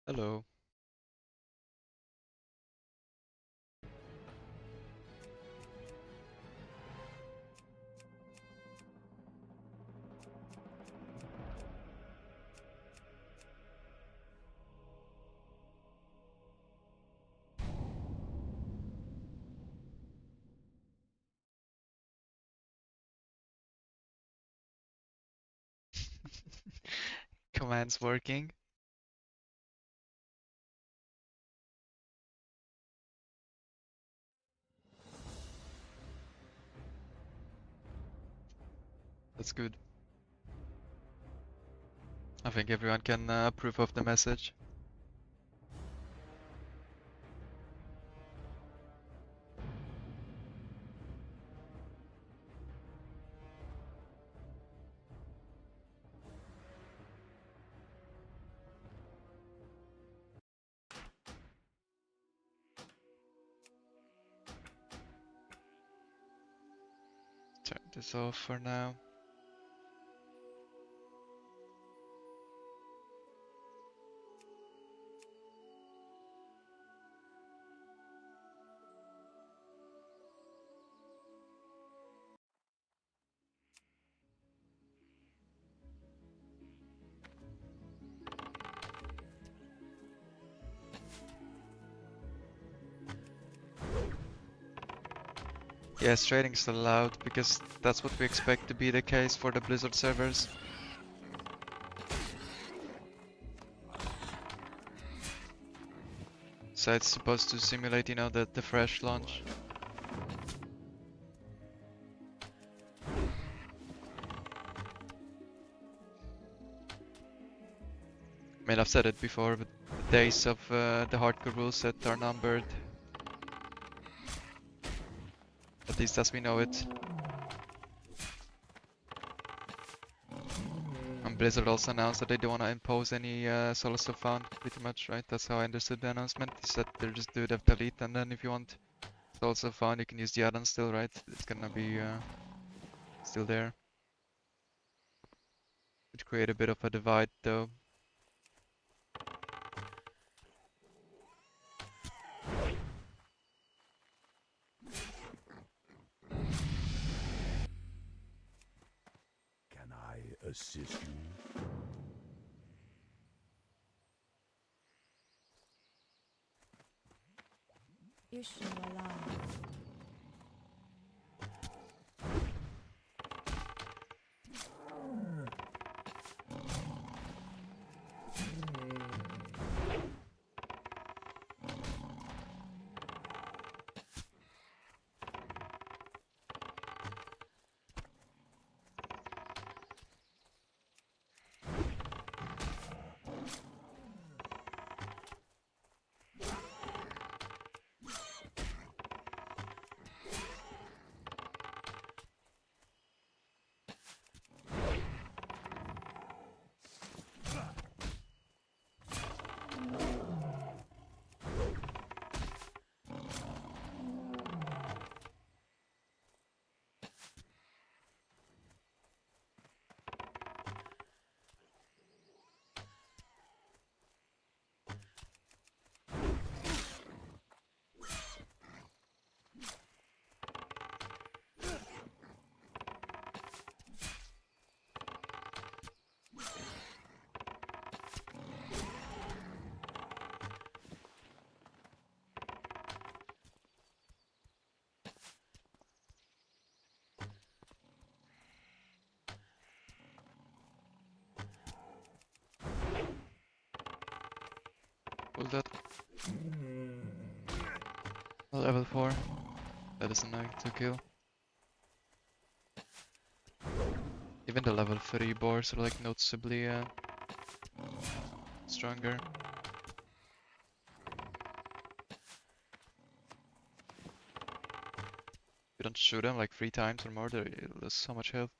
Hello. Commands working. That's good. I think everyone can approve of the message. Turn this off for now. Yes, trading is allowed because that's what we expect to be the case for the Blizzard servers. So it's supposed to simulate, the fresh launch. I mean, I've said it before, but the days of the hardcore rule set are numbered. At least as we know it. And Blizzard also announced that they don't want to impose any Solos of Found, pretty much, right? That's how I understood the announcement. Is that they'll just do dev delete, and then if you want Solos of Found, you can use the add-on still, right? It's gonna be still there. Would create a bit of a divide, though. Can I assist you? You should allow. Pull that. Level 4. That is a nice to kill. Even the level 3 boars are like noticeably stronger. You don't shoot them like 3 times or more, they lose so much health.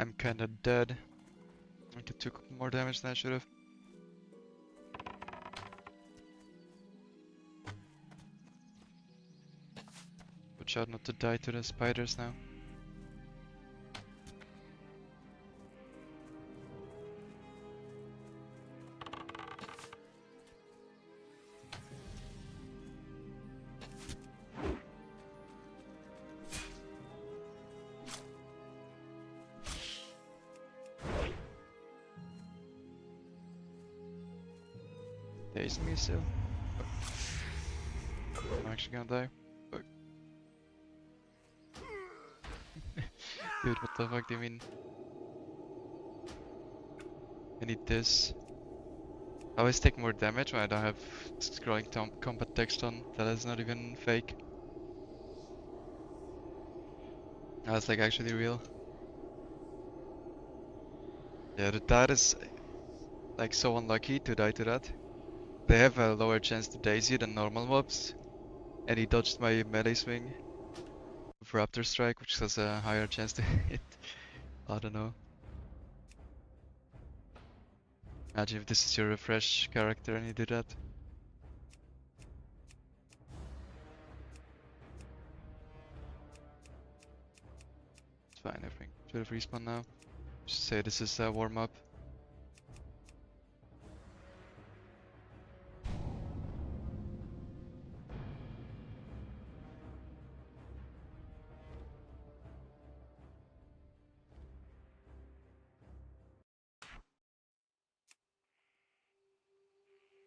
I'm kinda dead. I took more damage than I should have. Watch out not to die to the spiders now. Daze me still. I'm actually gonna die. Fuck. Dude, what the fuck do you mean? I need this. I always take more damage when I don't have scrolling combat text on. That is not even fake. That's like actually real. Yeah, that is like so unlucky to die to that. They have a lower chance to daze you than normal mobs. And he dodged my melee swing with Raptor Strike, which has a higher chance to hit. I don't know. Imagine if this is your refresh character and you do that. It's fine, I think. Should have respawned now. Just say this is a warm up.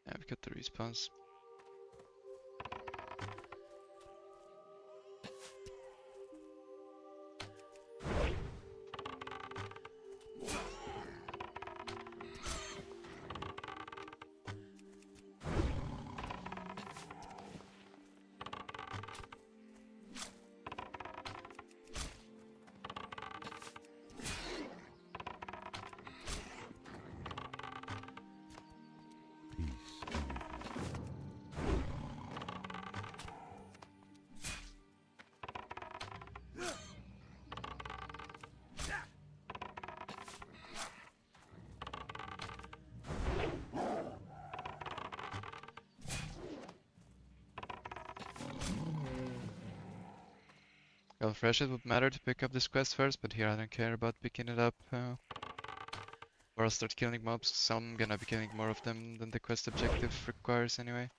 Yeah, we got the respawns. Well, fresh it would matter to pick up this quest first, but here I don't care about picking it up. Or I'll start killing mobs, so I'm gonna be killing more of them than the quest objective requires anyway.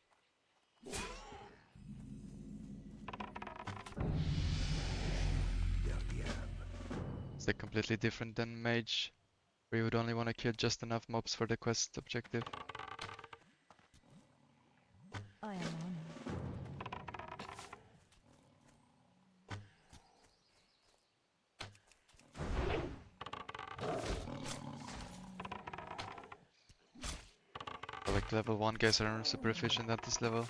It's like completely different than mage, where you would only want to kill just enough mobs for the quest objective. I am honored. So like level 1 guys are super efficient at this level.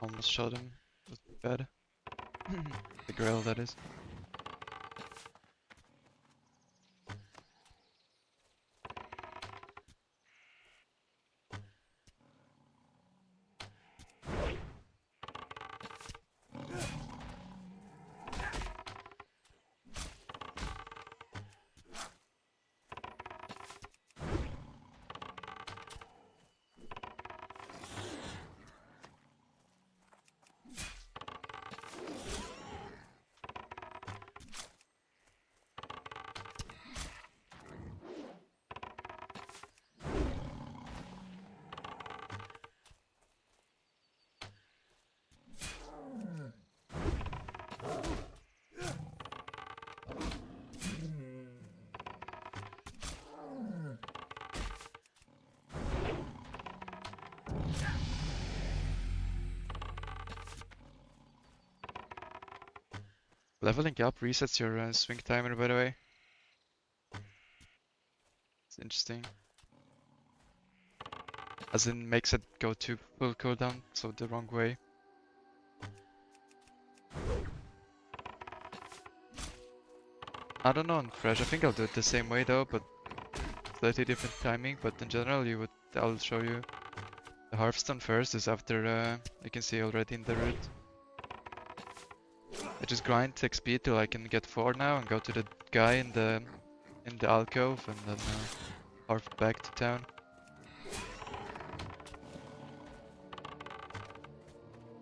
Almost shot him. It was bad. The grail, that is. Leveling up resets your swing timer, by the way. It's interesting. As in, makes it go to full cooldown, so the wrong way. I don't know on Fresh, I think I'll do it the same way though, but slightly different timing, but in general I'll show you. The Hearthstone first is after, you can see already in the route. I just grind XP till I can get 4 now and go to the guy in the alcove and then Harf back to town.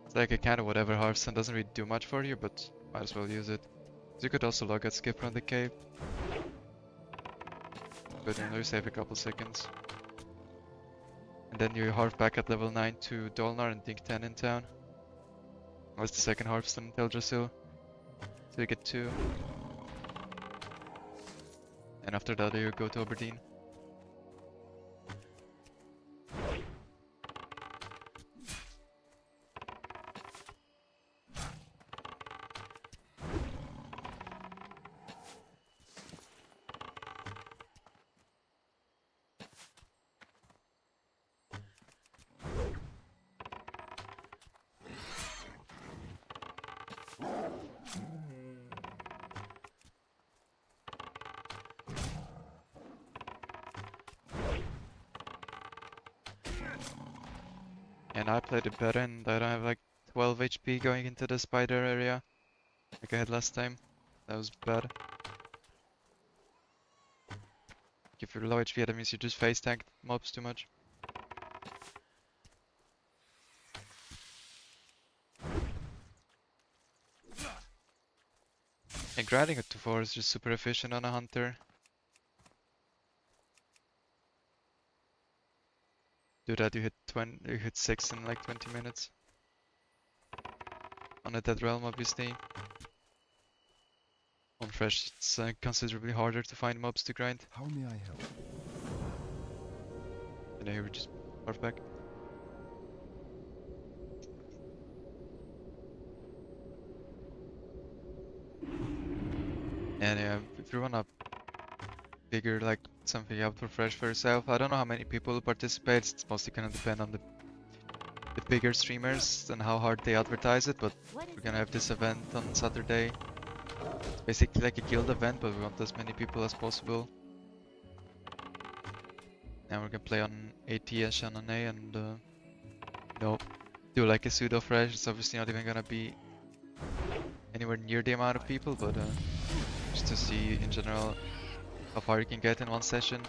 It's like a kind of whatever. Hearthstone doesn't really do much for you, but might as well use it. So you could also log at skip around the cave. But then you save a couple seconds. And then you Harf back at level 9 to Dolnar and Dink 10 in town. That's the second Hearthstone in Teldrassil. So you get 2. And after that you go to Aberdeen. And I played it better and I don't have like 12 HP going into the spider area like I had last time. That was bad. If you're low HP, that means you just face tank mobs too much. And grinding it to 4 is just super efficient on a hunter. Do that, you hit 6 in like 20 minutes. On a dead realm, obviously. On Fresh, it's considerably harder to find mobs to grind. How may I help? And here we just morph back. And yeah, if you wanna figure like something out for Fresh for yourself, I don't know how many people will participate. It's mostly gonna depend on the bigger streamers and how hard they advertise it. But we're gonna have this event on Saturday. It's basically like a guild event, but we want as many people as possible. And we're gonna play on AT-ish and on A and do like a pseudo Fresh. It's obviously not even gonna be anywhere near the amount of people, but just to see in general how far you can get in one session.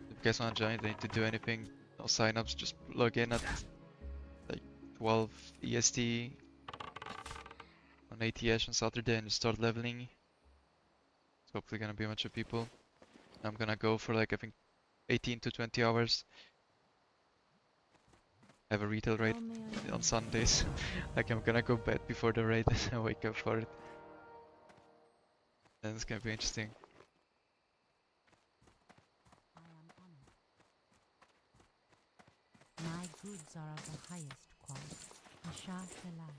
If you guys wanna join, you don't need to do anything, no signups, just log in at like 12 EST on ATH on Saturday and just start leveling. It's hopefully gonna be a bunch of people. I'm gonna go for like I think 18 to 20 hours. I have a retail raid on Sundays. Like I'm gonna go bed before the raid and wake up for it. And it's gonna be interesting. I am honored. My goods are of the highest quality. Asha Selah.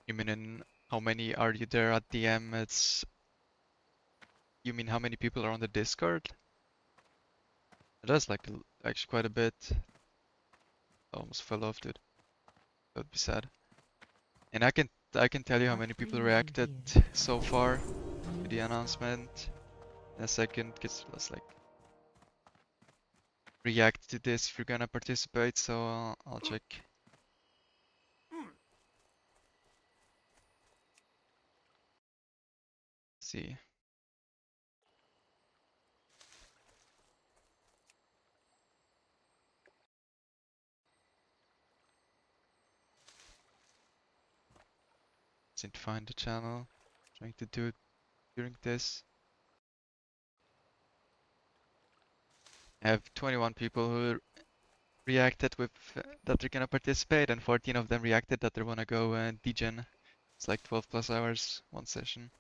You mean in how many are you there at DM? You mean how many people are on the Discord? That's like actually quite a bit. Almost fell off, dude. That'd be sad. And I can tell you how many people reacted so far to the announcement in a second. Cause let's like react to this if you're gonna participate. So I'll check. See. Need to find the channel. Trying to do during this. I have 21 people who reacted with that they're gonna participate, and 14 of them reacted that they wanna go degen. It's like 12 plus hours, one session.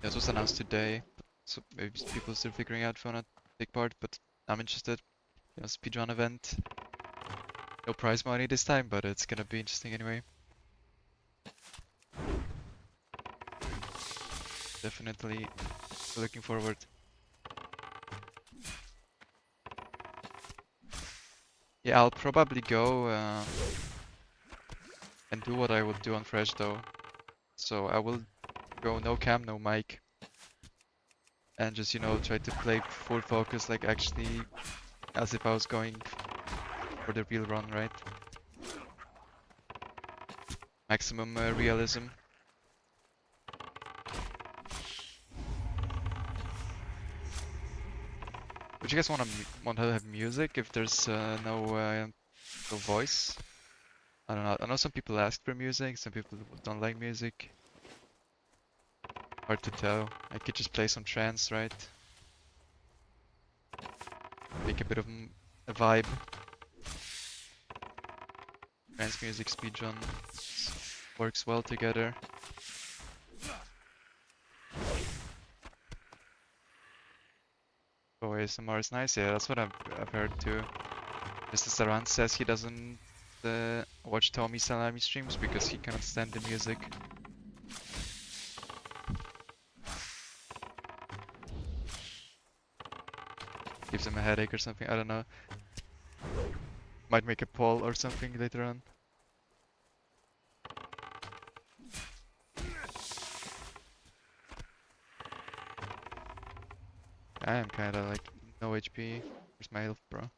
This was announced today, so maybe people are still figuring out if wanna take part, but I'm interested. You know, speedrun event. No prize money this time, but it's gonna be interesting anyway. Definitely looking forward. Yeah, I'll probably go and do what I would do on Fresh though. So I will go no cam, no mic. And just, you know, try to play full focus, like actually as if I was going for the real run, right? Maximum realism. Would you guys want to have music if there's no voice? I don't know. I know some people ask for music, some people don't like music. Hard to tell. I could just play some trance, right? Make a bit of a vibe. Trance music, speedrun works well together. Oh, ASMR is nice. Yeah, that's what I've heard too. Mr. Saran says he doesn't watch Tommy Salami streams because he cannot stand the music. Gives him a headache or something. I don't know. Might make a poll or something later on. I am kinda like no HP. Where's my health, bro?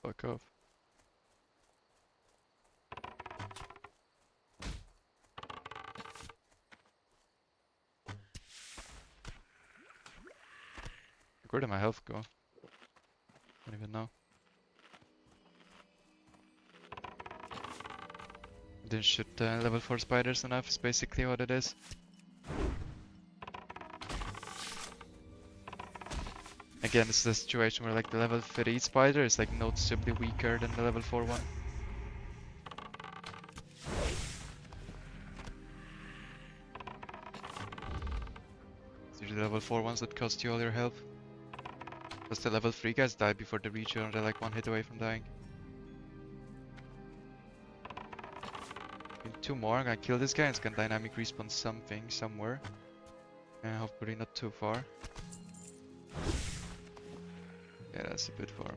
Fuck off. Where did my health go? Don't even know. Didn't shoot level 4 spiders enough is basically what it is. Again, it's the situation where like the level 3 spider is like noticeably weaker than the level 4 one. It's usually the level 4 ones that cost you all your health. Plus the level 3 guys die before they reach you and they're like one hit away from dying. In 2 more, I'm gonna kill this guy and it's gonna dynamic respawn something somewhere. Hopefully not too far. Yeah, that's a bit far.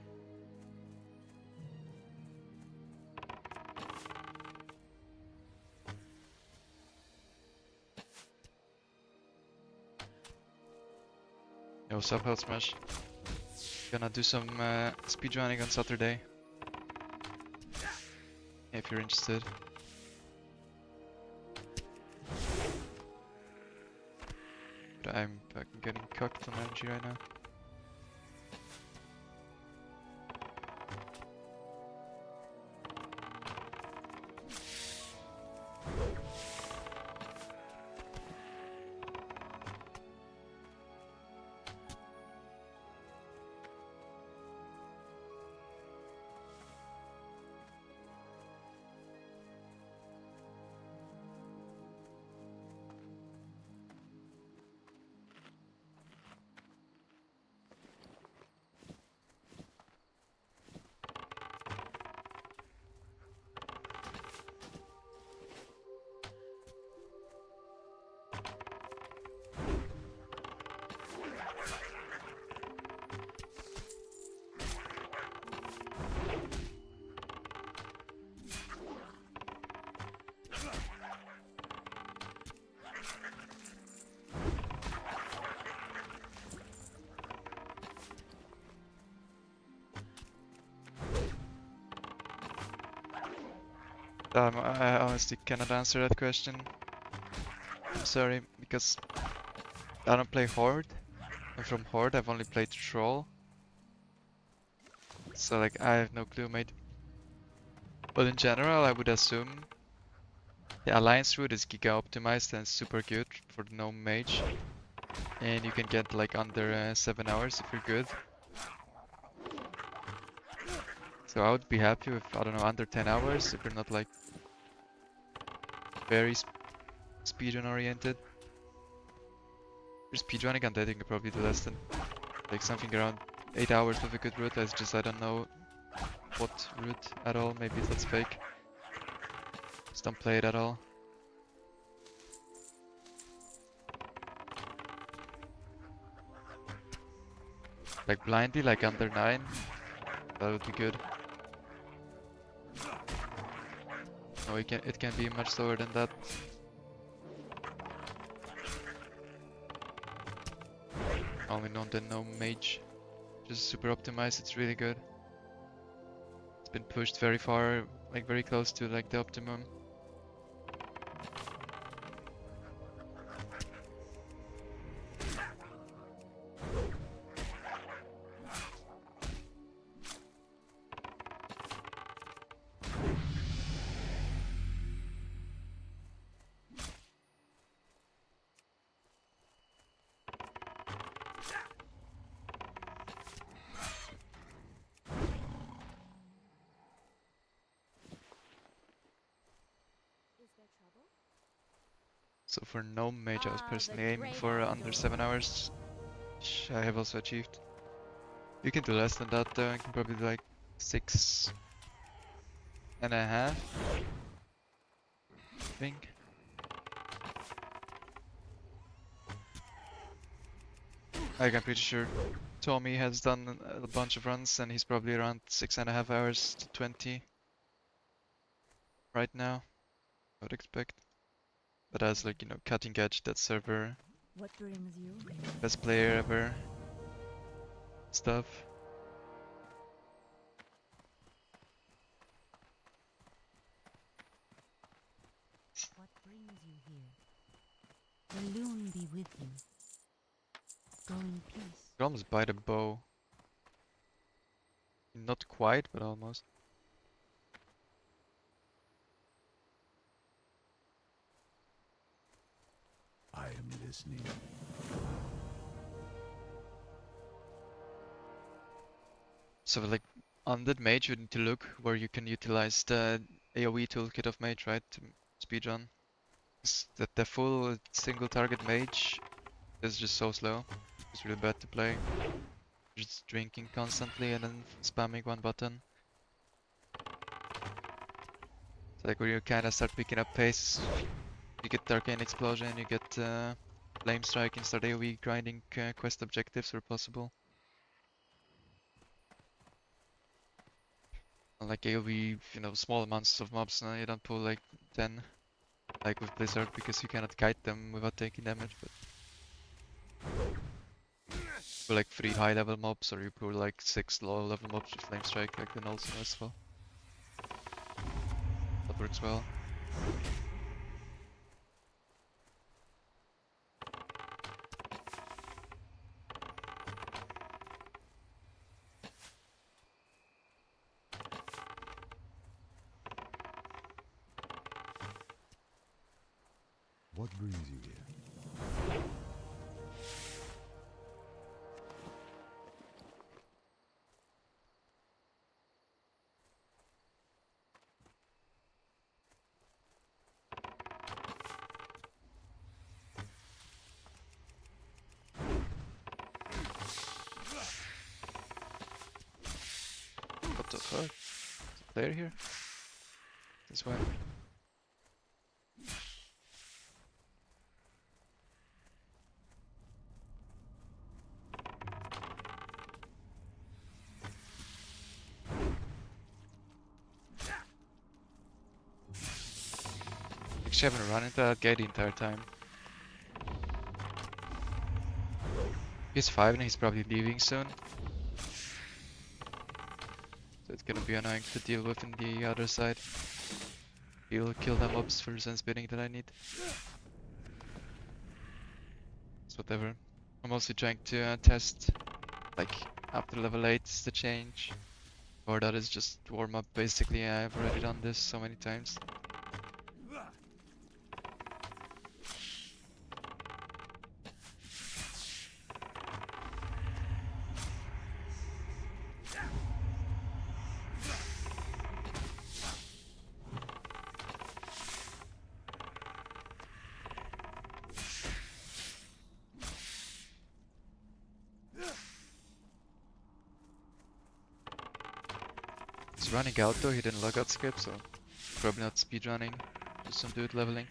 Yo, sub health smash. Gonna do some speedrunning on Saturday. If you're interested. But I'm fucking getting cooked on energy right now. I honestly cannot answer that question. I'm sorry, because I don't play Horde, and from Horde I've only played Troll. So like I have no clue, mate. But in general, I would assume the alliance route is giga optimized and super good for the gnome mage, and you can get like under 7 hours if you're good. So I would be happy with, I don't know, under 10 hours if you're not like very speedrun oriented. If you're speedrunning, I think you probably do less than like something around 8 hours with a good route. I don't know what route at all. Maybe that's fake. Just don't play it at all. Like blindly, like under 9, that would be good. No, it can be much slower than that. Only known than no mage. Just super optimized, it's really good. It's been pushed very far, like very close to like the optimum. So for no mage, I was personally aiming for under 7 hours, which I have also achieved. You can do less than that though, you can probably do like 6.5, I think. Like I'm pretty sure Tommy has done a bunch of runs and he's probably around 6.5 hours to 20 right now, I would expect. But as like, you know, cutting edge, that server, What brings you here? best player ever stuff. What brings you here? The loon be with you. Go in peace. You can almost buy the bow. Not quite, but almost. I am listening. So like on that mage, you need to look where you can utilize the AoE toolkit of mage, right? To speedrun. That the full single target mage is just so slow. It's really bad to play. Just drinking constantly and then spamming one button. It's like where you kinda start picking up pace. You get Arcane Explosion, you get Flame Strike and start AoE grinding quest objectives where possible. Like AoE, you know, small amounts of mobs, you don't pull like 10 like with Blizzard because you cannot kite them without taking damage, but pull like 3 high level mobs or you pull like 6 low level mobs with Flame Strike, like then also as well. That works well. What brings you here? What the fuck? Is a player here? This way. Actually, I haven't run into that guy the entire time. He's 5 and he's probably leaving soon. So it's gonna be annoying to deal with in the other side. He'll kill the mobs for sense bidding that I need. It's whatever. I'm mostly trying to test, like, after level 8 the change. Or that is just warm up basically. I've already done this so many times. He's running out though, he didn't log out skip, so probably not speedrunning, just some dude leveling.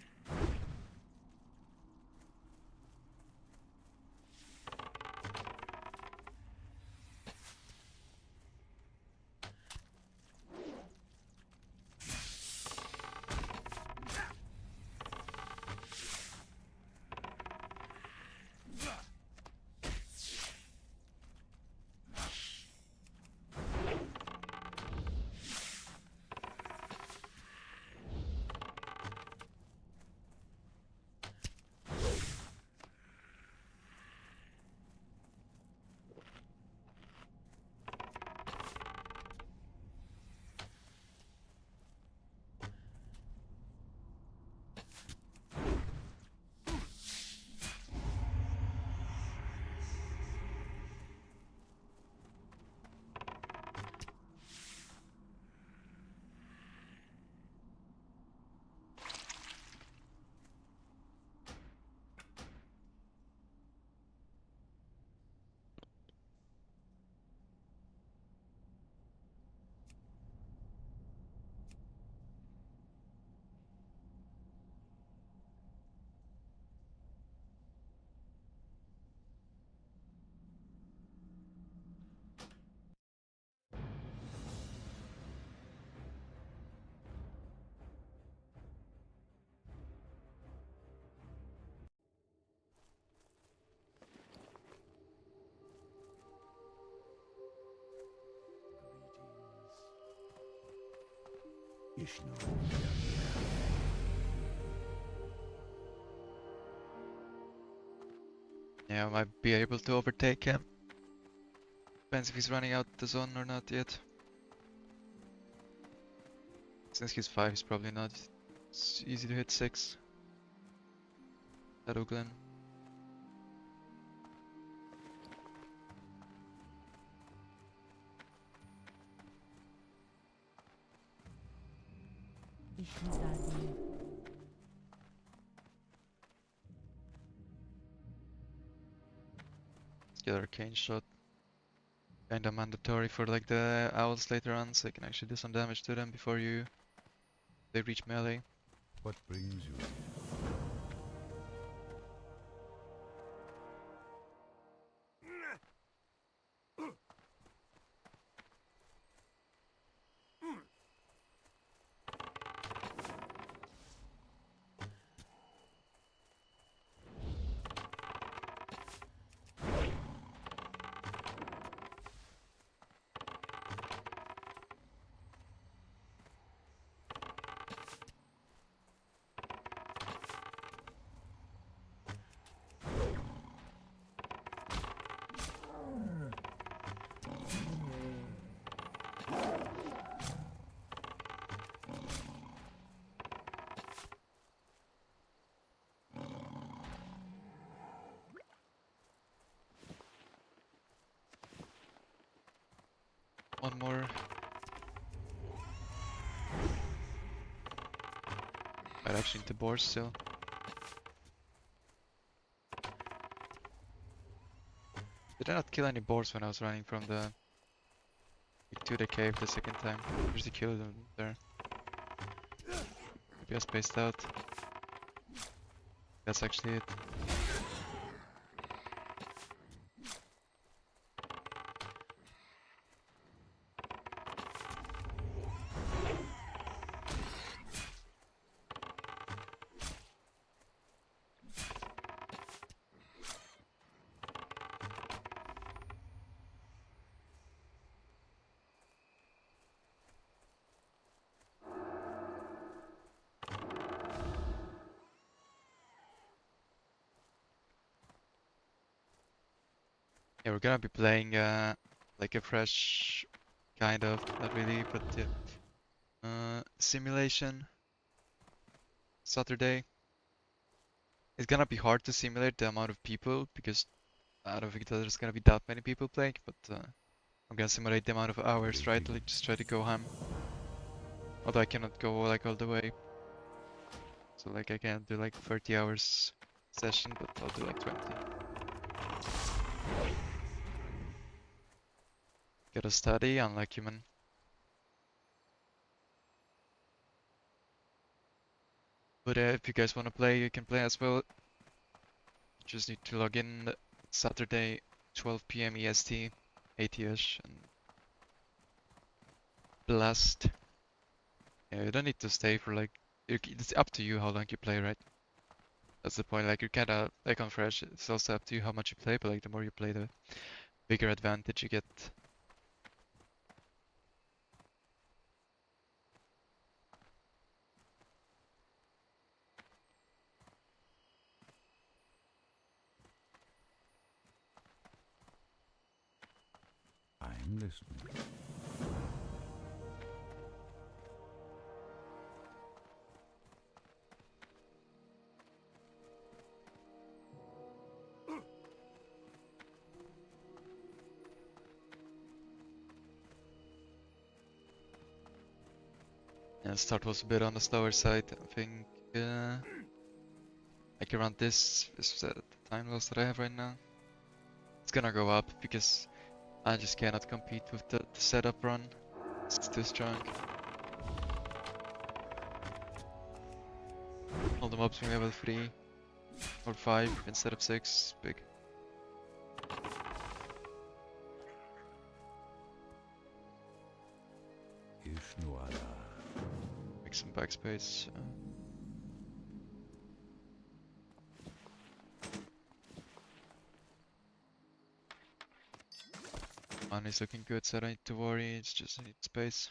Ishnu. Yeah, I might be able to overtake him. Depends if he's running out the zone or not yet. Since he's 5, he's probably not. It's easy to hit 6. That Uglin. Vishnu Sadhya. Let's get arcane shot. Kinda mandatory for like the owls later on, so you can actually do some damage to them before they reach melee. What brings you here? One more. Might actually need the boars still. Did I not kill any boars when I was running from the to the cave the second time? Usually killed them there. Maybe I spaced out. That's actually it. Yeah, we're gonna be playing like a fresh kind of, not really, but yeah. Simulation, Saturday. It's gonna be hard to simulate the amount of people because I don't think that there's gonna be that many people playing, but I'm gonna simulate the amount of hours, right? Like just try to go ham. Although I cannot go like all the way. So like I can't do like 30 hours session, but I'll do like 20. Gotta study, unlike human. But if you guys wanna play, you can play as well. Just need to log in Saturday, 12 PM EST, 80ish, and blast. Yeah, you don't need to stay for like, it's up to you how long you play, right? That's the point, like you kinda, like on Fresh, it's also up to you how much you play, but like the more you play, the bigger advantage you get. I'm listening. Yeah, start was a bit on the slower side, I think, like around this is the time loss that I have right now. It's gonna go up because I just cannot compete with the setup run. It's too strong. All the mobs being level 3 or 5 instead of 6, big. Ishnuala. Make some backspace. Money's looking good, so I don't need to worry, it's just I need space.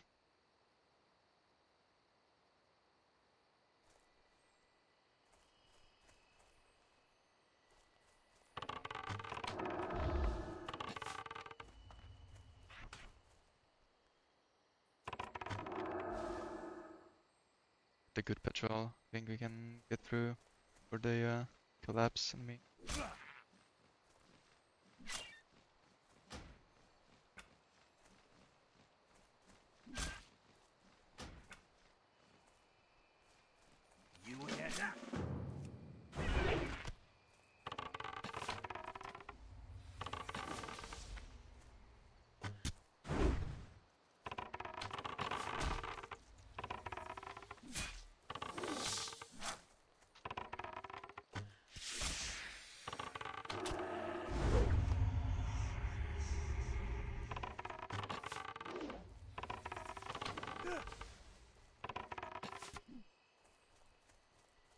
The good patrol, I think we can get through for the collapse enemy.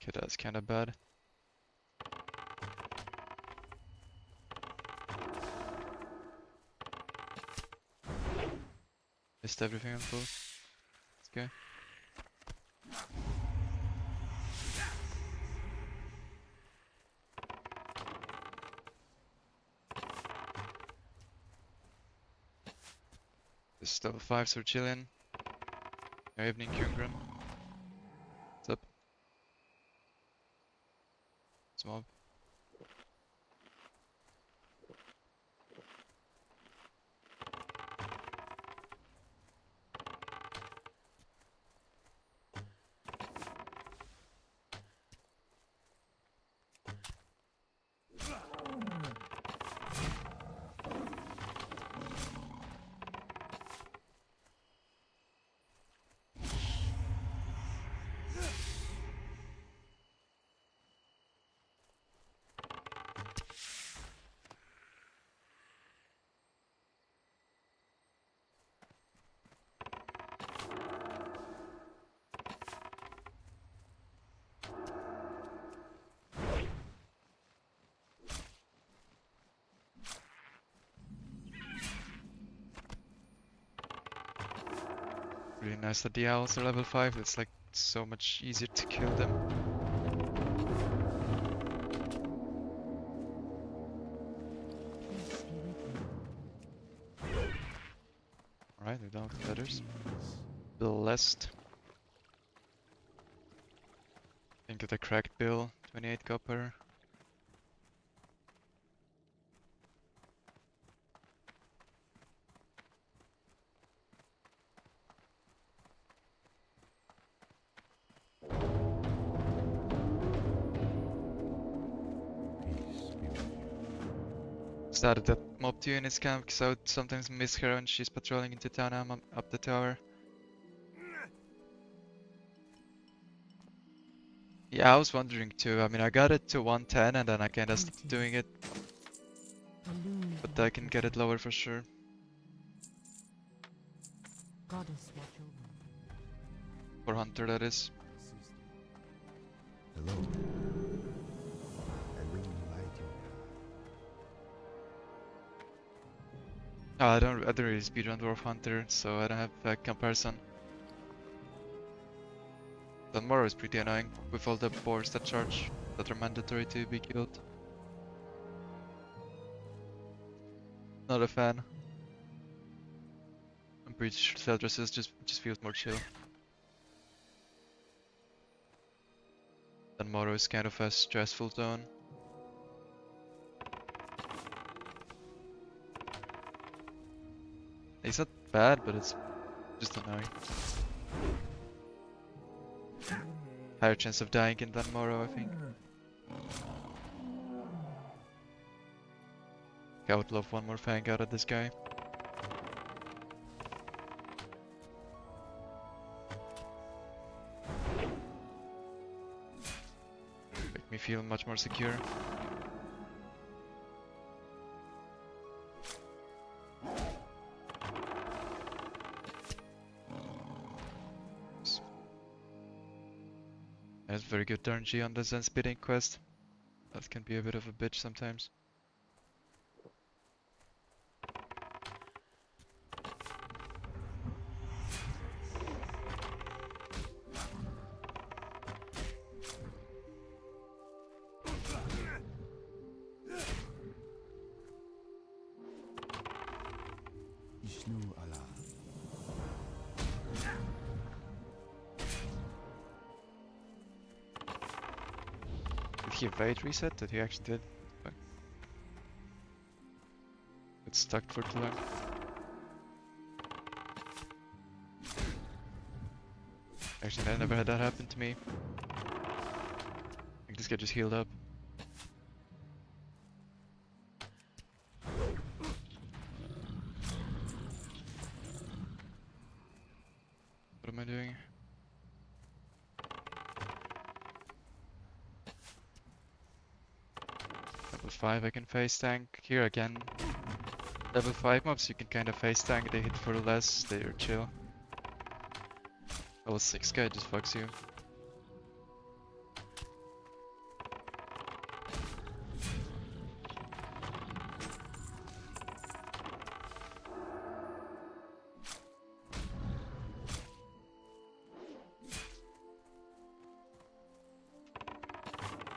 Okay, that's kinda bad. Missed everything on full. Let's go. This is level 5, so we're chilling. Your evening, Kyungrim. What's up? It's mob. Really nice that the owls are level 5, it's like so much easier to kill them. Peace be with you. Alright, we're down with feathers. Blessed. Think of the cracked bill, 28 copper. Peace be with you. Started that mob too in his camp, because I would sometimes miss her when she's patrolling into town. I'm up the tower. Yeah, I was wondering too. I mean, I got it to 110 and then I kinda stopped doing it, The loon but be I with can you. get it lower for sure. Goddess watch over. For Hunter, that is. Hello. I bring you light, your I don't really speedrun Dwarf Hunter, so I don't have a comparison. But Moro is pretty annoying, with all the boars that charge, that are mandatory to be killed. Not a fan. I'm pretty sure Seldress just feels more chill. And Moro is kind of a stressful zone. He's not bad, but it's just annoying. Higher chance of dying in than Moro, I think. I would love one more fang out of this guy. Make me feel much more secure. There's very good RNG on the Zen Spitting quest. That can be a bit of a bitch sometimes. Ishnu Allah. Did he evade reset? That he actually did. Fuck. It's stuck for too long. Actually, I never had that happen to me. I think this guy just healed up. What am I doing? Level 5 I can face tank. Here again. Level 5 mobs you can kind of face tank, they hit for less, they are chill. Level 6 guy just fucks you.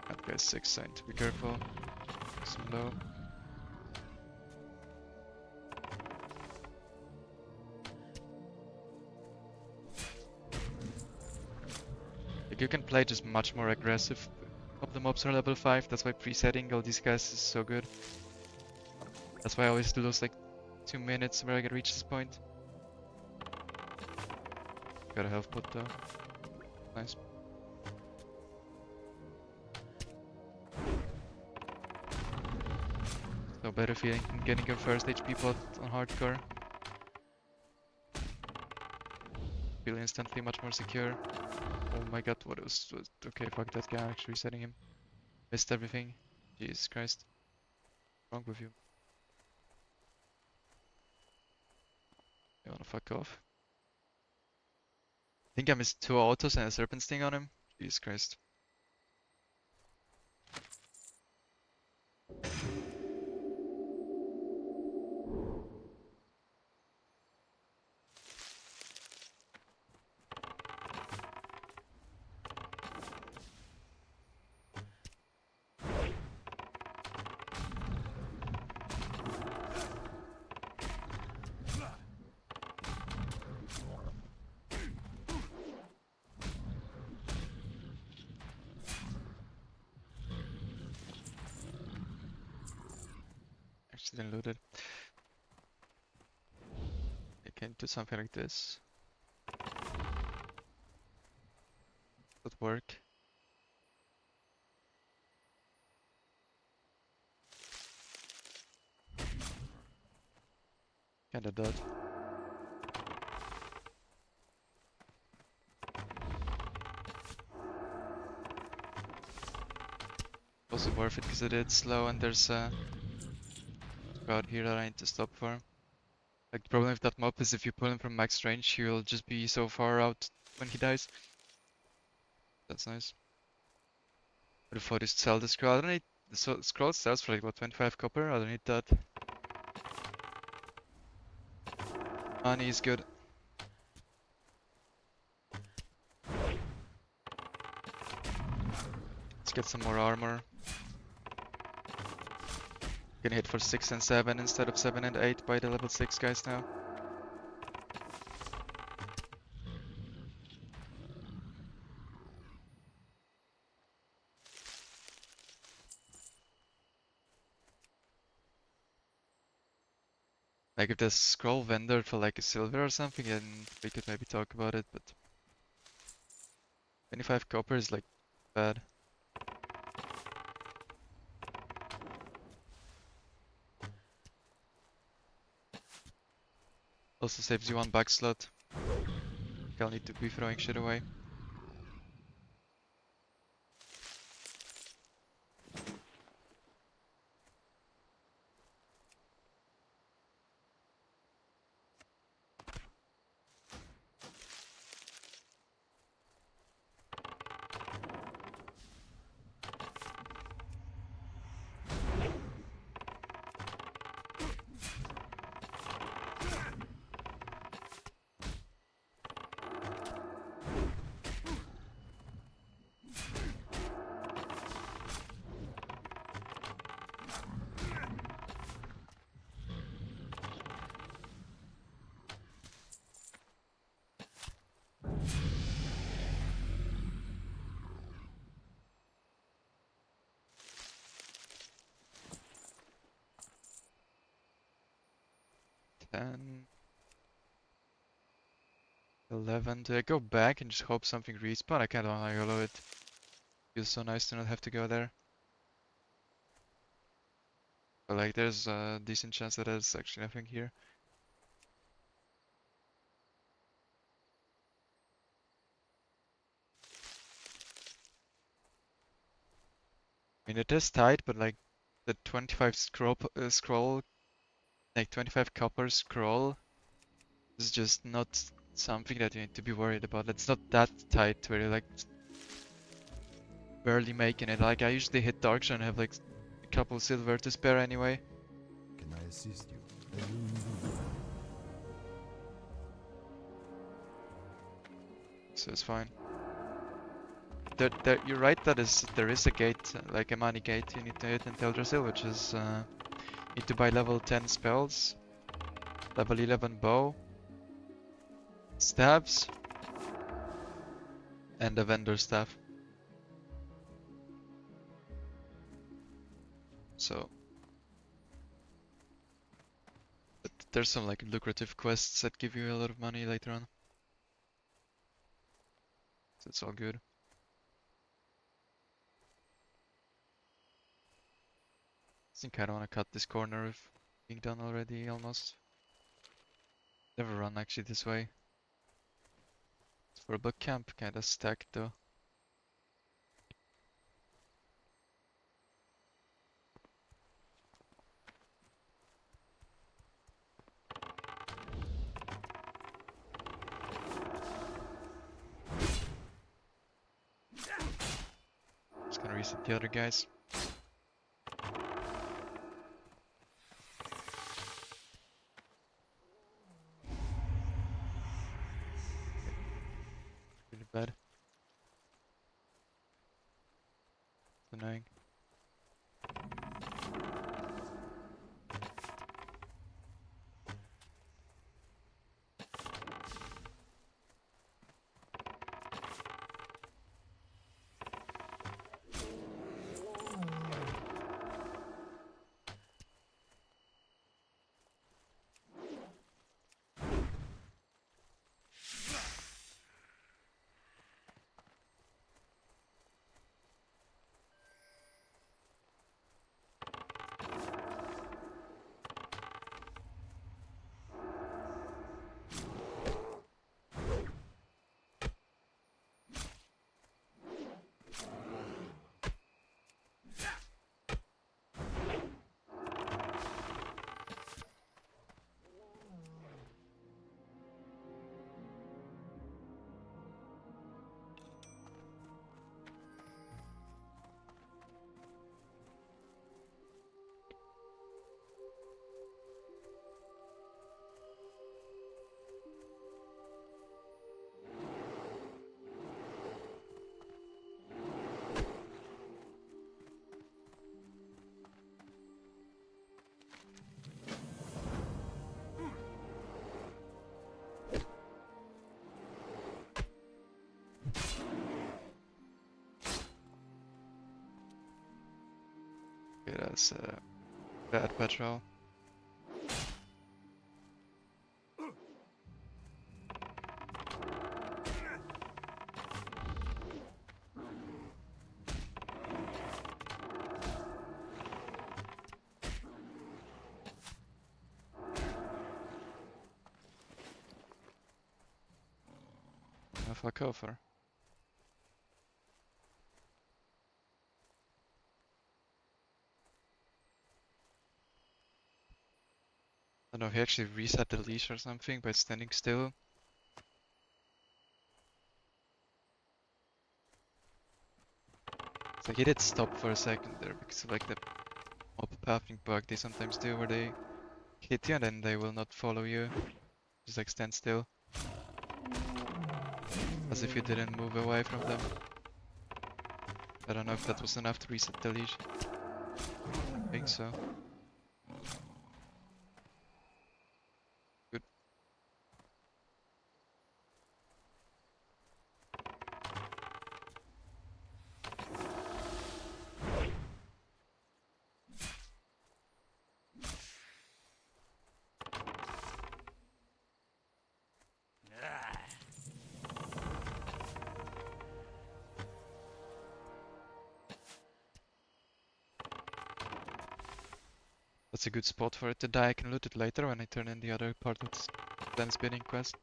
That guy's 6, so I need to be careful. Some low. Like you can play just much more aggressive. Of the mobs are level 5, that's why presetting all these guys is so good. That's why I always lose like 2 minutes where I can reach this point. Got a health pot though. Nice. No better feeling than getting your first HP pot on hardcore. Feel instantly much more secure. Oh my god, what was okay, fuck that guy, I'm actually resetting him. Missed everything. Jesus Christ. What's wrong with you? You wanna fuck off? I think I missed 2 autos and a serpent sting on him. Jesus Christ. Actually didn't loot it. I can do something like this. Would work. Kinda dead. Also worth it because it is slow and there's a crowd here that I need to stop for. Like the problem with that mob is if you pull him from max range, he will just be so far out when he dies. That's nice. But if I just sell the scroll, I don't need the scroll sells for like what 25 copper. I don't need that. Money is good. Let's get some more armor. Gonna hit for 6 and 7 instead of 7 and 8 by the level 6 guys now. Like if there's scroll vendor for like a silver or something, then we could maybe talk about it, but 25 copper is like bad. Also saves you one back slot. I'll need to be throwing shit away. Ten, 11. Do I go back and just hope something respawn? I kinda wanna YOLO it. Feels so nice to not have to go there. But like there's a decent chance that there's actually nothing here. I mean it is tight, but like the 25 scroll, like 25 copper scroll is just not something that you need to be worried about. It's not that tight where you're like barely making it. Like I usually hit dark zone and have like a couple silver to spare anyway. Can I assist you? The loon will be So it's fine. You're right that there is a gate, like a money gate you need to hit in Teldrassil, which is need to buy level 10 spells, level 11 bow, stabs, and a vendor staff. So, but there's some like lucrative quests that give you a lot of money later on. So it's all good. I think I don't want to cut this corner if being done already almost. Never run actually this way. It's for a book camp, kinda stacked though. Just gonna reset the other guys. Really bad. It's annoying. Okay, that's a bad patrol. Fuck over. I don't know if he actually reset the leash or something by standing still. It's like he did stop for a second there because of like the mob pathing bug they sometimes do where they hit you and then they will not follow you. Just like stand still. As if you didn't move away from them. I don't know if that was enough to reset the leash. I think so. Good. That's a good spot for it to die. I can loot it later when I turn in the other part of the then spinning quest.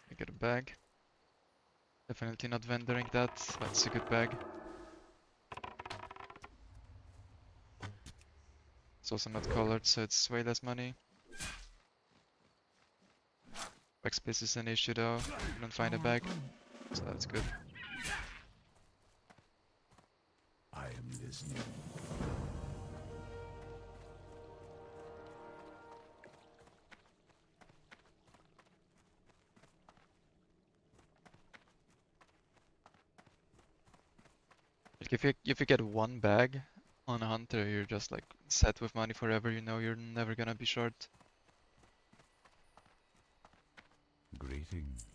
I get a bag. Definitely not vendoring that. That's a good bag. It's also not colored, so it's way less money. Backspace is an issue though. You don't find a bag, so that's good. I am listening. Like if you get one bag on a hunter, you're just like set with money forever. You know you're never gonna be short. Greetings.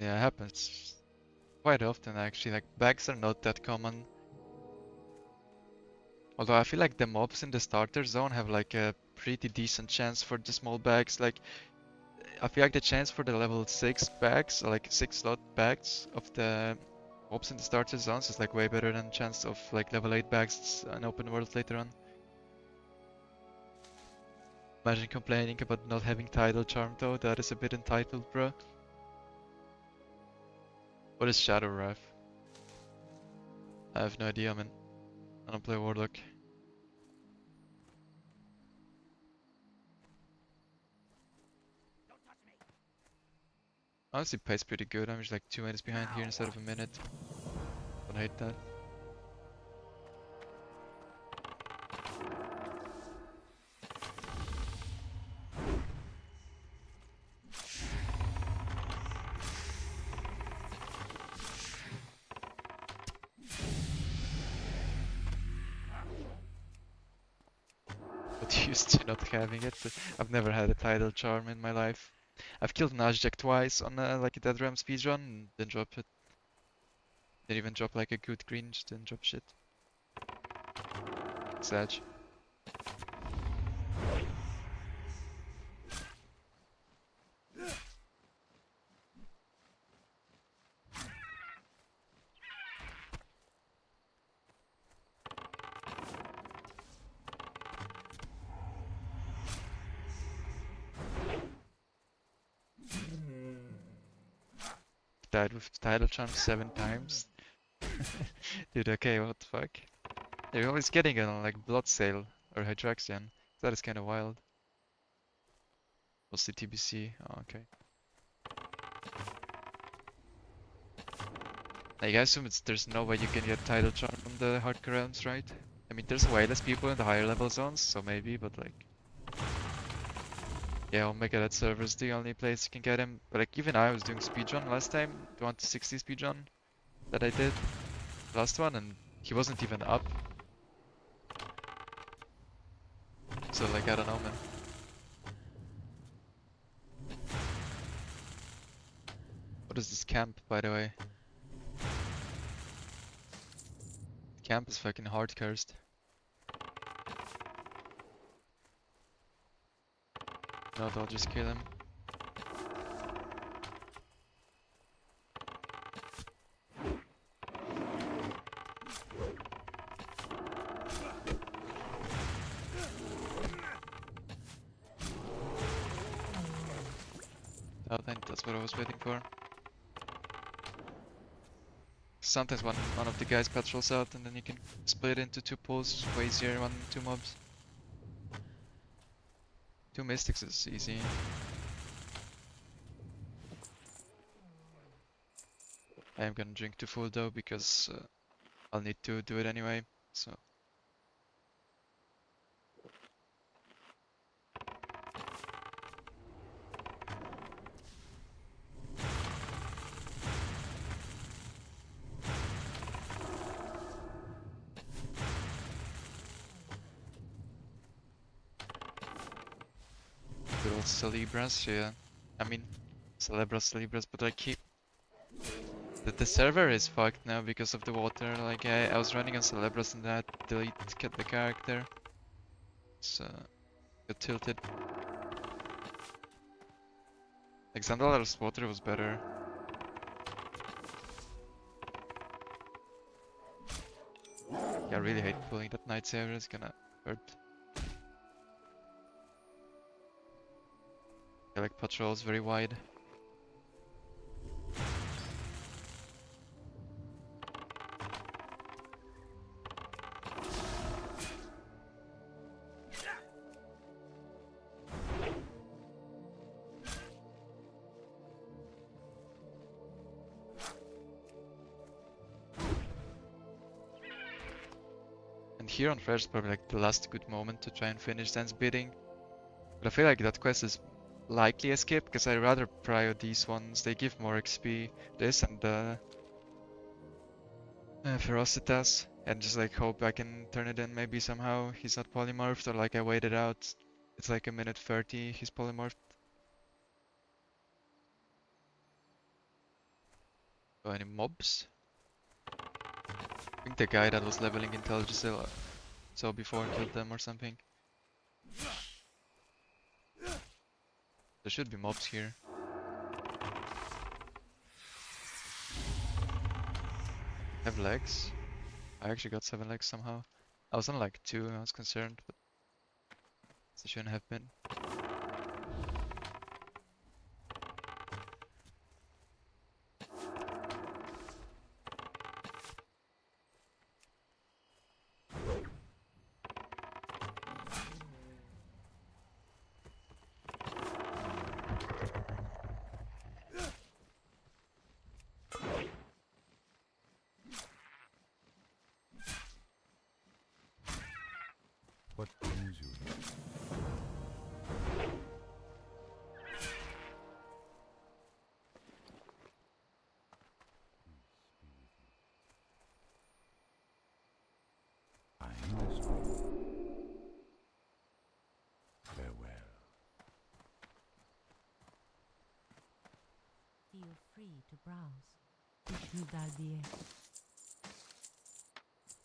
Yeah, it happens quite often actually. Like bags are not that common. Although I feel like the mobs in the starter zone have like a pretty decent chance for the small bags. Like I feel like the chance for the level 6 bags, or like 6 slot bags of the mobs in the starter zones is like way better than chance of like level 8 bags in open world later on. Imagine complaining about not having tidal charm though, that is a bit entitled, bro. What is Shadow Wrath? I have no idea, man. I don't play Warlock. Honestly, pace pretty good. I'm just like 2 minutes behind here instead of a minute. Don't hate that. But used to not having it. I've never had a tidal charm in my life. I've killed Najjak twice on like a Dead Ram speedrun and didn't drop it. Didn't even drop like a good green, just didn't drop shit. Sad. Died with tidal charm 7 times. Dude, okay, what the fuck? You're always getting it on like Blood Sail or Hydraxian. That is kinda wild. What's the TBC? Oh, okay. Like, I assume there's no way you can get title charm on the hardcore realms, right? I mean, there's way less people in the higher level zones, so maybe, but like... Yeah, Omega, that server's the only place you can get him. But like, even I was doing speedrun last time, the 1 to 60 speedrun that I did, last one, and he wasn't even up. So like, I don't know, man. What is this camp, by the way? Camp is fucking hard cursed. No, they'll just kill him. Oh, then that's what I was waiting for. Sometimes one of the guys patrols out and then you can split into 2 pools, way easier, 2 mobs. 2 mystics is easy. I am gonna drink to full though, because I'll need to do it anyway, so... Good old Celebras, yeah. I mean, Celebras, but like the server is fucked now because of the water. Like I was running on Celebras and that delete the character. So got tilted. Like Zandalar's water was better. Yeah, I really hate pulling that Night Saver, it's gonna hurt. I like patrols very wide. And here on Fresh is probably like the last good moment to try and finish Zen's bidding. But I feel like that quest is likely a skip, because I rather prio these ones. They give more XP. This and the Ferocitas. And just like hope I can turn it in maybe somehow. He's not polymorphed, or like I waited out. It's like a minute 30, he's polymorphed. Oh, any mobs? I think the guy that was leveling intelligence saw before killed them or something. There should be mobs here. Have legs? I actually got 7 legs somehow. I was on like 2, I was concerned, but it shouldn't have been. What brings you here? I am this one. Farewell. Feel free to browse. Vishnu Dalbier.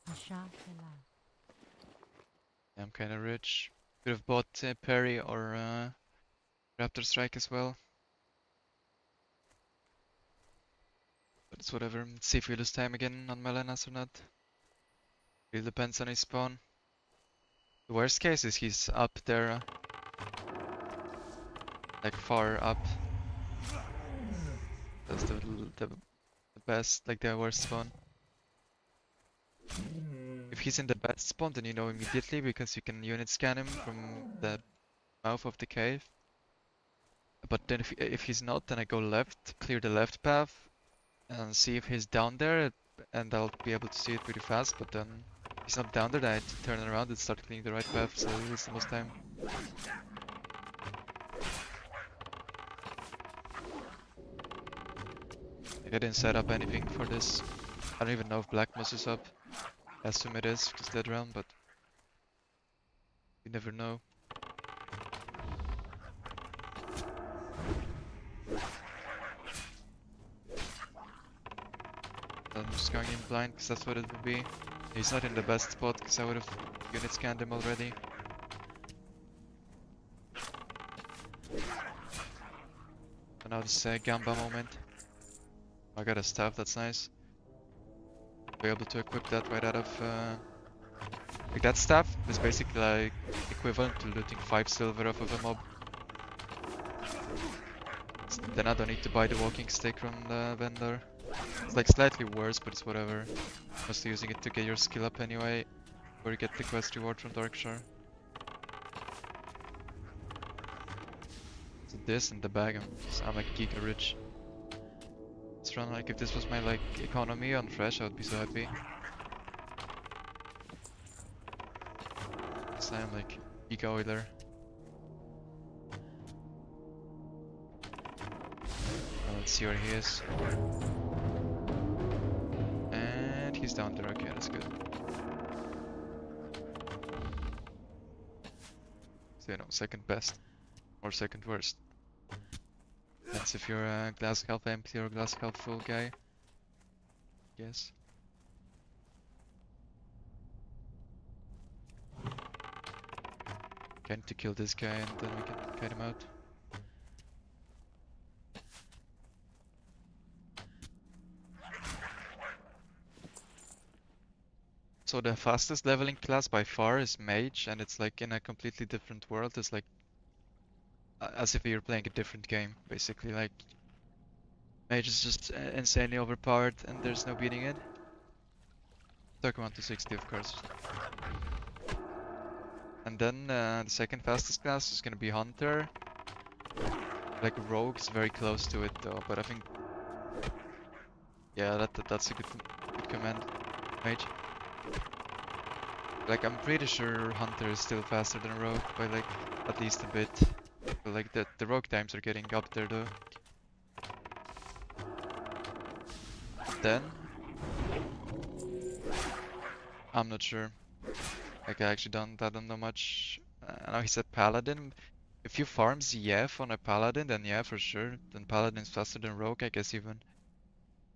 Asha Kela. I'm kinda rich. Could have bought Parry or Raptor Strike as well. But it's whatever. Let's see if we lose time again on Melanas or not. Really depends on his spawn. The worst case is he's up there. Like far up. That's the best, like the worst spawn. If he's in the best spawn, then you know immediately because you can unit scan him from the mouth of the cave. But then if he's not, then I go left, clear the left path, and see if he's down there, and I'll be able to see it pretty fast. But then if he's not down there, then I have to turn around and start cleaning the right path, so it's the most time. I didn't set up anything for this. I don't even know if Black Moss is up. I assume it is, because dead realm, but you never know. I'm just going in blind, because that's what it would be. He's not in the best spot, because I would have unit scanned him already. So now this Gamba moment. I got a staff, that's nice. Be able to equip that right out of... like that staff is basically like equivalent to looting 5 silver off of a mob. Then I don't need to buy the walking stick from the vendor. It's like slightly worse, but it's whatever. Mostly using it to get your skill up anyway, or you get the quest reward from Darkshore. So this and the bag, I'm like giga rich. Let's run, like if this was my like economy on Fresh, I would be so happy. So I'm like giga oiler. Let's see where he is. And he's down there, okay, that's good. So, you know, second best. Or second worst. That's if you're a glass half empty or glass half full guy. Yes. Going to kill this guy and then we can kite him out. So the fastest leveling class by far is mage, and it's like in a completely different world. It's like as if you're playing a different game, basically. Like mage is just insanely overpowered and there's no beating it. Talk 1 to 60 of course. And then the second fastest class is gonna be hunter. Like rogue is very close to it though, but I think yeah, that's a good command. Mage. Like I'm pretty sure hunter is still faster than rogue by like at least a bit. But like the rogue times are getting up there though. Then I'm not sure. Like I don't know much. I know he said paladin. If you farm ZF on a paladin, then yeah, for sure. Then paladin's faster than rogue, I guess even.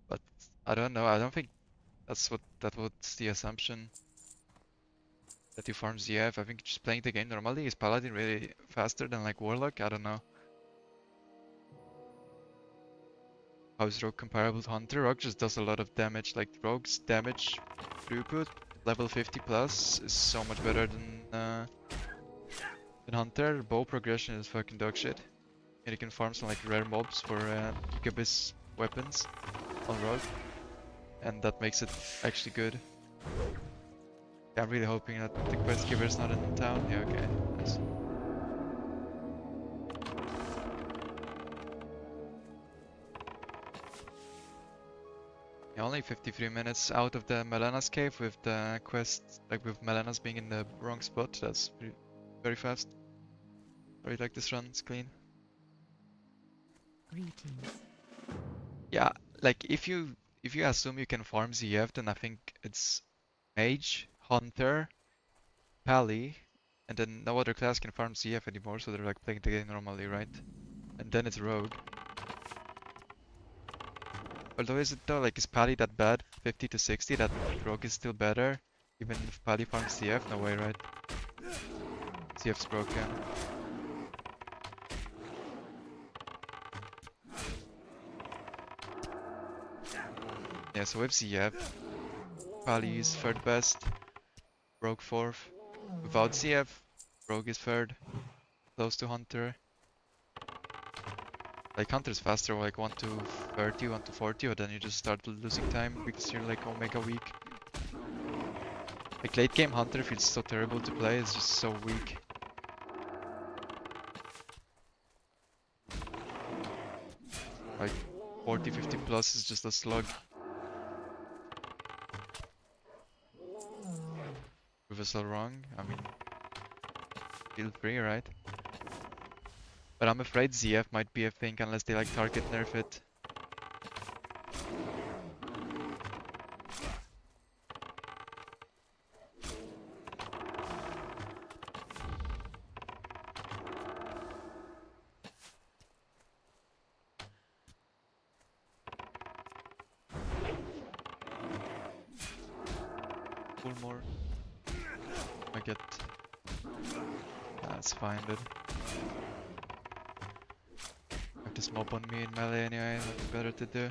But I don't know. I don't think that's what's the assumption. That you farm ZF. I think just playing the game normally, is paladin really faster than like warlock? I don't know. How is rogue comparable to hunter? Rogue just does a lot of damage. Like rogue's damage throughput level 50 plus is so much better than hunter. Bow progression is fucking dog shit. And you can farm some like rare mobs for gigabis weapons on rogue, and that makes it actually good. Yeah, I'm really hoping that the quest giver is not in town. Yeah, okay, nice. Yeah, only 53 minutes out of the Melena's cave with the quest, like with Melena's being in the wrong spot. That's very fast. I really like this run, it's clean. Greetings. Yeah, like if you assume you can farm ZF, then I think it's mage, hunter, pally, and then no other class can farm ZF anymore, so they're like playing the game normally, right? And then it's rogue. Although is it though, like is pally that bad? 50 to 60, that rogue is still better? Even if pally farms ZF? No way, right? ZF's broken. Yeah, so with ZF, pally is third best, rogue fourth. Without ZF, rogue is third, close to hunter. Like hunter is faster, like 1 to 30, 1 to 40, but then you just start losing time because you're like omega weak. Like late game hunter feels so terrible to play, it's just so weak. like 40-50 plus is just a slug. Prove us all wrong. I mean, feel free, right? But I'm afraid ZF might be a thing unless they like target nerf it. Pull more. I get. That's fine, dude. Have this mob on me in melee anyway, nothing better to do.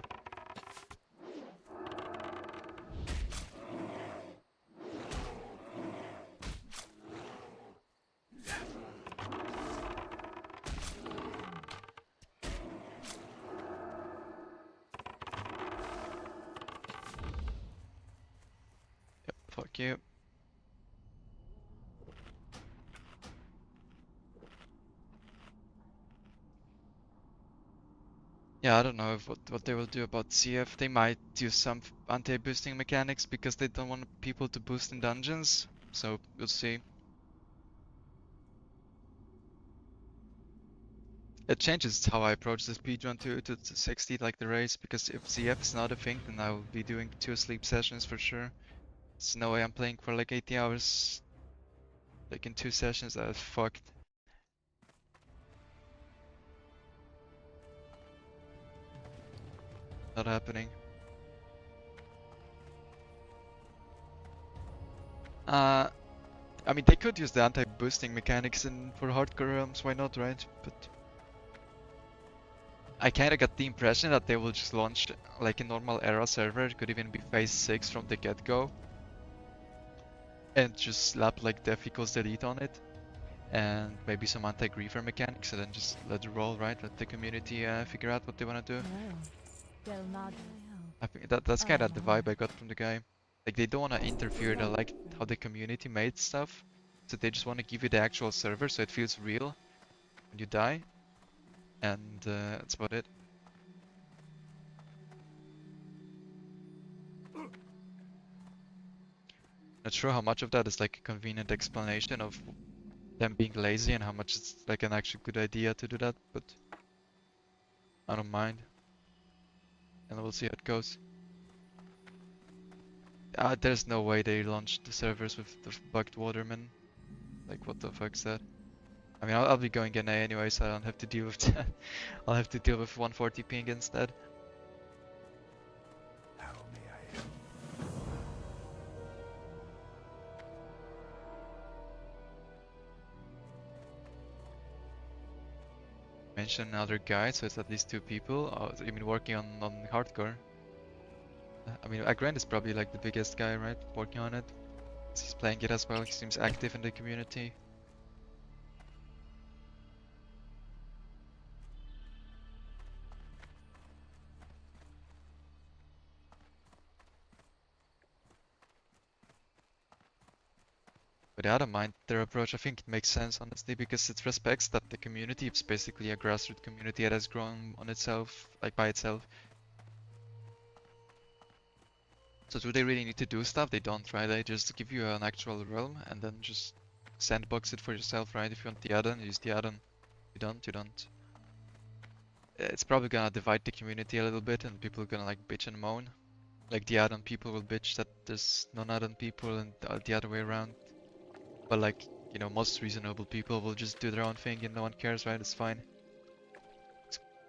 Yep, fuck you. Yeah, I don't know if what they will do about CF. They might use some anti-boosting mechanics because they don't want people to boost in dungeons. So we'll see. It changes how I approach the speedrun to 60 like the race, because if CF is not a thing, then I will be doing 2 sleep sessions for sure. There's no way I'm playing for like 80 hours. Like in 2 sessions, that's fucked. Not happening. I mean, they could use the anti-boosting mechanics for hardcore realms, why not, right? But I kinda got the impression that they will just launch like a normal era server, it could even be phase 6 from the get-go. And just slap like def equals delete on it. And maybe some anti-griefer mechanics, and then just let it roll, right? Let the community figure out what they wanna do. I think that's kinda the vibe I got from the guy. Like, they don't wanna interfere, they like how the community made stuff. So they just wanna give you the actual server so it feels real when you die. And that's about it. Not sure how much of that is like a convenient explanation of them being lazy and how much it's like an actually good idea to do that, but I don't mind. And we'll see how it goes. There's no way they launched the servers with the bugged waterman. Like, what the fuck's that? I mean, I'll be going NA anyway, so I don't have to deal with that. I'll have to deal with 140 ping instead. How may I help? Mention another guy, so it's at least 2 people. Oh, so you mean working on hardcore? I mean, Agrand is probably like the biggest guy, right? Working on it. He's playing it as well, he seems active in the community. But I don't mind their approach. I think it makes sense, honestly, because it respects that the community is basically a grassroots community that has grown on itself, like by itself. So do they really need to do stuff? They don't, right? They just give you an actual realm and then just sandbox it for yourself, right? If you want the add-on, use the add-on. You don't, you don't. It's probably gonna divide the community a little bit and people are gonna like bitch and moan. Like the add-on people will bitch that there's non-add-on people and the other way around. But like, you know, most reasonable people will just do their own thing and no one cares, right? It's fine.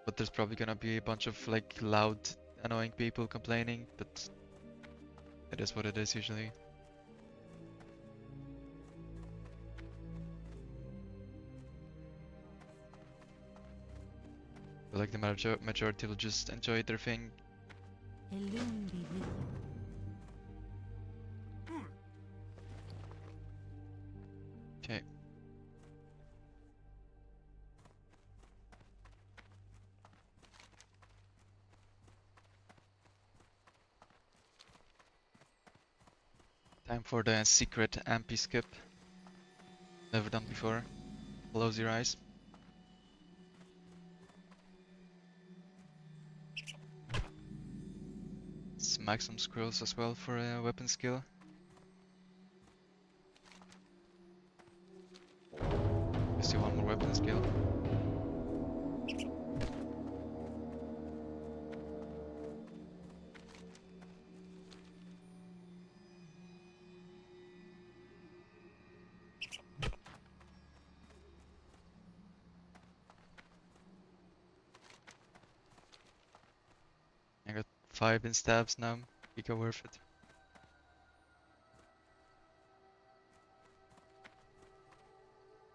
But there's probably gonna be a bunch of like loud, annoying people complaining, but it is what it is usually. But like the majority will just enjoy their thing. Illume be with you. Okay. Time for the secret MP skip. Never done before. Close your eyes. maximum scrolls as well for a weapon skill. Just do one more weapon skill. I got 5 in stabs now, giga worth it.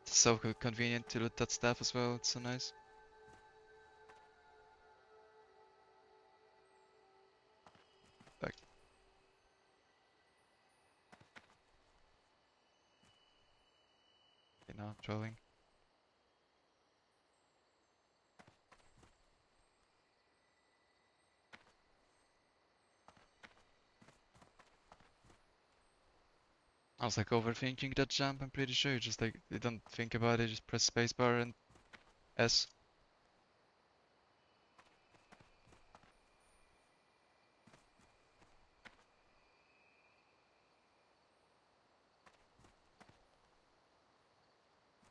It's so convenient to loot that staff as well, it's so nice. Back. Okay, now I'm trolling. I was like overthinking that jump, I'm pretty sure. Just like, you don't think about it, just press spacebar and S.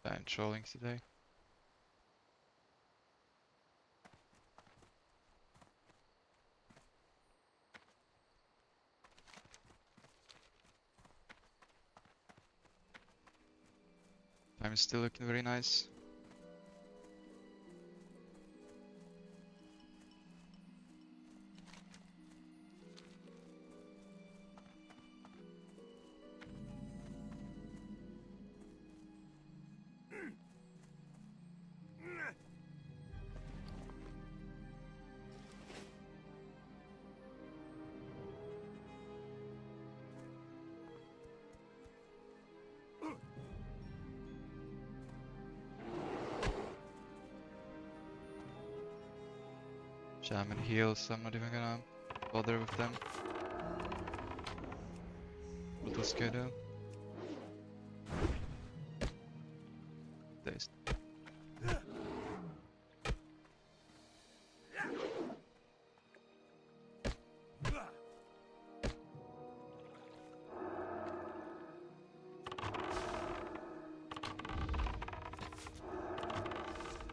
I'm trolling today. Time is still looking very nice. Shaman heals, so I'm not even gonna bother with them. What was good though? Dazed.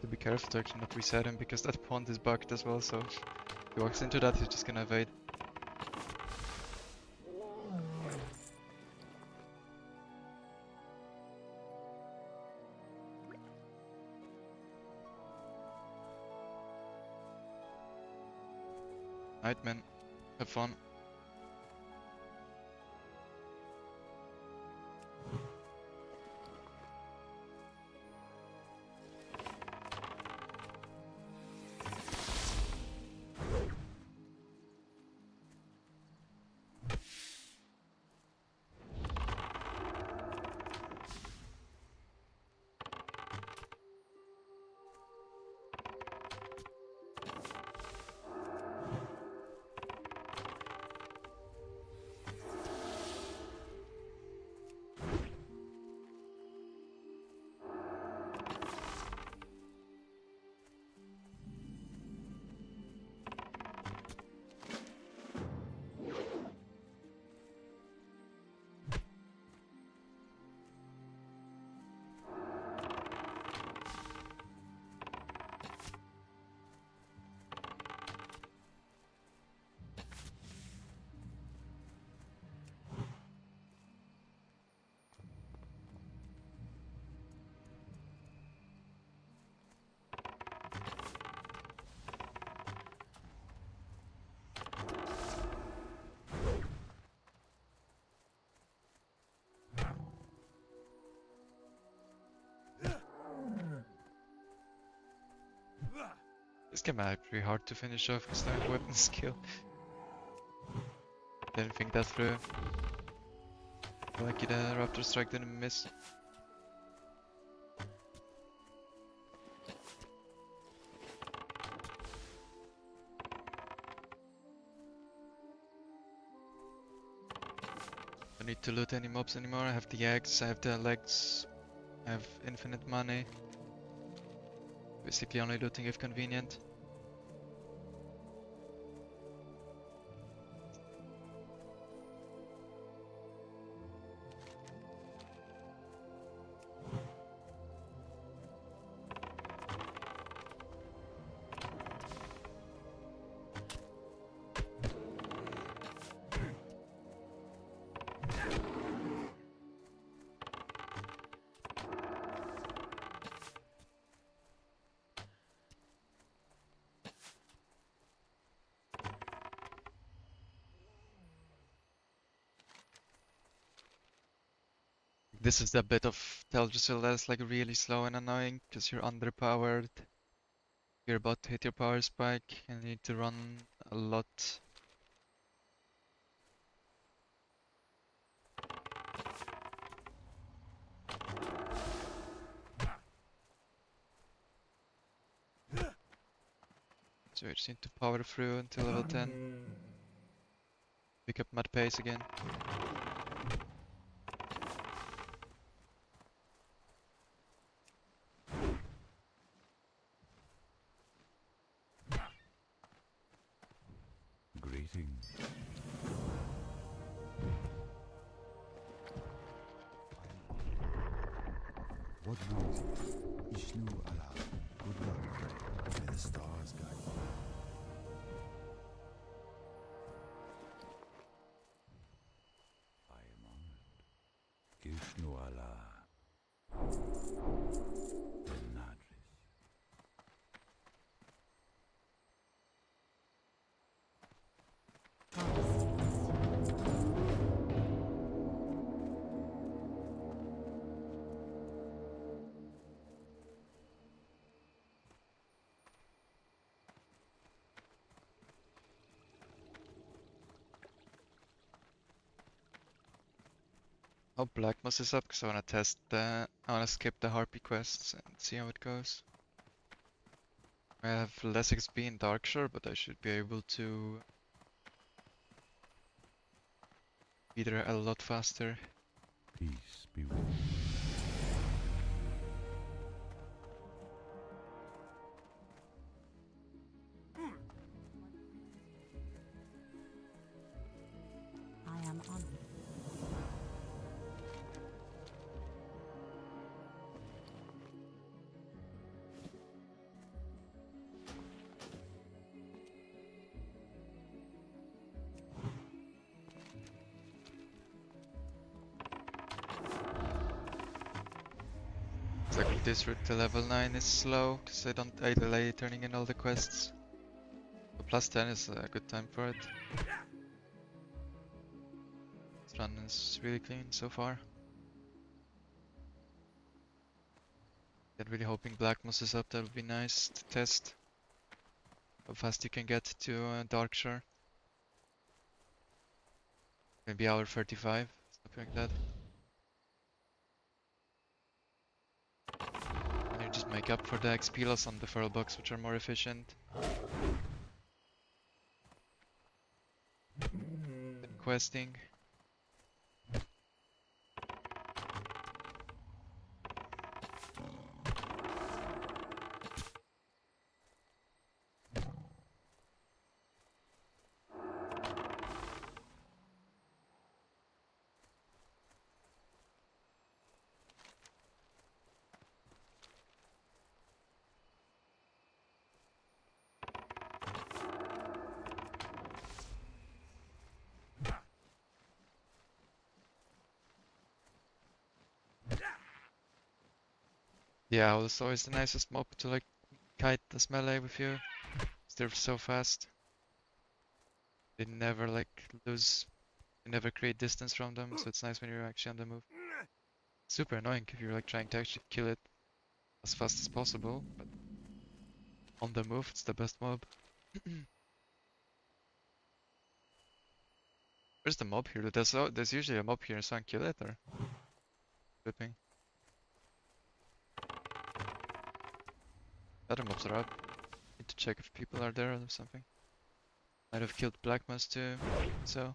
To be careful to actually not reset him because that pond is bugged as well, so if he walks into that he's just gonna evade. Night man, have fun. This game might be pretty hard to finish off because I have weapon skill. Didn't think that through. Lucky the Raptor Strike didn't miss. Don't need to loot any mobs anymore. I have the eggs, I have the legs, I have infinite money. Basically only looting if convenient. This is the bit of Teldrassil that's like really slow and annoying because you're underpowered. You're about to hit your power spike and you need to run a lot. So you just need to power through until level 10. Pick up mad pace again. Greetings. What brings you? Ishnu Allah. Good luck. May the stars guide you. I am honored. Ishnu Allah. Benadris. Oh, Black Moss is up because I want to test the. I want to skip the Harpy quests and see how it goes. I have less XP in Darkshore, but I should be able to beat her a lot faster. Peace be with you. I am honored. Exactly, this route to level 9 is slow because I delay turning in all the quests. So plus 10 is a good time for it. This run is really clean so far. I'm really hoping Black Moss is up, that would be nice to test how fast you can get to Darkshore. Maybe hour 35, something like that. And you just make up for the XP loss on the Feral Bugs, which are more efficient. Then questing. Yeah, it's always the nicest mob to like kite this melee with you. 'Cause they're so fast. They never like lose, you never create distance from them, so it's nice when you're actually on the move. Super annoying if you're like trying to actually kill it as fast as possible, but on the move it's the best mob. Where's the mob here? There's usually a mob here, so I can kill it or flipping. Other mobs are up. Need to check if people are there or something. Might have killed Black Moss too, so.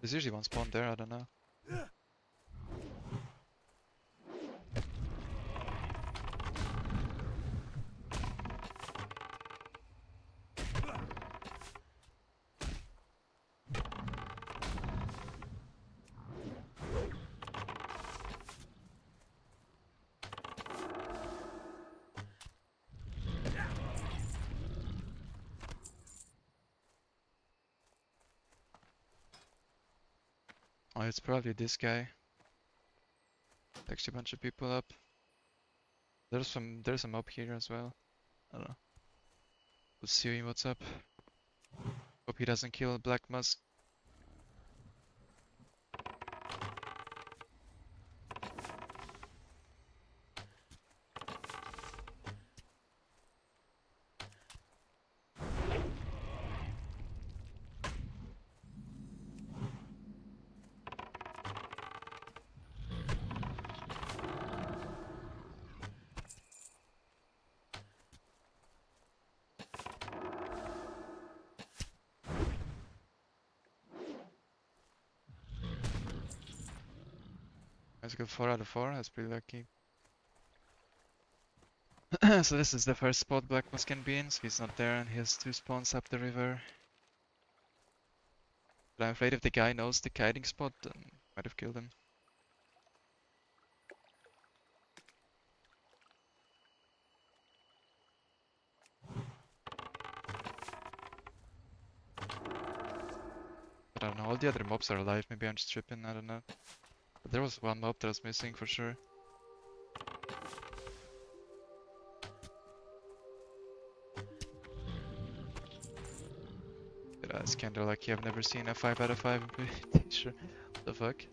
There's usually one spawn there, I don't know. Oh, it's probably this guy. Actually a bunch of people up. There's a mob here as well. I don't know. We'll see what's up. Hope he doesn't kill Black Moss. Let's go 4 out of 4, that's pretty lucky. So this is the first spot Blackmoss can be in, so he's not there and he has 2 spawns up the river. But I'm afraid if the guy knows the kiting spot, then might have killed him. But I don't know, all the other mobs are alive, maybe I'm just tripping, I don't know. But there was one mob that was missing for sure. Yeah, it's kinda lucky, I've never seen a 5 out of 5, I'm pretty sure. What the fuck?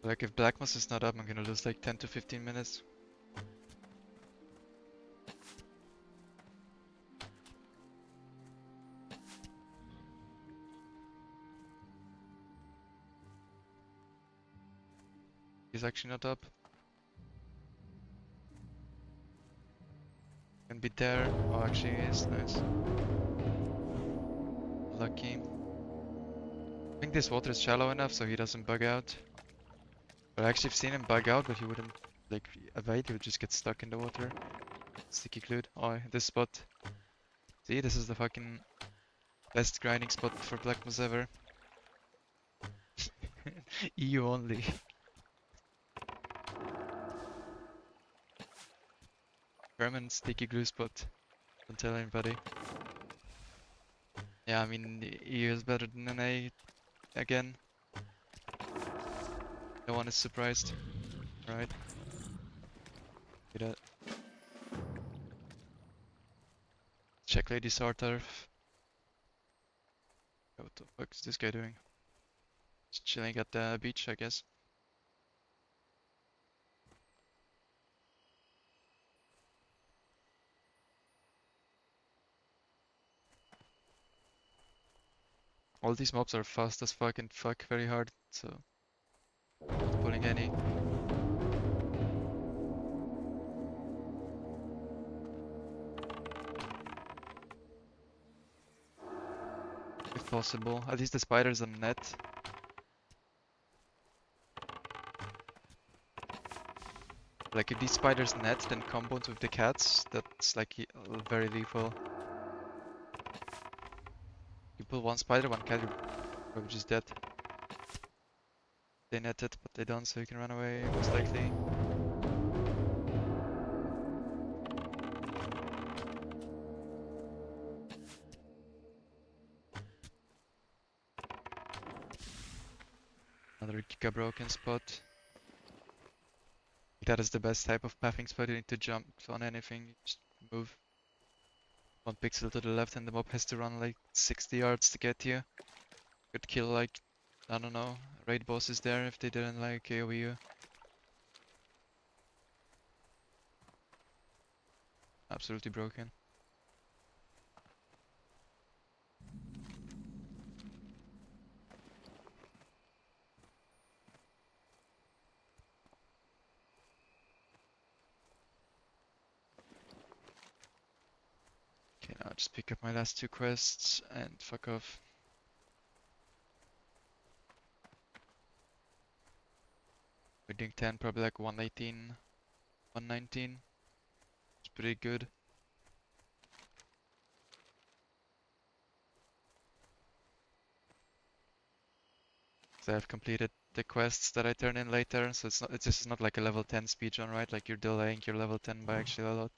Like if Blackmoss is not up, I'm gonna lose like 10 to 15 minutes. He's actually not up. Can be there. Oh, actually he is. Nice. Lucky. I think this water is shallow enough so he doesn't bug out. But I actually have seen him bug out, but he wouldn't like evade, he would just get stuck in the water. Sticky glued. Oh, this spot. See, this is the fucking best grinding spot for Blackmoss ever. EU only. Permanent sticky glue spot. Don't tell anybody. Yeah, I mean, EU is better than NA again. No one is surprised. Right? Do that. Check Lady Sartarf. What the fuck is this guy doing? Just chilling at the beach, I guess. All these mobs are fast as fuck and fuck very hard, so not pulling any. If possible. At least the spiders on net. Like if these spiders net then combos with the cats, that's like very lethal. You pull one spider, one cat, you're probably just dead. They net it, but they don't, so you can run away most likely. Another Giga broken spot. That is the best type of pathing spot. You need to jump on anything, you just move 1 pixel to the left and the mob has to run like 60 yards to get you. Could kill like, I don't know, raid bosses there if they didn't like AoE you. Absolutely broken. Okay, now I'll just pick up my last 2 quests and fuck off. Reading 10, probably like 118, 119. It's pretty good. So I've completed the quests that I turn in later, so this is not like a level 10 speedrun, right? Like you're delaying your level 10 by actually a lot.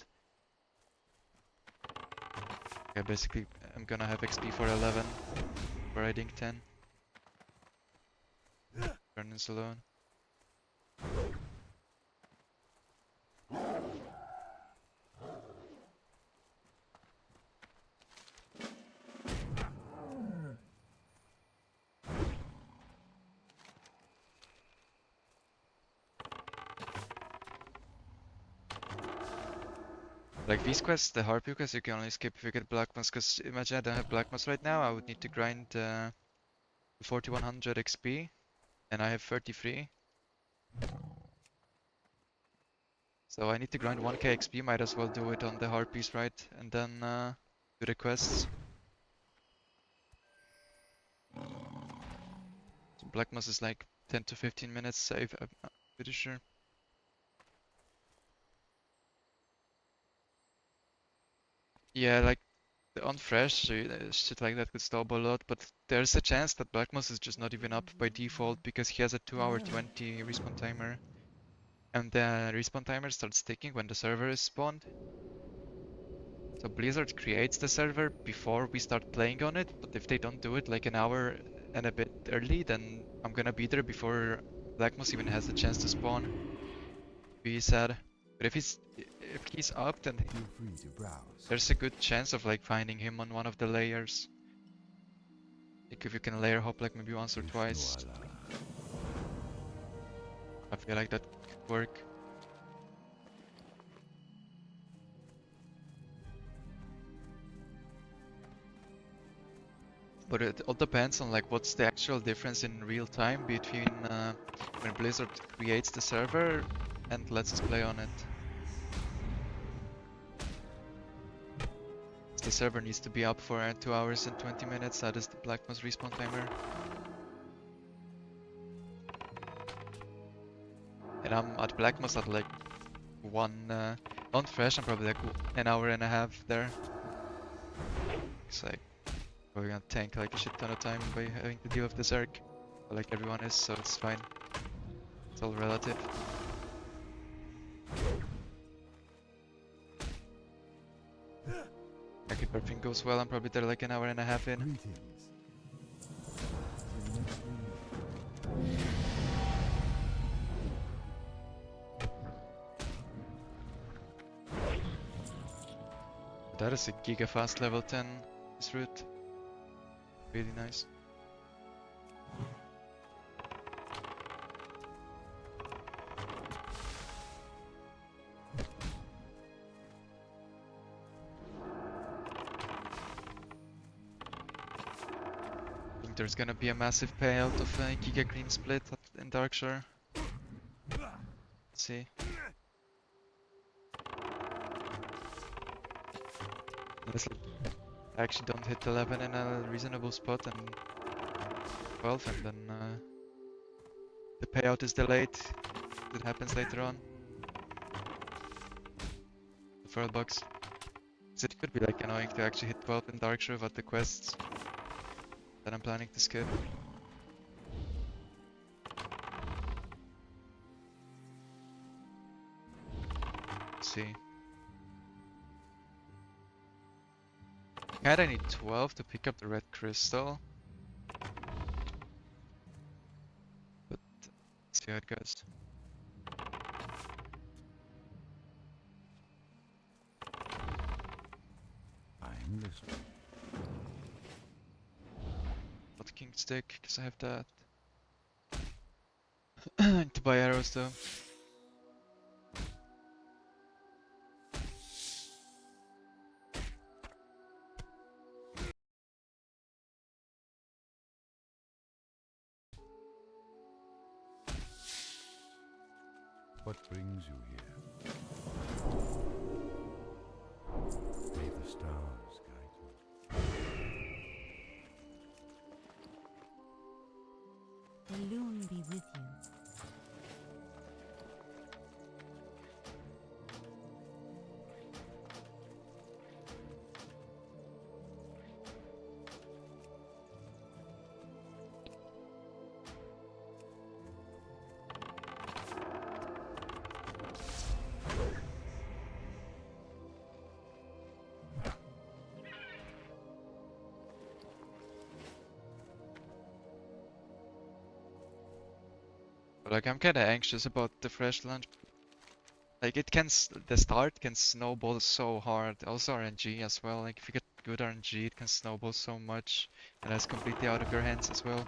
Yeah, basically I'm gonna have XP for 11 for riding 10. Turn this alone. Like these quests, the Harpy quests, you can only skip if you get Blackmoss, because imagine I don't have Blackmoss right now, I would need to grind 4100 XP, and I have 33. So I need to grind 1k XP, might as well do it on the Harpies, right? And then do the quests. Black Moss is like 10 to 15 minutes safe, I'm pretty sure. Yeah, like on fresh, shit like that could stop a lot, but there's a chance that Black Moss is just not even up by default because he has a 2-hour 20 respawn timer. And the respawn timer starts ticking when the server is spawned. So Blizzard creates the server before we start playing on it, but if they don't do it like an hour and a bit early, then I'm gonna be there before Black Moss even has the chance to spawn. Be sad. But if he's up, then Feel free to browse. there's a good chance of like finding him on one of the layers. Like if you can layer hop like maybe once or twice, Ishnu Allah. I feel like that could work. But it all depends on like what's the actual difference in real time between when Blizzard creates the server and lets us play on it. The server needs to be up for 2 hours and 20 minutes, that is the Black Moss respawn timer. And I'm at Black Moss at like on fresh I'm probably like an hour and a half there. It's like we're gonna tank like a shit ton of time by having to deal with the Zerg. But like everyone is, so it's fine. It's all relative. Like if everything goes well, I'm probably there like an hour and a half in. Greetings. Till next week. That is a giga fast level 10, this route. Really nice. I think there's gonna be a massive payout of a Giga Green split in Darkshore. Let's see. Unless I actually don't hit 11 in a reasonable spot and 12 and then the payout is delayed. It happens later on. The Furl box. So it could be like annoying to actually hit 12 in Darkshore without the quests that I'm planning to skip. Let's see. Kinda need 12 to pick up the red crystal. But let's see how it goes. I'm listening. Not king stick, because I have that. To buy arrows though. What brings you here? May the stars guide you. The loon be with you. Like I'm kinda anxious about the fresh launch. Like it can, the start can snowball so hard. Also RNG as well. Like if you get good RNG, it can snowball so much, and that's completely out of your hands as well.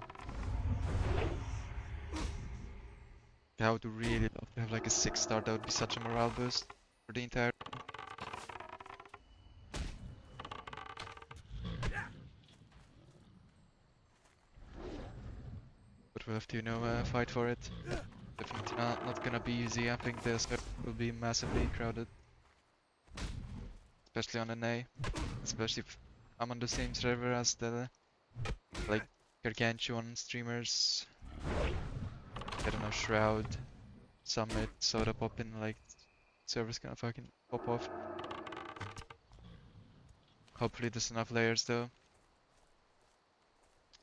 I would really love to have like a 6-star. That would be such a morale boost for the entire. But we'll have to, you know, fight for it. Definitely not gonna be easy. I think the server will be massively crowded. Especially on NA. Especially if I'm on the same server as the like gargantuan streamers I don't know, Shroud, Summit, Soda popping, like server's gonna fucking pop off. Hopefully there's enough layers though.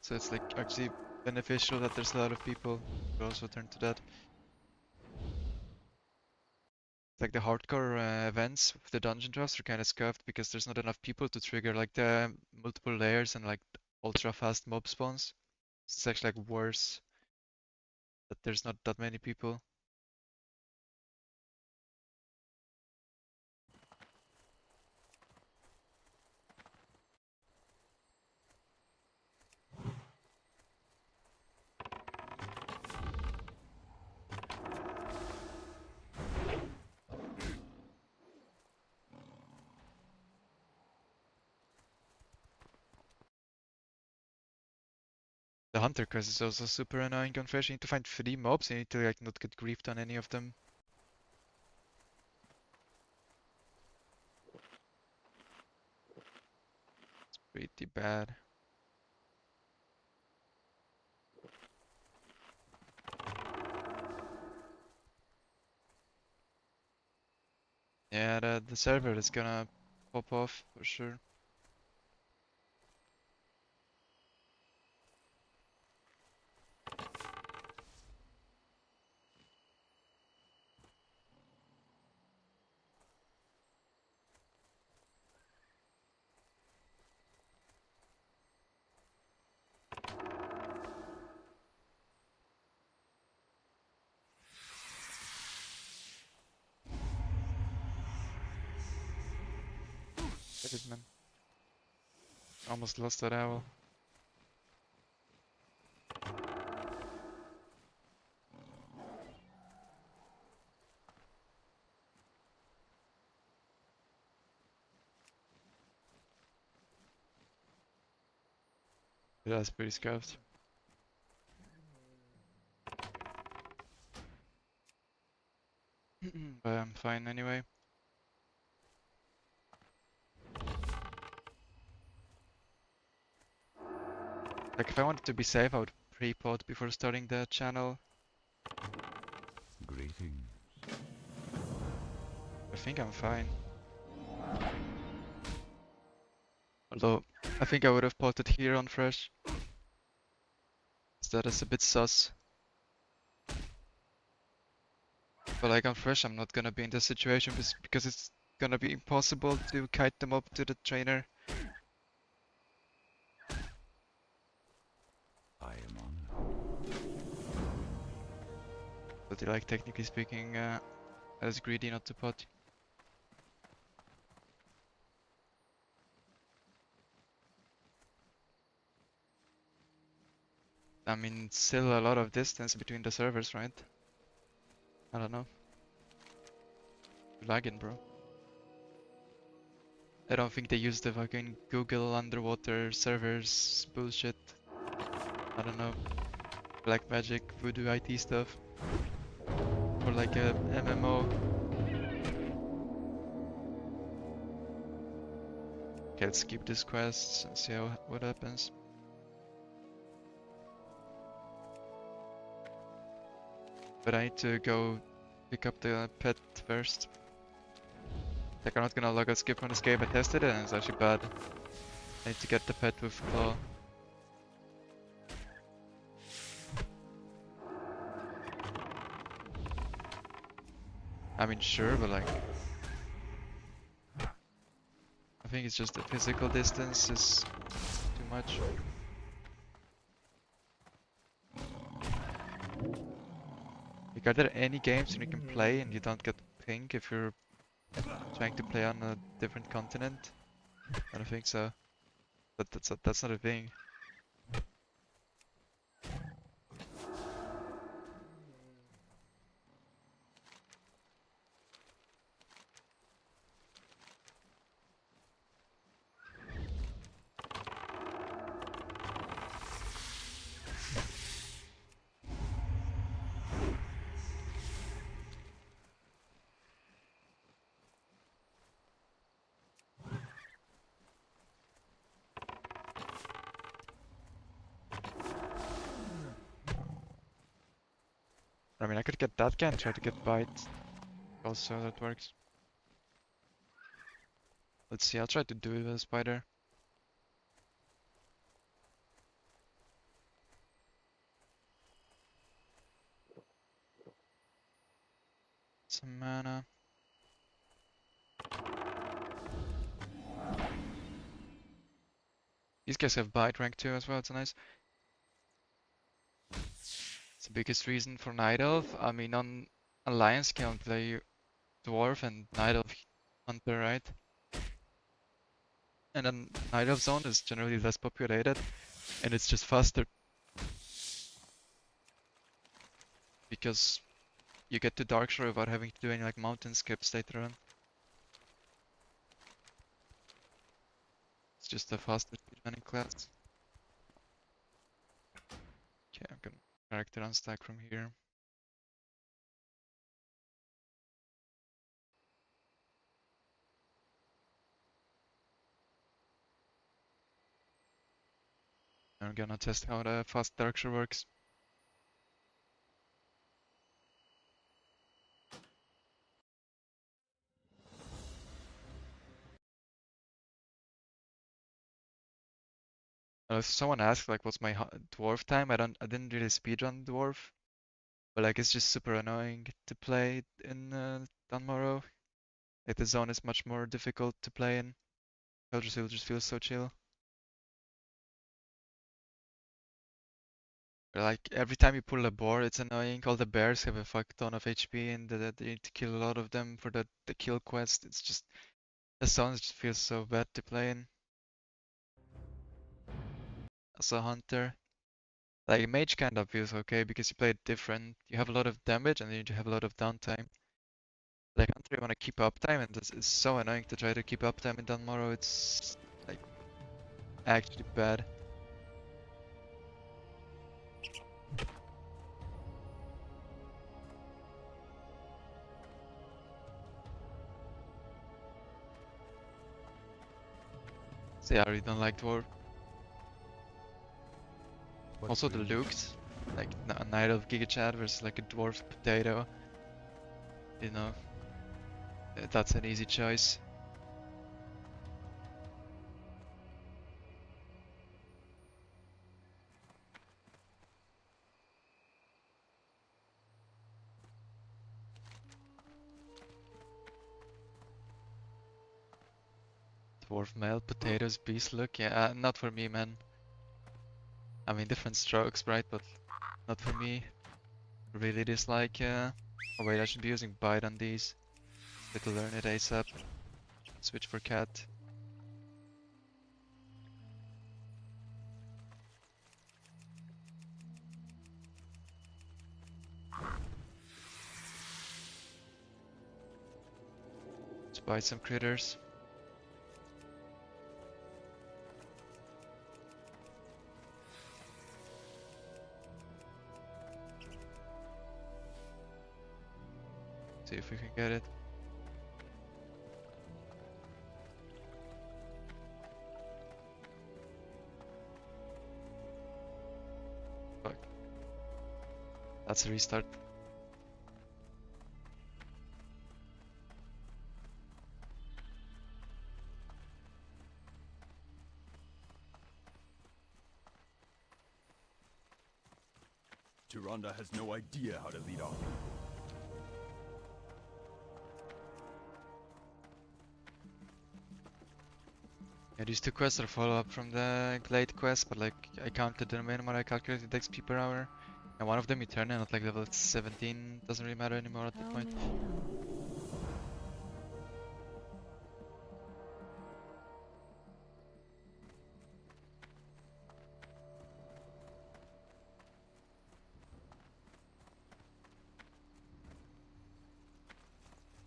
So it's like actually beneficial that there's a lot of people who also turn to that. Like the hardcore events with the dungeon drafts are kind of scuffed because there's not enough people to trigger like the multiple layers and like ultra fast mob spawns. So it's actually like worse that there's not that many people. The hunter quest is also super annoying on Fresh. You need to find 3 mobs, you need to like not get griefed on any of them. It's pretty bad. Yeah, the server is gonna pop off for sure. Get it, man. Almost lost that owl. Yeah, that's pretty scuffed. But I'm fine anyway. Like if I wanted to be safe, I would pre-pod before starting the channel. Greetings. I think I'm fine. Although, I think I would have potted here on Fresh. That is a bit sus. But like on Fresh, I'm not gonna be in this situation because it's gonna be impossible to kite them up to the trainer. I am honored. But like technically speaking, I was greedy not to pot. I mean, still a lot of distance between the servers, right? I don't know. You're lagging, bro. I don't think they use the fucking Google underwater servers bullshit. I don't know. Black magic, voodoo IT stuff. Or like a MMO. Okay, let's skip this quest and see what happens. But I need to go pick up the pet first. Like I'm not gonna log out skip on escape. I tested it and it's actually bad. I need to get the pet with claw. I mean sure, but like I think it's just the physical distance is too much. Like are there any games you can play and you don't get ping if you're trying to play on a different continent? I don't think so. But that's not a thing. I mean, I could get that guy and try to get bite. Also, that works. Let's see, I'll try to do it with a spider. Some mana. These guys have bite rank 2 as well, it's nice. It's the biggest reason for Night Elf. I mean, on Alliance can play Dwarf and Night Elf Hunter, right? And then Night Elf Zone is generally less populated, and it's just faster. Because you get to Darkshore without having to do any like mountain skips later on. It's just a faster speedrunning class. Okay, I'm gonna character unstack from here. I'm gonna test how the fast Darkshore works. Someone asked like what's my dwarf time? I didn't really speedrun dwarf, but like it's just super annoying to play in Dunmorrow. Like the zone is much more difficult to play in. It'll just feel so chill. But, like every time you pull a boar, it's annoying. All the bears have a fuck ton of HP, and you need to kill a lot of them for the kill quest. It's just the zone just feels so bad to play in. As a hunter, like mage kind of feels okay because you play it different. You have a lot of damage and then you have a lot of downtime. Like hunter, you want to keep uptime, and it's so annoying to try to keep uptime in Dunmorrow. It's like actually bad. So yeah, I really don't like dwarf. What Also the brings you looks, like a Knight of Giga Chad versus like a dwarf potato. You know, that's an easy choice. Dwarf male, potatoes, beast look. Yeah, not for me, man. I mean, different strokes, right? But not for me. Really dislike. Oh wait, I should be using bite on these. Need to learn it ASAP. Switch for cat. Let's bite some critters. See if we can get it. Fuck. That's a restart. Tyrande has no idea how to lead off. Yeah, these two quests are follow-up from the Glade quest, but like I counted them in when I calculated XP per hour. And one of them you turn in at like level 17, doesn't really matter anymore at that How point. many know?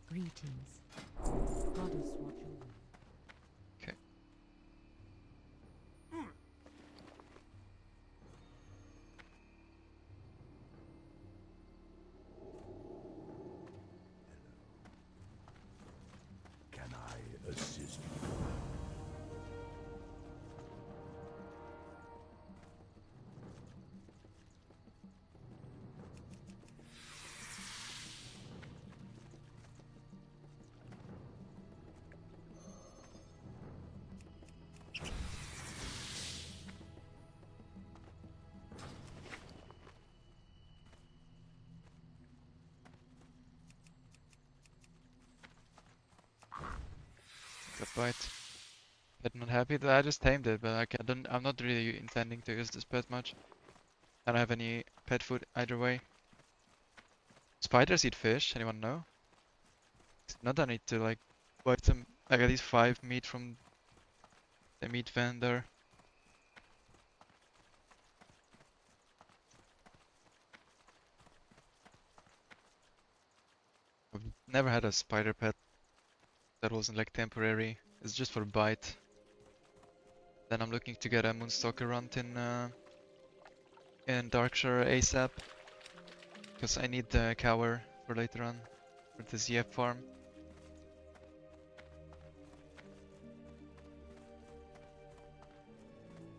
Greetings. Goddess watch over you. Okay. Can I assist you? Got bite. Pet not happy that I just tamed it, but like I'm not really intending to use this pet much. I don't have any pet food either way. Spiders eat fish, anyone know? Not I need to like buy some like at least 5 meat from the meat vendor. I've never had a spider pet that wasn't like temporary. It's just for bite. Then I'm looking to get a Moonstalker runt in Darkshire ASAP. Because I need the cower for later on for the ZF farm.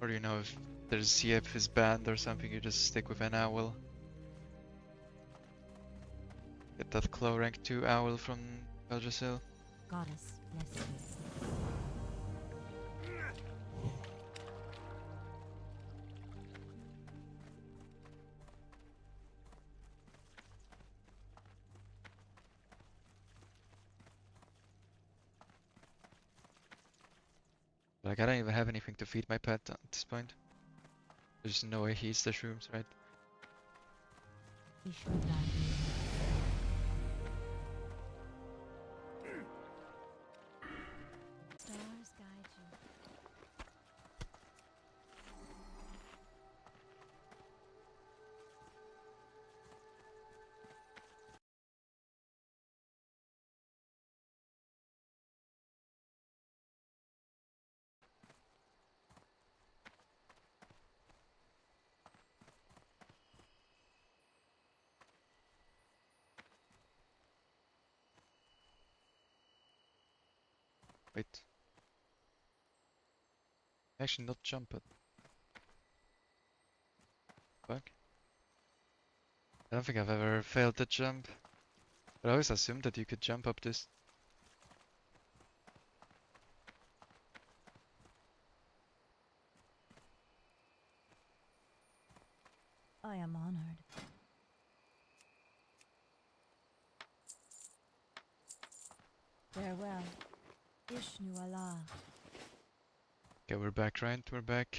Or you know, if there's ZF is banned or something, you just stick with an owl. Get that claw rank 2 owl from Belgisil. Goddess bless you. Like I don't even have anything to feed my pet at this point. There's no way he eats the shrooms, right? Ishwadai. Stars guide you. Wait. Actually not jump it. Fuck. I don't think I've ever failed to jump. But I always assumed that you could jump up this. I am honored. Farewell. Ishnu Allah. Okay, we're back, right? We're back.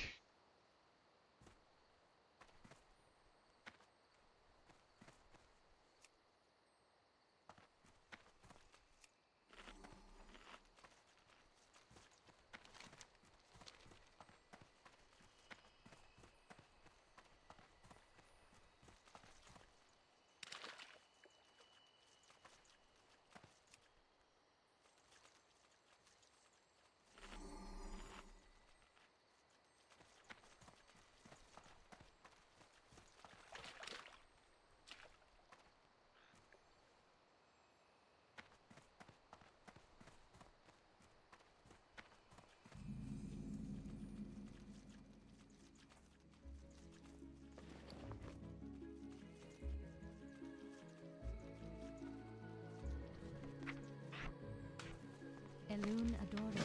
Elun Adoro.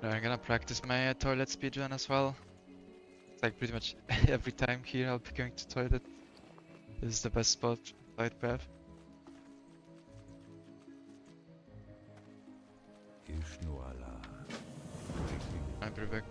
I'm gonna practice my toilet speedrun as well. It's like pretty much every time here I'll be going to toilet. This is the best spot, flight path. Ishnu Allah. I'm pretty back.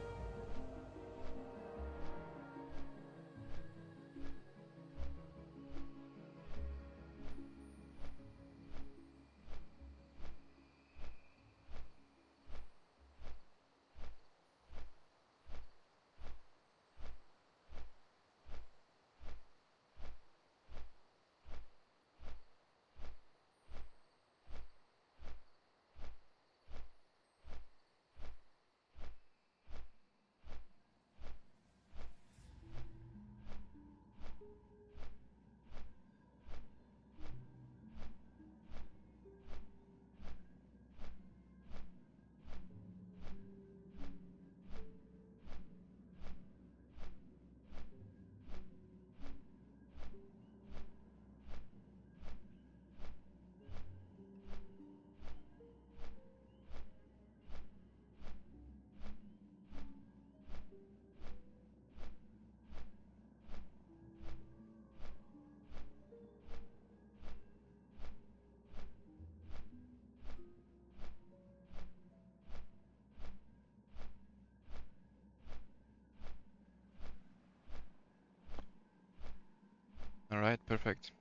Perfect.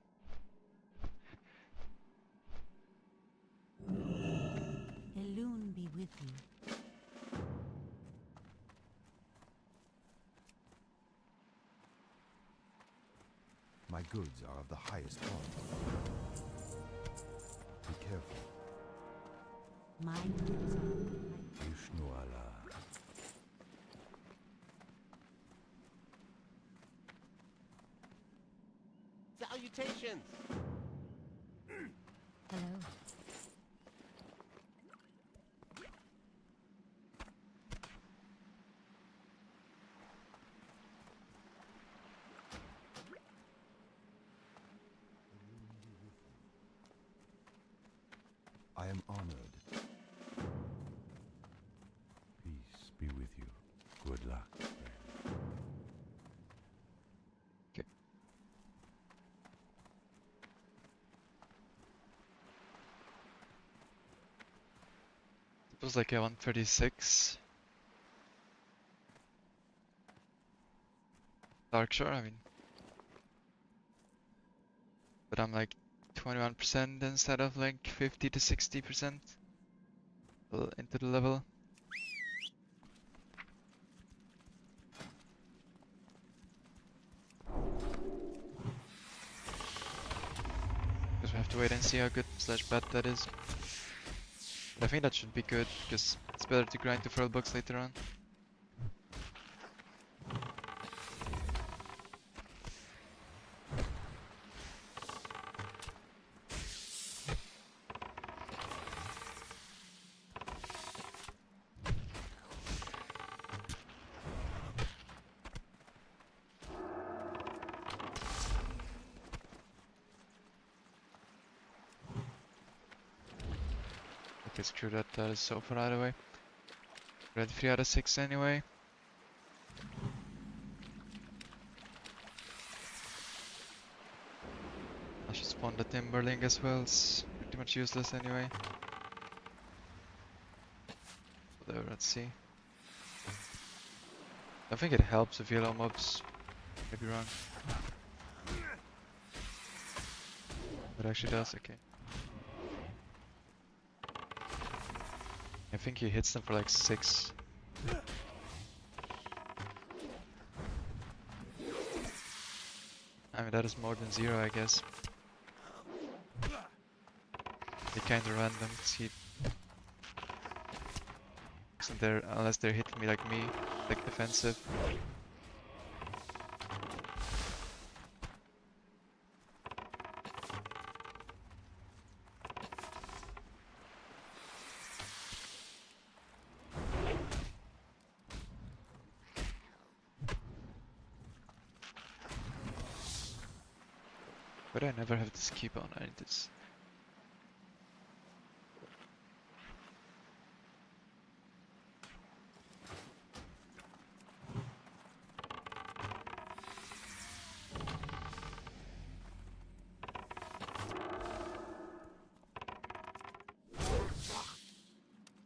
A loon be with you. My goods are of the highest quality. Be careful. My goods are of the high- Vishnu Allah. Salutations! Hello. I am honored. Peace be with you. Good luck, friend. It was like a 136. Dark Shore, I mean. But I'm like 21% instead of like 50 to 60% into the level. Because we have to wait and see how good slash bad that is. But I think that should be good, because it's better to grind to throw box later on. Okay, screw that, that is so far out of the way. We're at 3 out of 6 anyway. I should spawn the Timberling as well, it's pretty much useless anyway. Whatever, let's see. I think it helps with yellow mobs. Maybe wrong. It actually does, okay. I think he hits them for like 6. I mean, that is more than 0, I guess. They kinda random, 'cause he isn't there unless they're hitting me like me, like defensive. But I never have this keep on, I need this.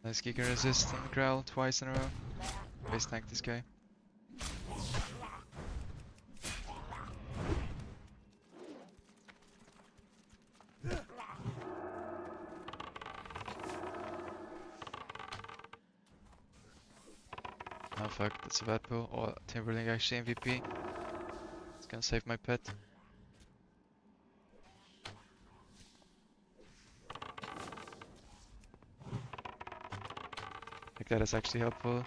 Nice Giga resist and growl twice in a row. Base tank this guy. Oh fuck, that's a bad pull. Oh, Timberling actually MVP. It's gonna save my pet. I think that is actually helpful.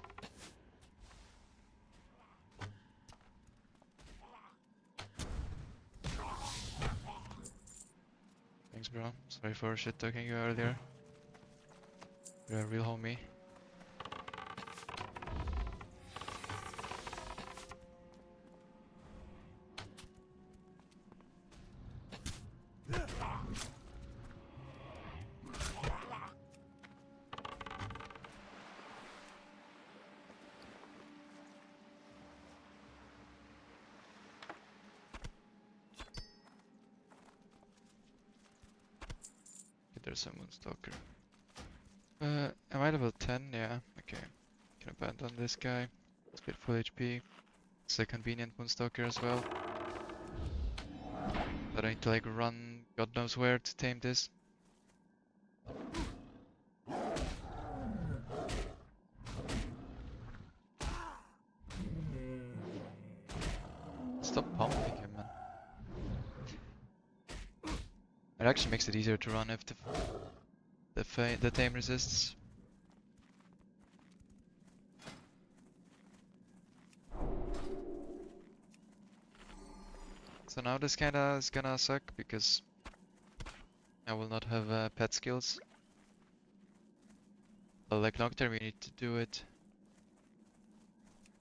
Thanks bro, sorry for shit talking you earlier. You're a real homie. There's a Moonstalker. Am I level 10? Yeah, okay. Can abandon this guy. Split full HP. It's a convenient Moonstalker as well. But I need to like run God knows where to tame this. Stop pumping him, man. It actually makes it easier to run if the tame resists. So now this kinda is gonna suck because I will not have pet skills. But like long term you need to do it.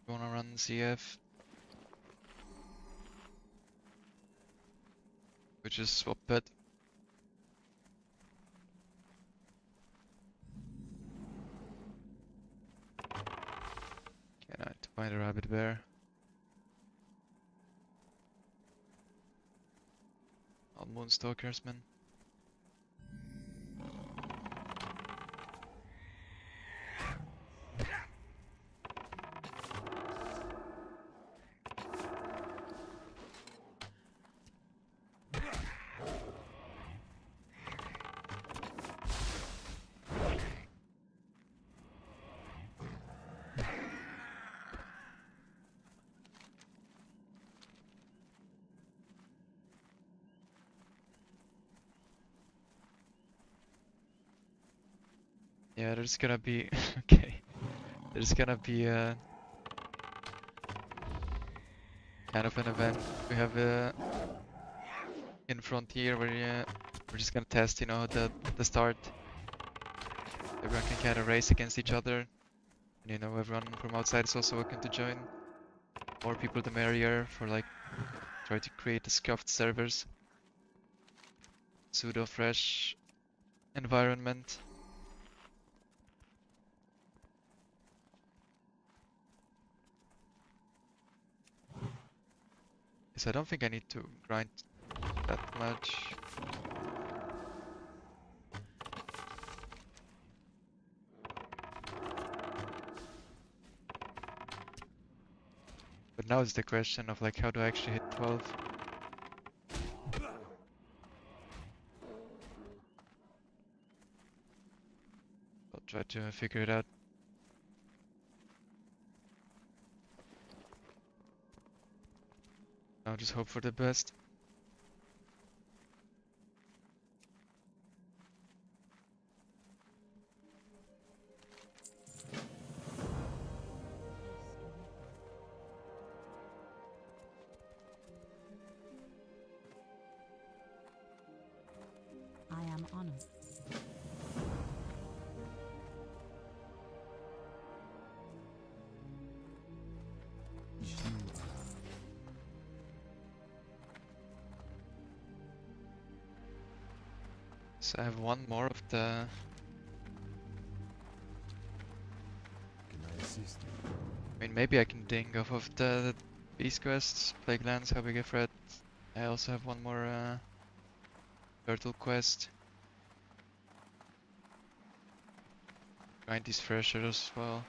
You wanna run CF. Which is swap pet. Okay, now I need to find a rabbit bear. All moonstalkers, man. Yeah, there's gonna be okay. There's gonna be kind of an event. We have in Frontier where we're just gonna test, you know, the start. Everyone can kind of race against each other. And you know, everyone from outside is also welcome to join. More people the merrier for like try to create the scuffed servers. Pseudo fresh environment. Yes, I don't think I need to grind that much. But now is the question of like how do I actually hit 12? I'll try to figure it out. I'll just hope for the best. I am honored. Ishnu Allah. So I have one more of the... Can I assist you? I mean, maybe I can ding off of the Beast quests, Plague Lands, How Big a Threat. I also have one more Turtle quest. Grind these freshers as well.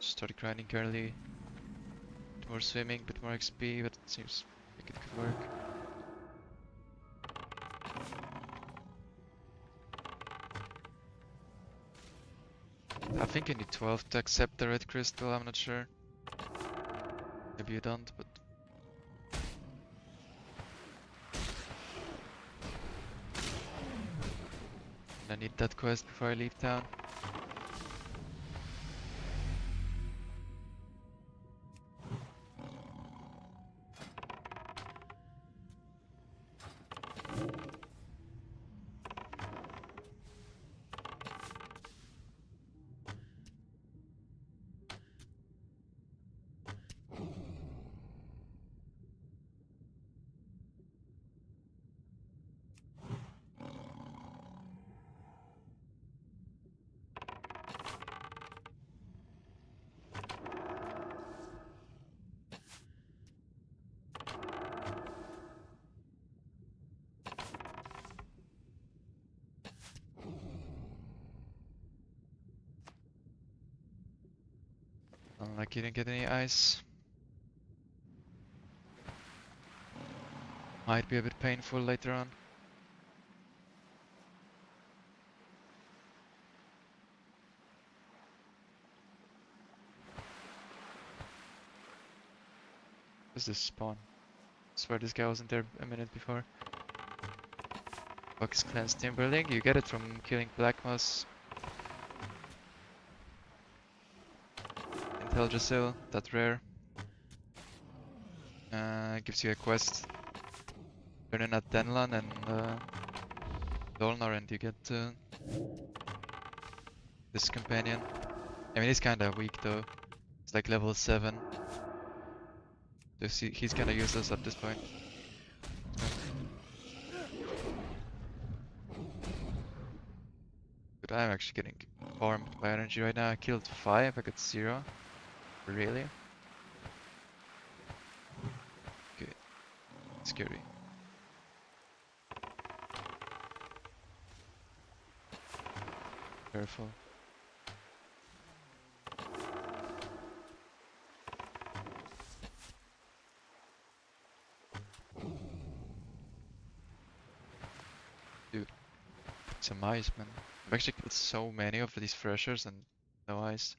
Start grinding early. Bit more swimming, bit more XP, but it seems like it could work. I think you need 12 to accept the red crystal, I'm not sure. Maybe you don't, but... I need that quest before I leave town. Like you didn't get any ice. Might be a bit painful later on. What's this spawn? Swear this guy wasn't there a minute before. Fox Clan's team building. You get it from killing Black Moss. In Teldrassil, that rare. Gives you a quest. Turn in at Denlan and Dolnar and you get this companion. I mean, he's kinda weak though. It's like level 7. So he's kinda useless at this point. But I'm actually getting farmed by energy right now. I killed 5, I got 0. Really? Okay. Scary. Careful. Dude, some ice, man. I've actually killed so many of these freshers and no ice.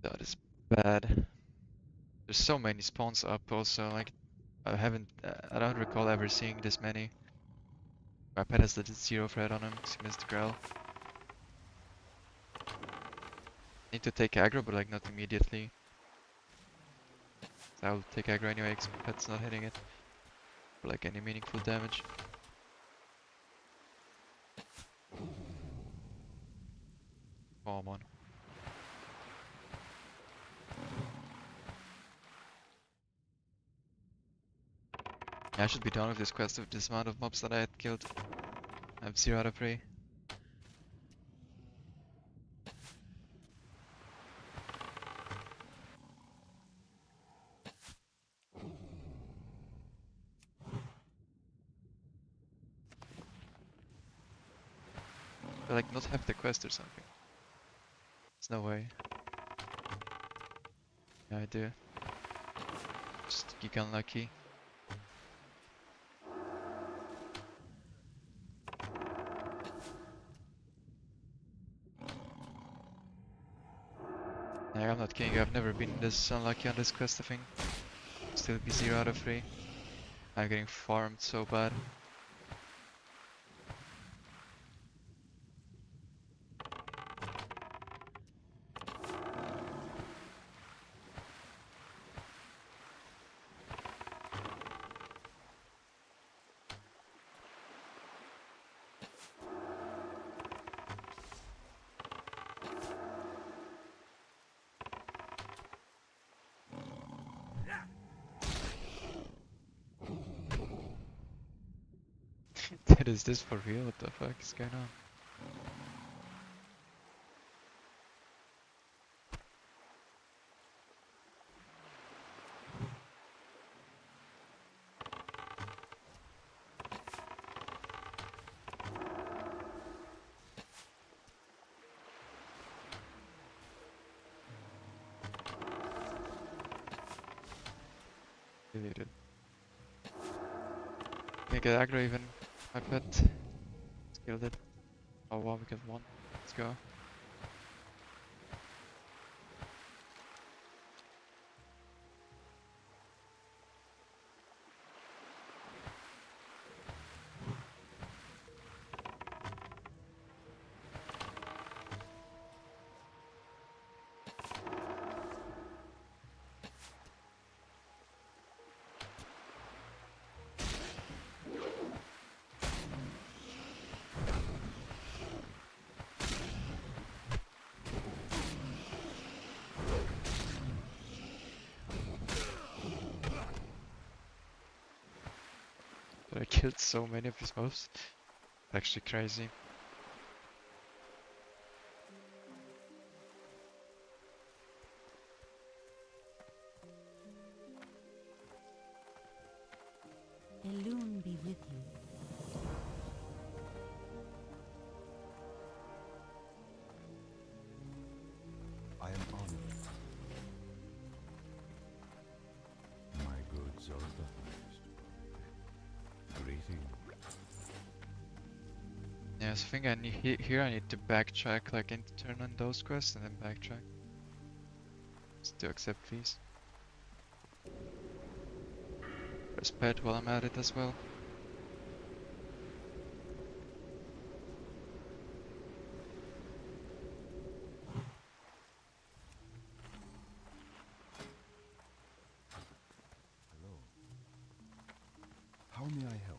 That is bad. There's so many spawns up also, like I don't recall ever seeing this many. My pet has the 0 threat on him because he missed the growl. Need to take aggro, but like not immediately. So I'll take aggro anyway because my pet's not hitting it for like any meaningful damage. Come on. Yeah, I should be done with this quest with this amount of mobs that I had killed. I have 0 out of 3. I like not have the quest or something. There's no way. Yeah, I do. Just geek unlucky. Yeah, I'm not kidding. I've never been this unlucky on this quest, I think. Still be 0 out of 3. I'm getting farmed so bad. Dude, is this for real? What the fuck is going on? Deleted. Can't get aggro even. My pet. Killed it. Oh wow, we got 1. Let's go. But I killed so many of these mobs. Actually crazy. Elune be with you. I am Nothing. Yeah, so I think I need here I need to backtrack, like I need to turn on those quests and then backtrack. Just to accept these. Press pet while I'm at it as well. Hello. How may I help?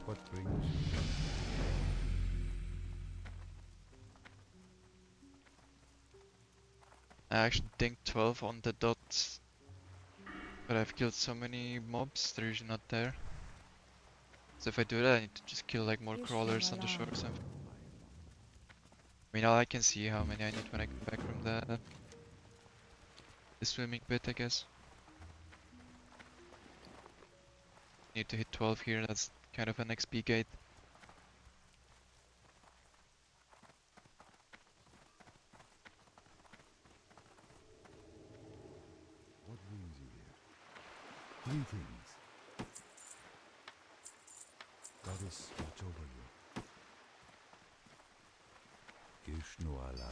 What brings you? I actually think 12 on the dot, but I've killed so many mobs, they're usually not there. So if I do that, I need to just kill like more crawlers on the shore or something. I mean, I can see how many I need when I come back from the swimming bit, I guess. Need to hit 12 here, that's kind of an XP gate. What brings you here? Greetings. Goddess, watch over you. Gishnu Allah.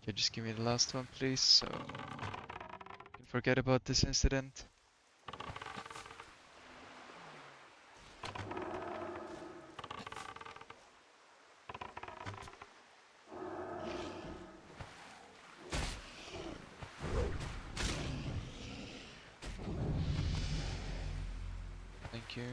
Okay, just give me the last one, please, so I can forget about this incident. Thank you.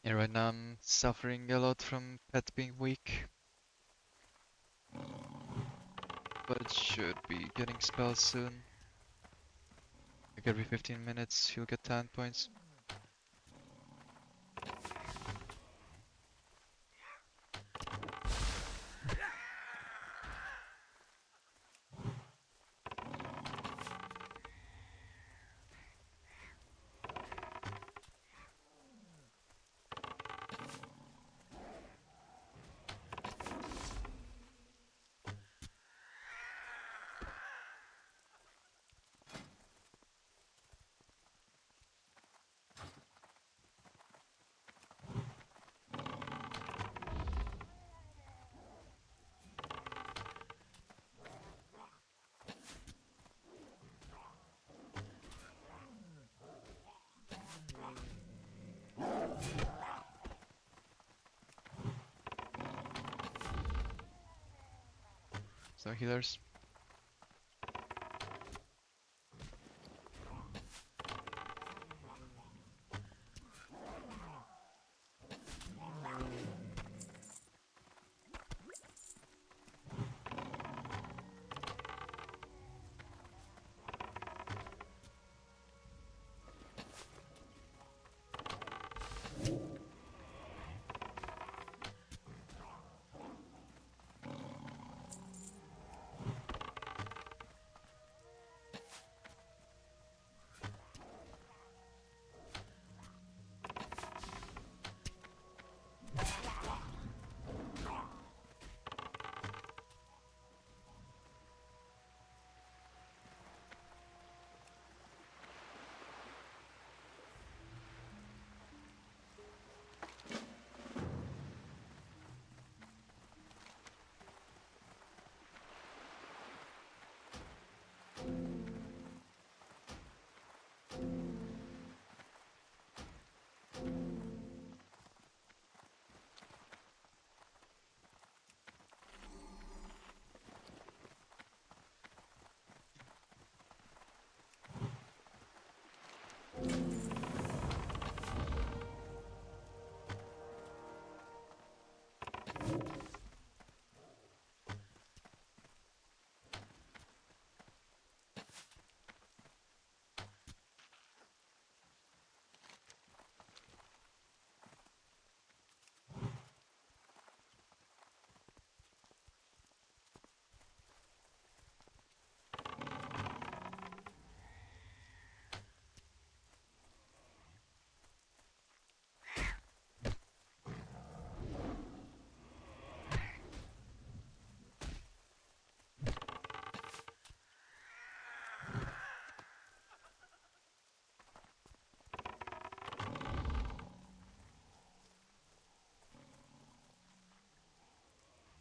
Yeah, right now I'm suffering a lot from pet being weak, but should be getting spells soon. Like every 15 minutes he'll get talent points. So healers.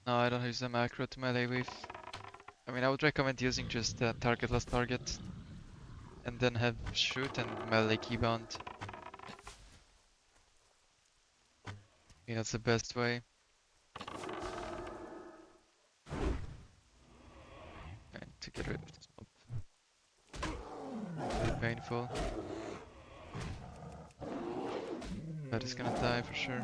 No, I don't use the macro to melee with. I mean, I would recommend using just targetless target and then have shoot and melee keybound. I think that's the best way. And to get rid of this mob. Very painful. That is gonna die for sure.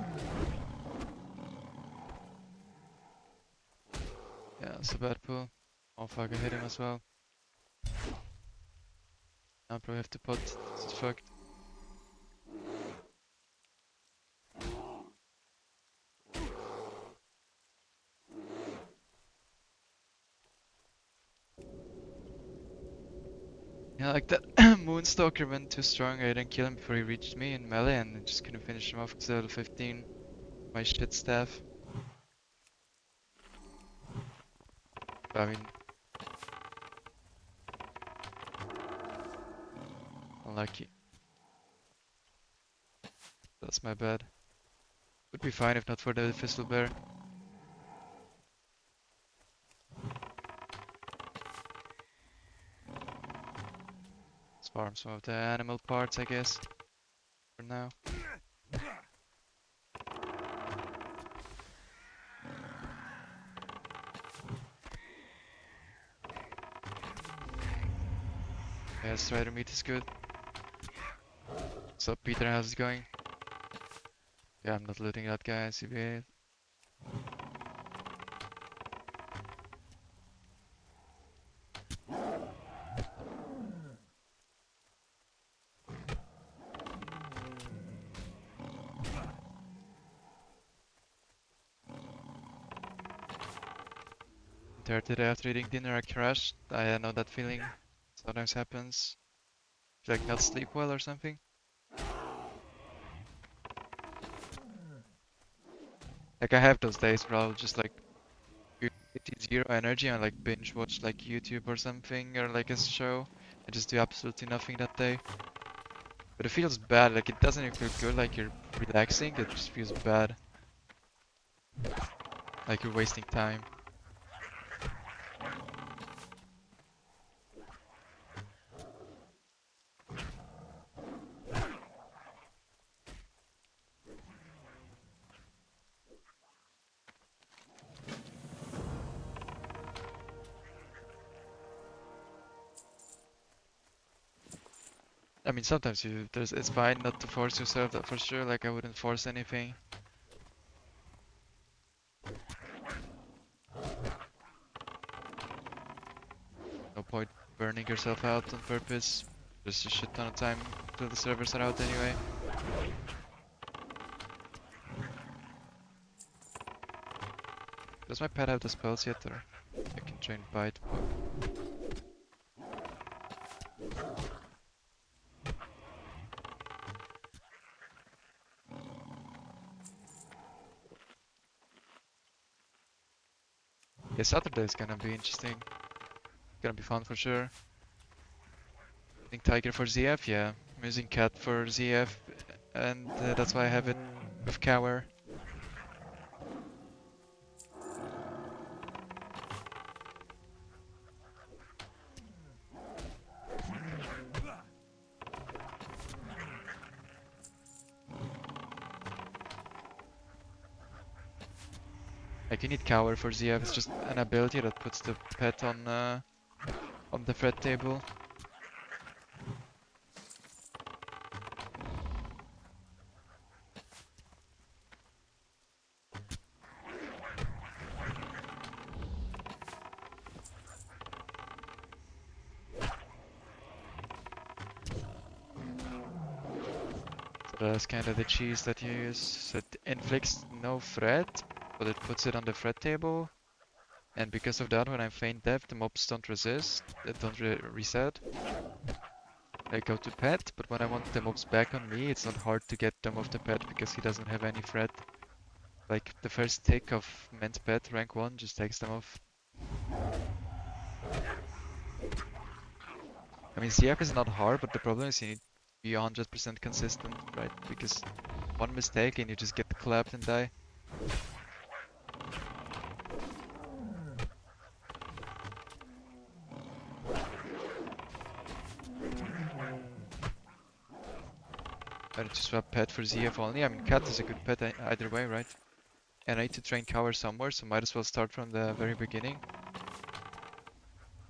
Yeah, it's a bad pull. Oh fuck, I hit him as well. Now I probably have to pot. This is fucked. Yeah, like that Moonstalker went too strong. I didn't kill him before he reached me in melee and I just couldn't finish him off because level 15. My shit staff. But I mean, unlucky. That's my bad. Would be fine if not for the Fizzle Bear. Let's farm some of the animal parts, I guess. For now. Yeah, Strider meat is good. What's up, Peter? How's it going? Yeah, I'm not looting that guy, CBA. There today after eating dinner I crashed. I know that feeling. Sometimes happens. Like not sleep well or something. Like I have those days where I'll just like get zero energy and like binge watch like YouTube or something or like a show. I just do absolutely nothing that day. But it feels bad, like it doesn't even feel good like you're relaxing, it just feels bad. Like you're wasting time. I mean sometimes it's fine not to force yourself, that for sure, like I wouldn't force anything. No point burning yourself out on purpose. Just a shit ton of time till the servers are out anyway. Does my pet have the spells yet, or I can try and bite? Yeah, Saturday is gonna be interesting. Gonna be fun for sure. I think Tiger for ZF, yeah. I'm using Cat for ZF, and that's why I have it with Cower. Like you need Cower for ZF, it's just an ability that puts the pet on the threat table. So that's kind of the cheese that you use. It inflicts no threat, but it puts it on the threat table. And because of that, when I'm feint dev, the mobs don't resist, they don't reset. I go to pet, but when I want the mobs back on me, it's not hard to get them off the pet because he doesn't have any threat. Like the first tick of Ment pet rank 1 just takes them off. I mean, CF is not hard, but the problem is you need to be 100% consistent, right? Because one mistake and you just get clapped and die. I need to swap pet for ZF only. I mean, cat is a good pet either way, right? And I need to train cower somewhere, so might as well start from the very beginning.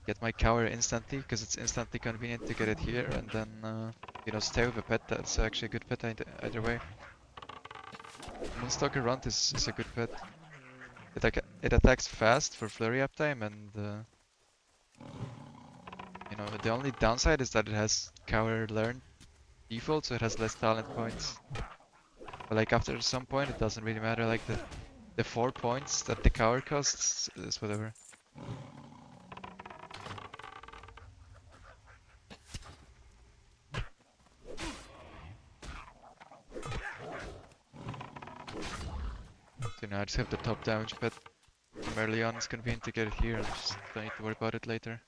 Get my cower instantly, because it's instantly convenient to get it here, and then, you know, stay with a pet that's actually a good pet either way. Moonstalker Runt is a good pet. It attacks fast for flurry uptime, and you know, the only downside is that it has cower learn default, so it has less talent points. But like after some point, it doesn't really matter. Like the 4 points that the cower costs is whatever. So now I just have the top damage pet from early on. It's convenient to get it here, and just don't need to worry about it later.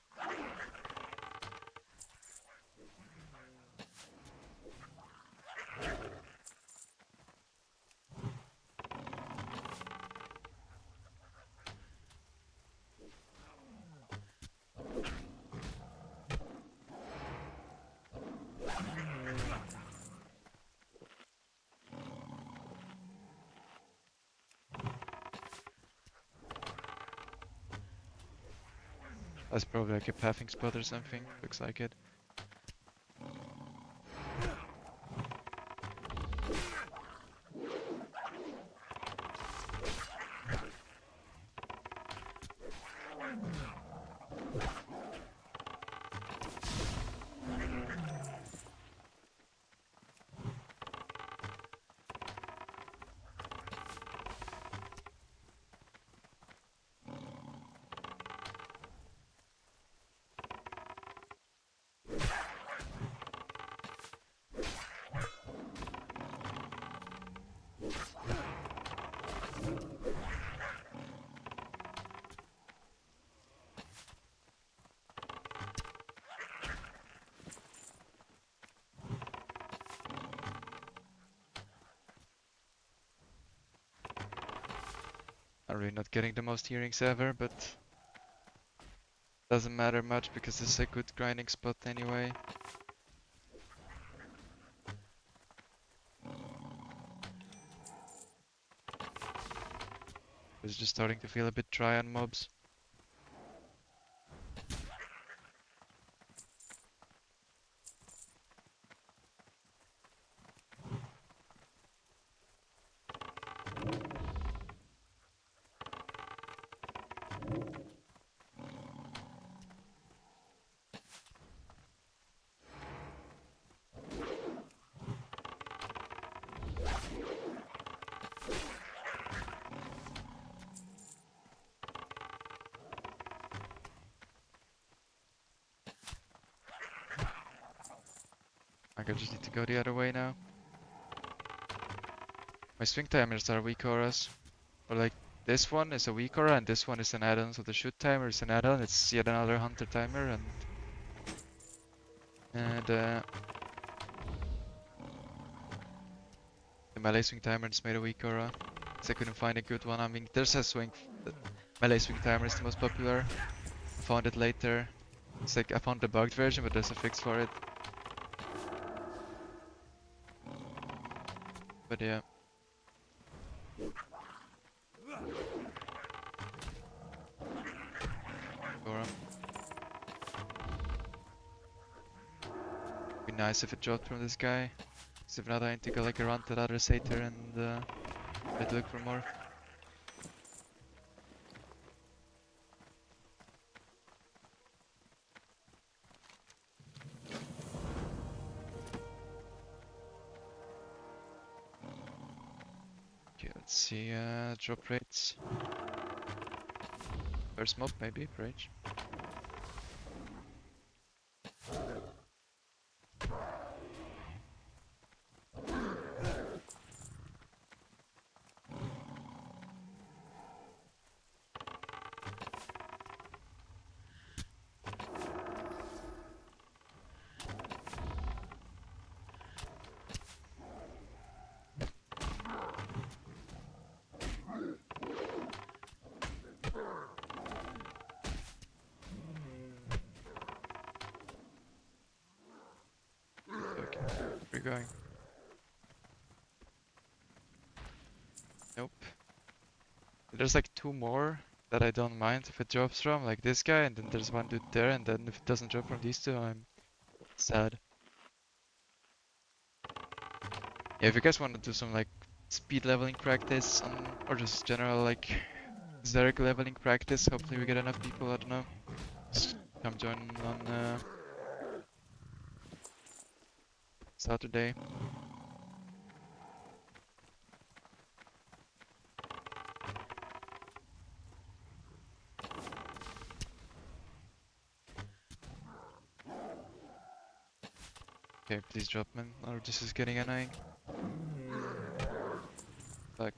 That's probably like a pathing spot or something. Looks like it. I'm really not getting the most hearings ever, but doesn't matter much because this is a good grinding spot anyway. It's just starting to feel a bit dry on mobs. Like I just need to go the other way now. My swing timers are weak auras. Or like this one is a weak aura and this one is an add-on, so the shoot timer is an add-on, it's yet another hunter timer, and the melee swing timer just made a weak aura. So I couldn't find a good one. I mean, there's a swing, the melee swing timer is the most popular. I found it later. It's like I found the bugged version, but there's a fix for it. But yeah. Aura. Be nice if it dropped from this guy. Because if not, I need to go like around that other satyr and try to look for more. Okay, let's see, drop rates. First mob maybe, Rage. Okay, we're going. There's like two more that I don't mind if it drops from, like this guy, and then there's one dude there, and then if it doesn't drop from these two, I'm sad. Yeah, if you guys want to do some like speed leveling practice or just general like Zerg leveling practice, hopefully we get enough people, I don't know. Just come join on Saturday. Okay, please drop man, or this is getting annoying. Fuck.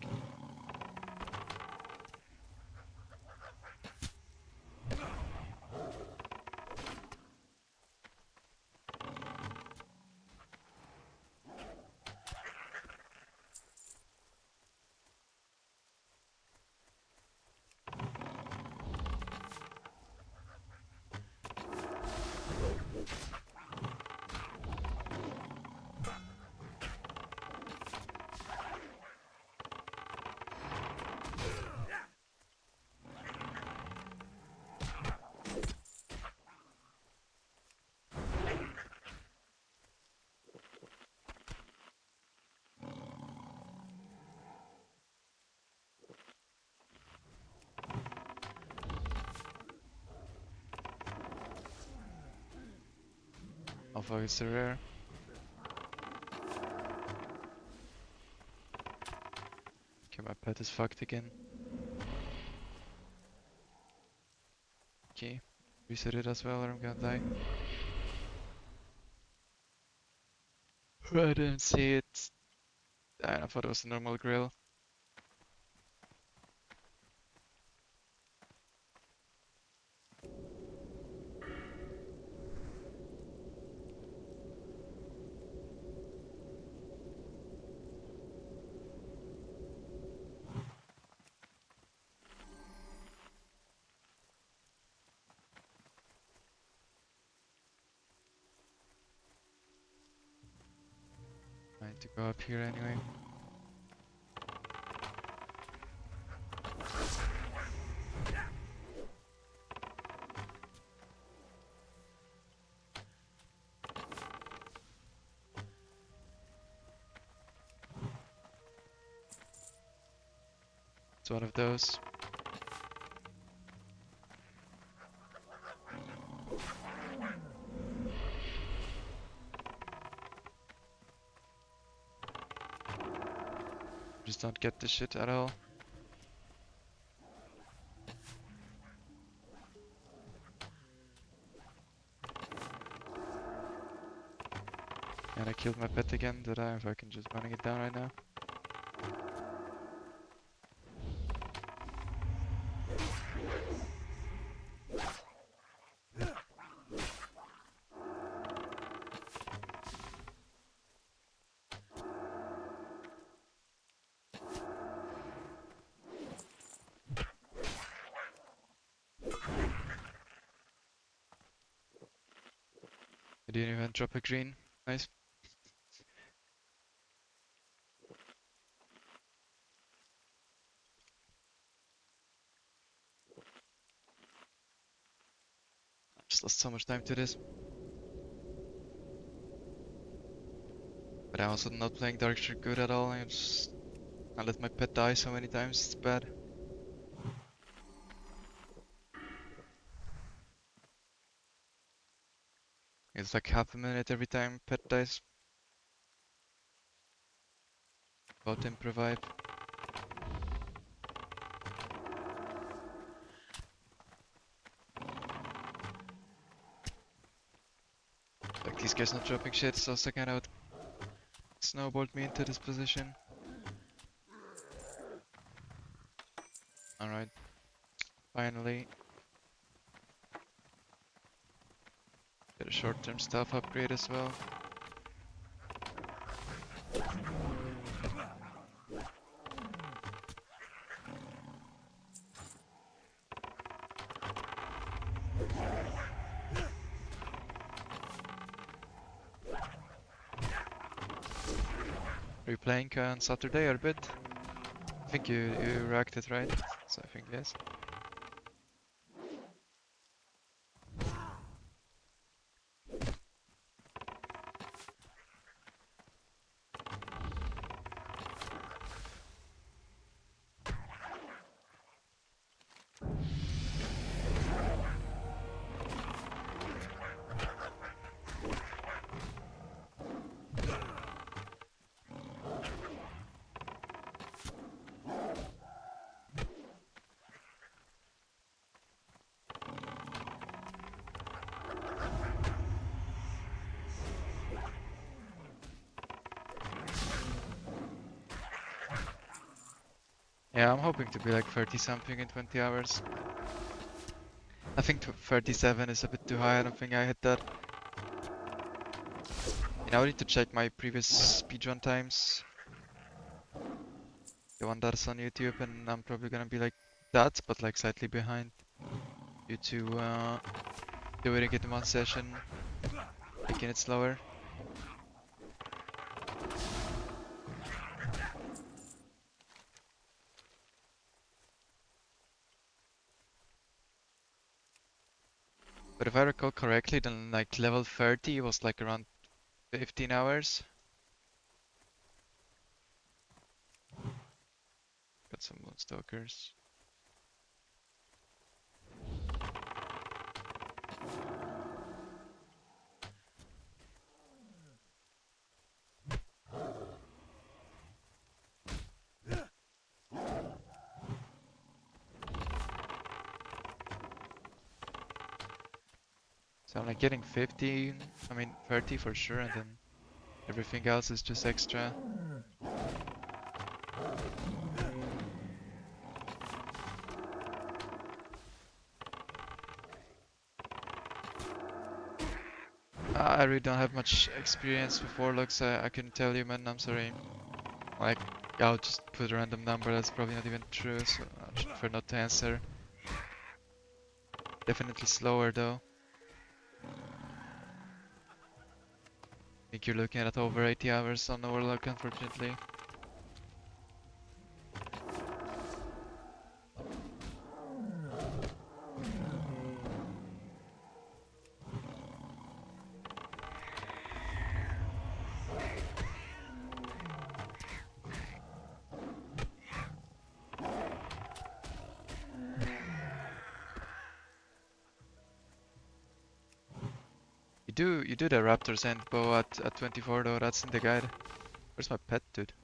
How far is the rare? Okay, my pet is fucked again. Okay, reset it as well or I'm gonna die. I didn't see it. I thought it was a normal grill. I need to go up here anyway. It's one of those. Just don't get this shit at all. And I killed my pet again, did I? If I can just running it down right now. I didn't even drop a green. Nice. I just lost so much time to this. But I'm also not playing Darkshire good at all. I let my pet die so many times, it's bad. It's like half a minute every time pet dies. About to improv. Like these guys not dropping shit, so also kind of snowballed me into this position. Alright. Finally. Get a short-term staff upgrade as well. Are you playing on Saturday or bit? I think you reacted, right? So I think yes. Yeah, I'm hoping to be like 30 something in 20 hours. I think 37 is a bit too high. I don't think I hit that. You know, I need to check my previous speedrun times. The one that's on YouTube, and I'm probably gonna be like that, but like slightly behind. Due to doing it in one session, making it slower. But if I recall correctly, then like level 30 was like around 15 hours. Got some Moonstalkers. So I'm like getting 50, I mean 30 for sure, and then everything else is just extra. I really don't have much experience with Warlocks, I couldn't tell you, man, I'm sorry. Like, I'll just put a random number that's probably not even true, so I should prefer not to answer. Definitely slower though. I think you're looking at over 80 hours on the Warlock, unfortunately. You do the Raptor's End bow at 24 though, that's in the guide. Where's my pet, dude?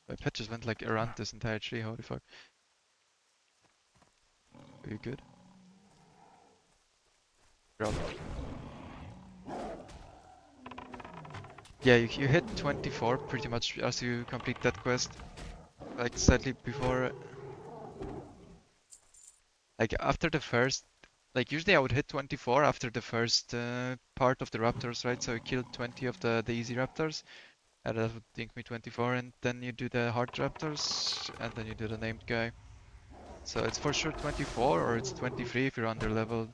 My pet just went like around this entire tree, holy fuck. Are you good? Bro. Yeah, you hit 24 pretty much as you complete that quest. Like slightly before... Like after the first... Like usually I would hit 24 after the first part of the Raptors, right? So you killed 20 of the easy Raptors. And that would think me 24, and then you do the hard Raptors, and then you do the named guy. So it's for sure 24 or it's 23 if you're under leveled.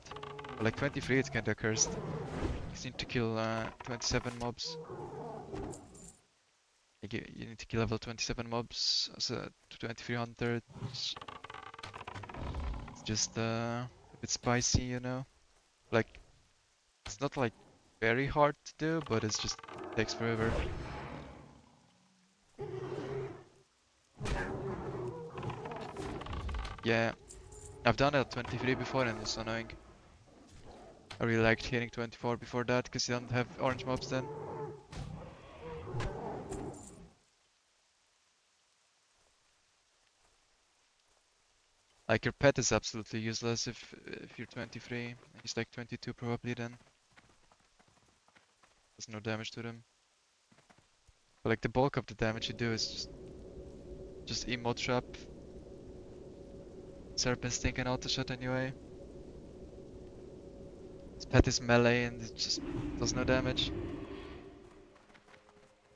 But like 23 it's kinda cursed. You need to kill 27 mobs. Like you need to kill level 27 mobs as a 23 hunter. It's just a bit spicy, you know? Like, it's not like very hard to do, but it's just takes forever. Yeah, I've done it at 23 before and it's annoying. I really liked hitting 24 before that because you don't have orange mobs then. Like your pet is absolutely useless if you're 23. He's like 22 probably then. There's no damage to them. But like the bulk of the damage you do is just emote trap. Serpent Sting and auto shot anyway. His pet is melee and it just does no damage.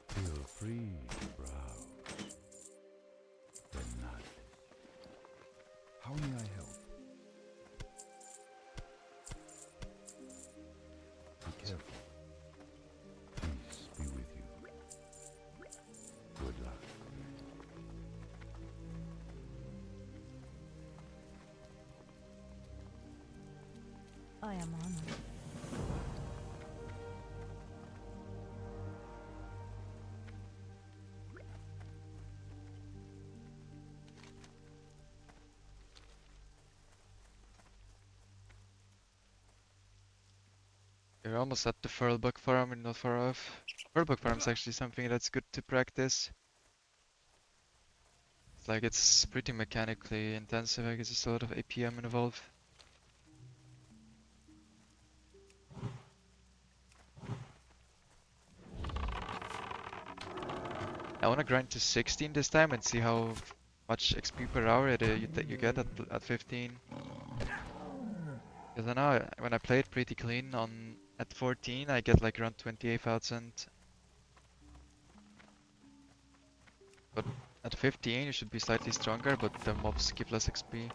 Feel free to browse. The knowledge. How may I help? Be careful. Peace be with you. Good luck. I am honored. You're almost at the Furlbuck farm, and not far off. Furlbuck farm is actually something that's good to practice. Like it's pretty mechanically intensive, I guess there's a lot of APM involved. I wanna grind to 16 this time and see how much XP per hour you get at 15. Because I know when I play it pretty clean at 14, I get like around 28,000. But at 15, you should be slightly stronger, but the mobs give less XP.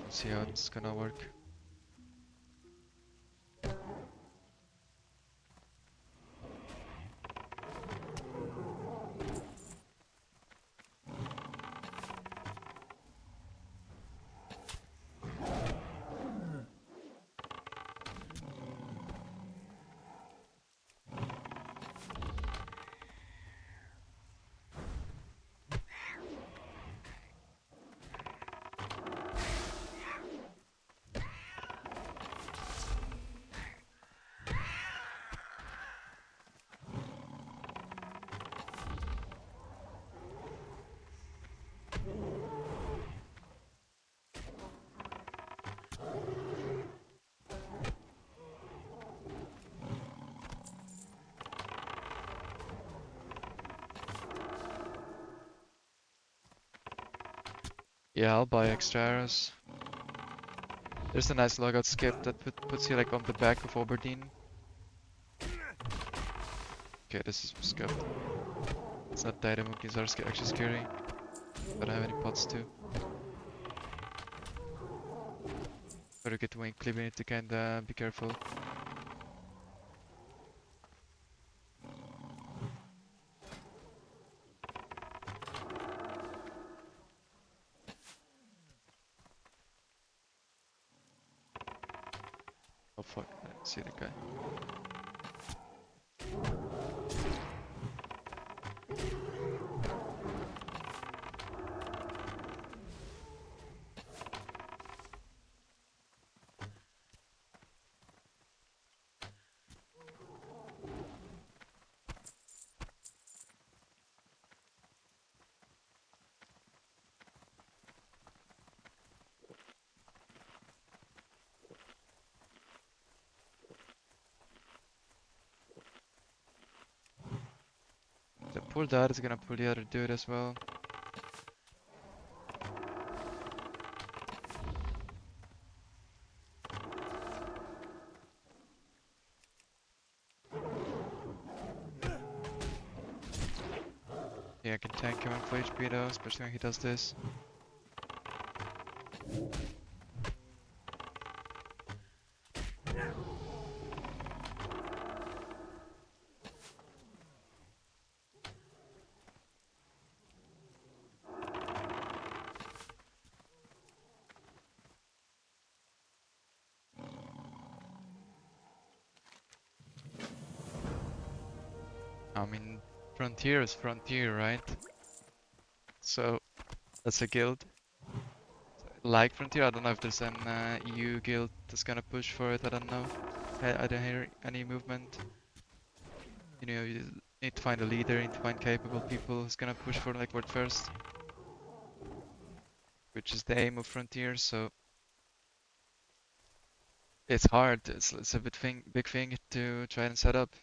Let's see how it's gonna work. Yeah, I'll buy extra arrows. There's a nice logout skip that puts you like on the back of Aberdeen. Okay, this is scuffed. It's not that monkeys are actually scary. But I have any pots too. Better get wing clip, we need to kinda be careful. Oh fuck, I didn't see the guy. The pull that is gonna pull the other dude as well. Yeah, I can tank him on full HP though, especially when he does this. I mean, Frontier is Frontier, right? So, that's a guild. Like Frontier, I don't know if there's an EU guild that's gonna push for it, I don't know. I don't hear any movement. You know, you need to find a leader, you need to find capable people who's gonna push for like world first. Which is the aim of Frontier, so... It's hard, it's a big thing to try and set up.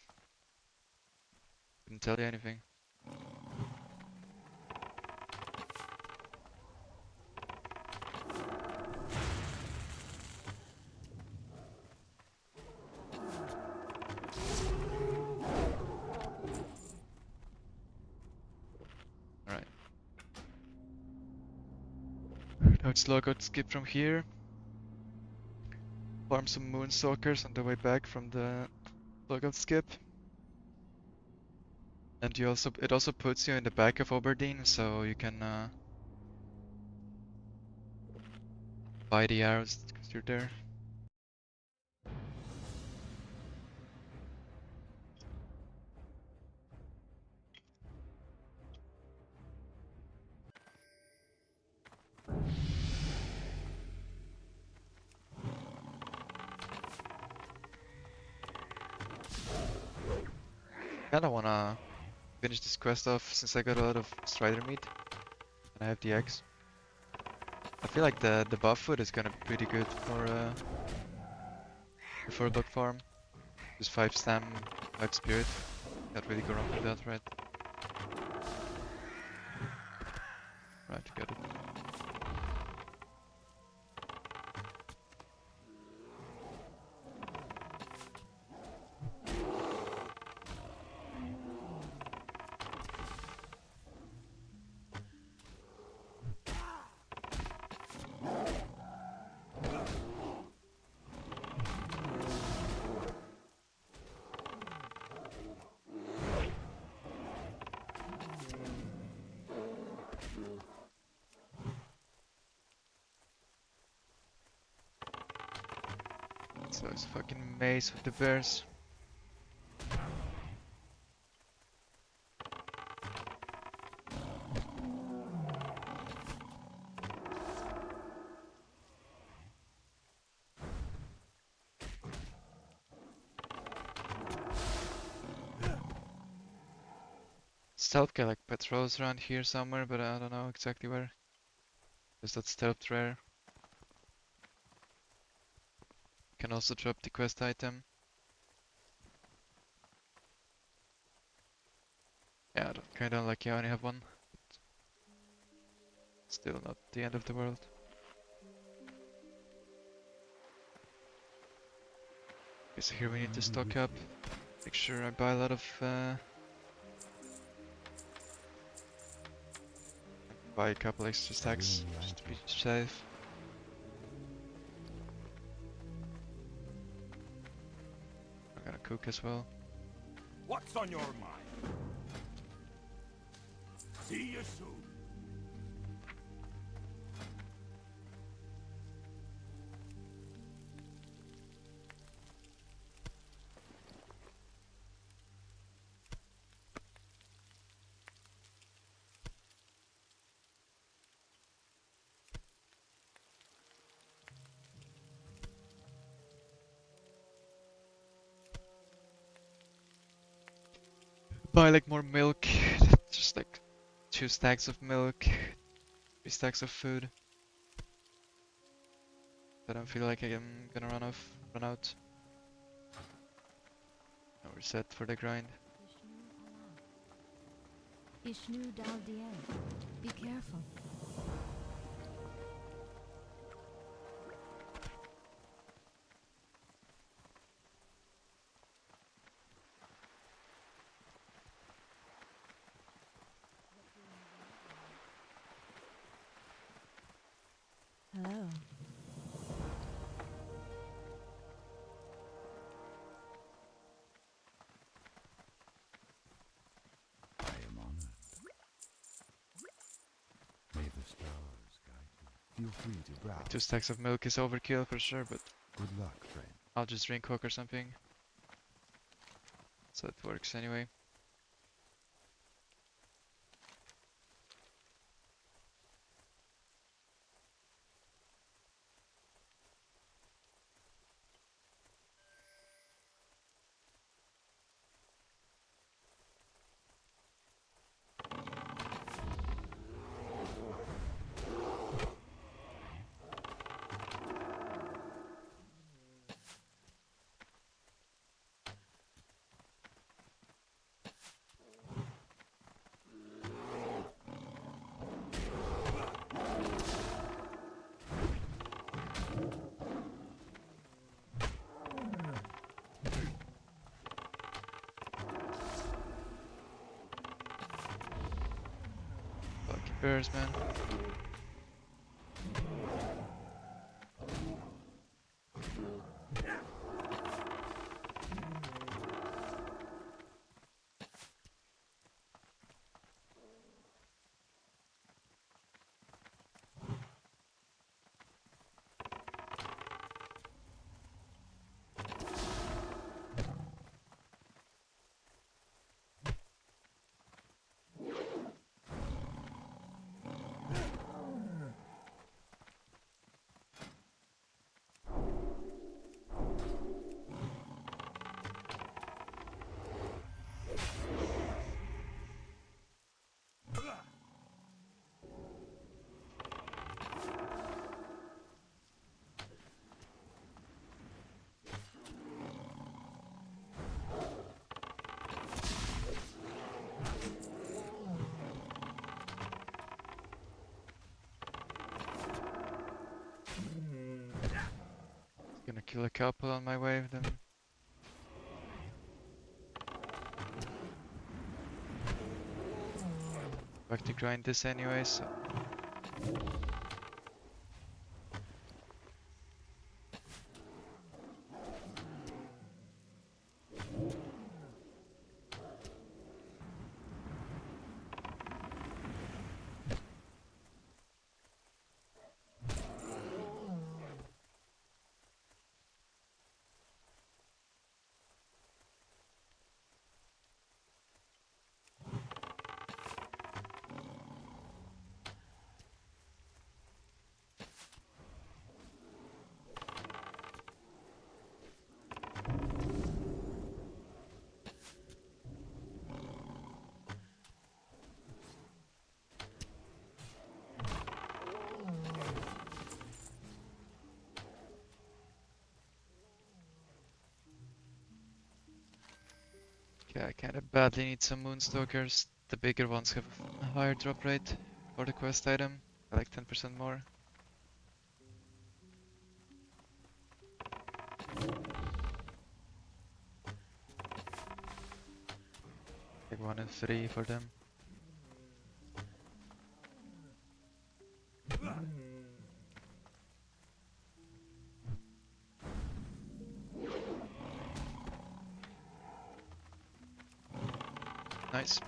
Couldn't tell you anything. Alright. Now it's logout skip from here. Farm some Moonstalkers on the way back from the logout skip. And it also puts you in the back of Aberdeen, so you can buy the arrows whilst you're there. Kinda wanna finish this quest off since I got a lot of strider meat and I have the eggs. I feel like the buff food is gonna be pretty good for a bug farm. Just 5 stam, 5 spirit. Can't really go wrong with that, right? Right, got it. So it's fucking maze with the bears. Stealth guy like patrols around here somewhere, but I don't know exactly where. Is that stealth rare? Can also drop the quest item. Yeah, I don't, kinda unlucky I only have one. Still not the end of the world. Okay, so here we need to stock up. Make sure I buy a lot of buy a couple extra stacks just to be safe. I'm gonna cook as well. What's on your mind? See you soon. Buy like more milk, just like 2 stacks of milk, 3 stacks of food. I don't feel like I'm gonna run out. Now we're set for the grind. Ishnu Daldiel. Be careful. Hello. I am honored. May the stars guide you. Feel free to browse. 2 stacks of milk is overkill for sure, but Good luck, friend. I'll just drink Coke or something. So it works anyway. Fucking bears, man. kill a couple on my way, then back to grind this anyway, so yeah, I kinda badly need some Moonstalkers. The bigger ones have a higher drop rate for the quest item, like 10% more. Like 1 and 3 for them. Nice.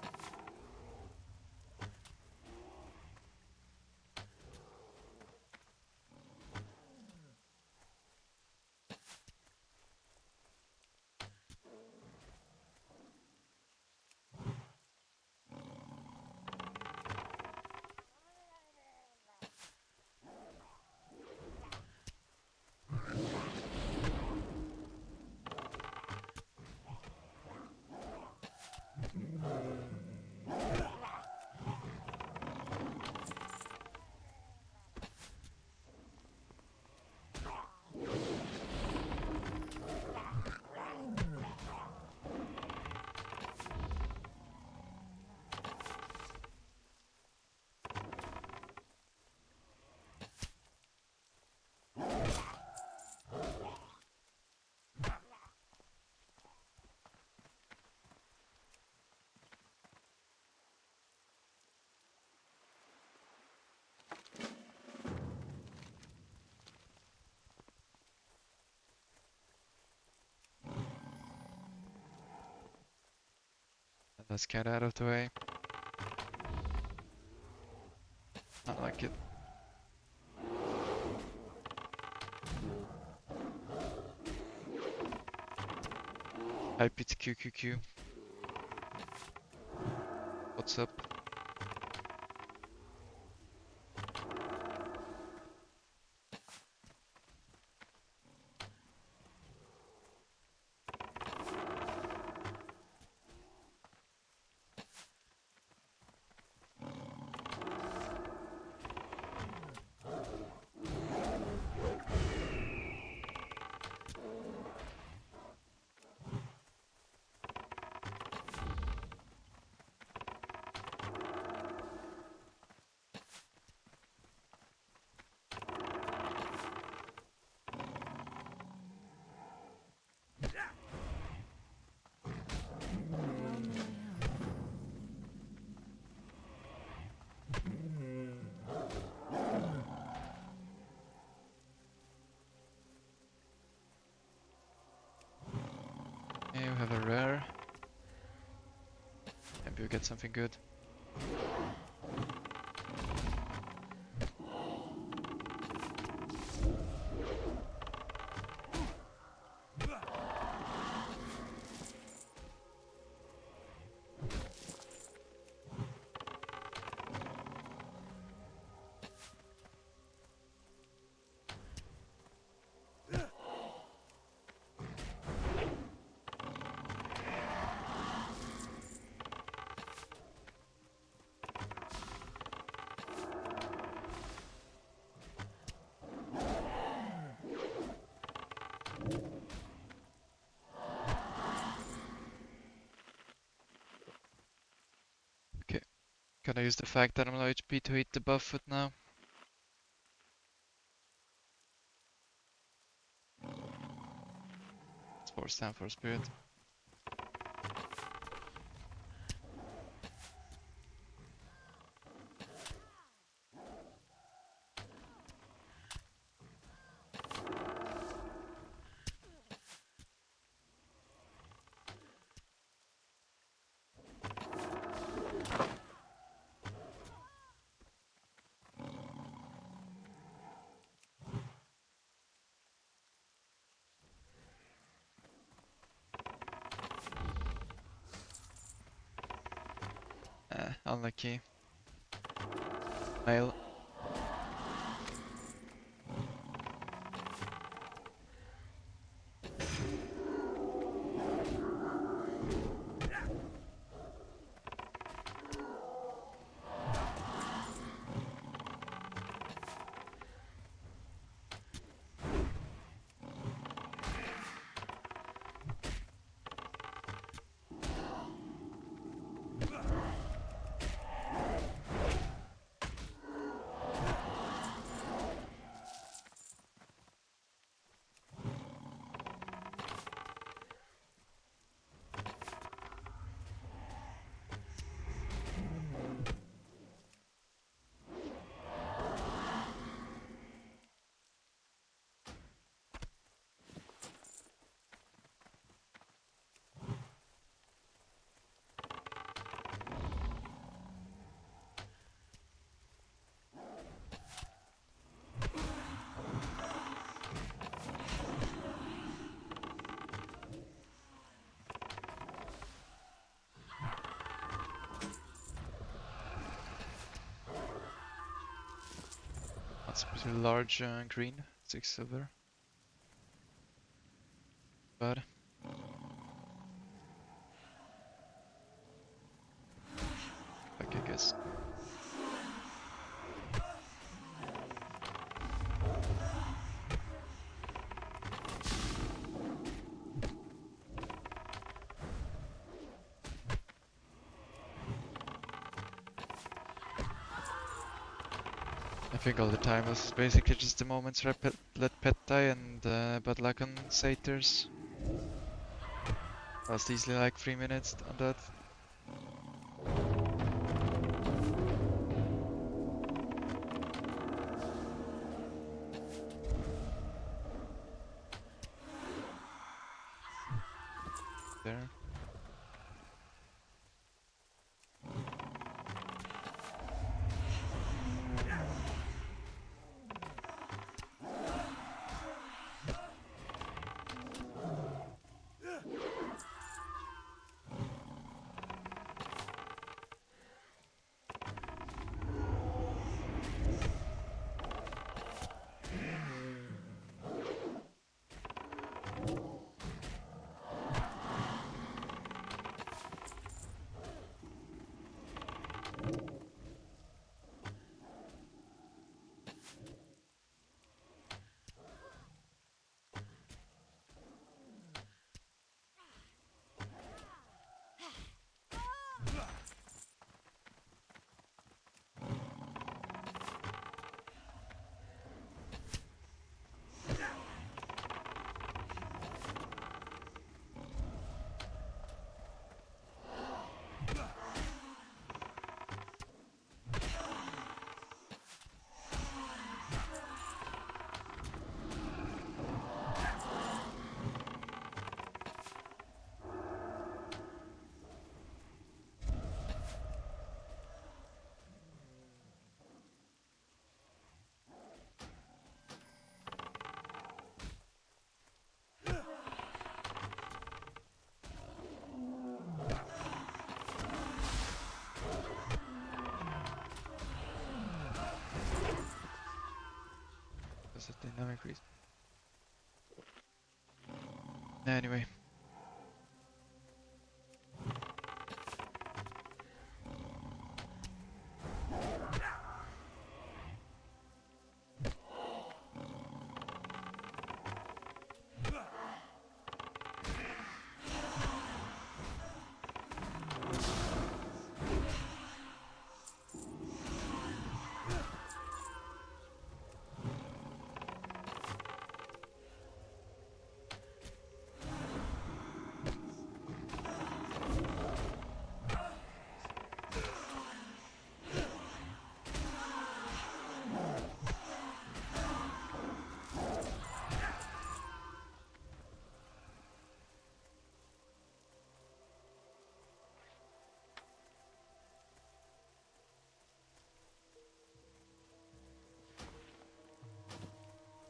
And let's get out of the way. Not like it. Hype it QQQ. What's up? How may I help? Yeah, you have a rare. Maybe you get something good. Okay, gonna use the fact that I'm low HP to hit the buff foot now. Force time for spirit. Unlucky. Nail. That's pretty large green. 6 silver. Bad. Like I guess. I think all the time was basically just the moments where I let pet die and bad luck on satyrs. Lost easily like 3 minutes on that. There. That's a dynamic reason. Anyway.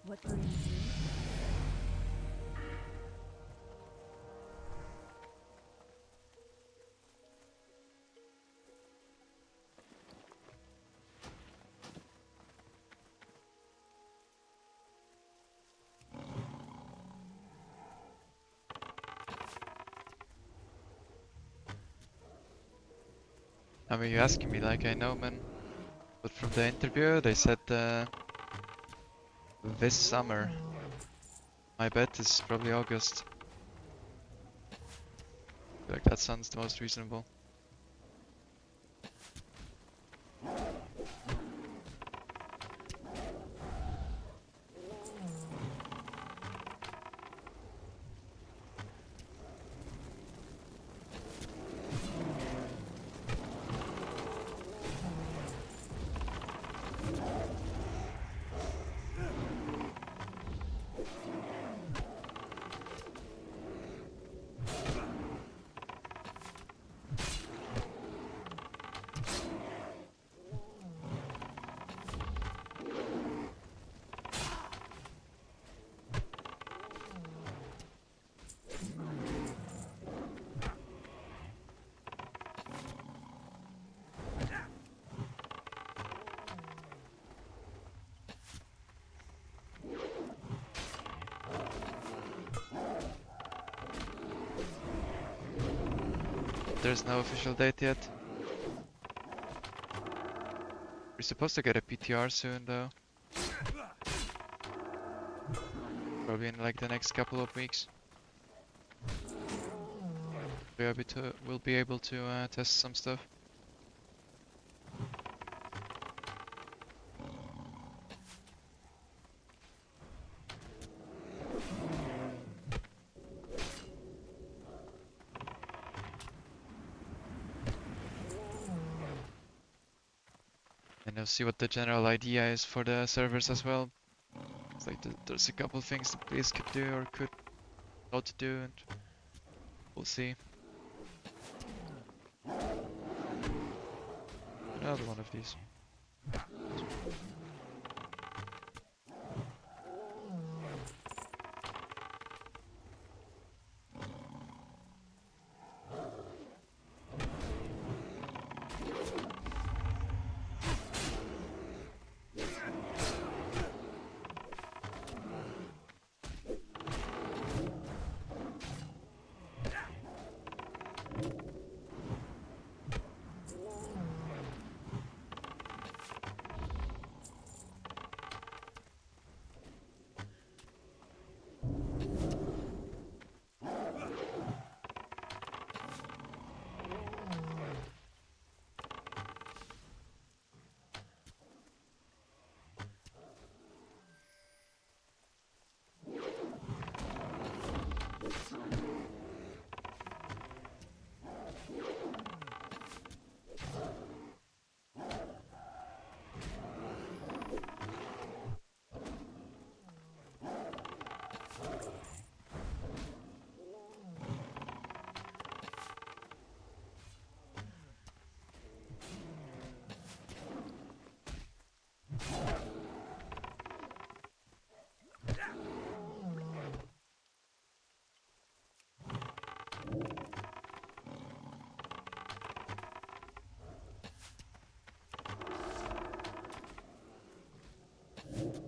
What brings you? I mean, you're asking me like I know, man. But from the interview, they said this summer. My bet is probably August. Like that sounds the most reasonable. There's no official date yet. We're supposed to get a PTR soon though. Probably in like the next couple of weeks. We'll be able to test some stuff. And I'll see what the general idea is for the servers as well. It's like there's a couple things the players could do or could not do, and we'll see. Another one of these.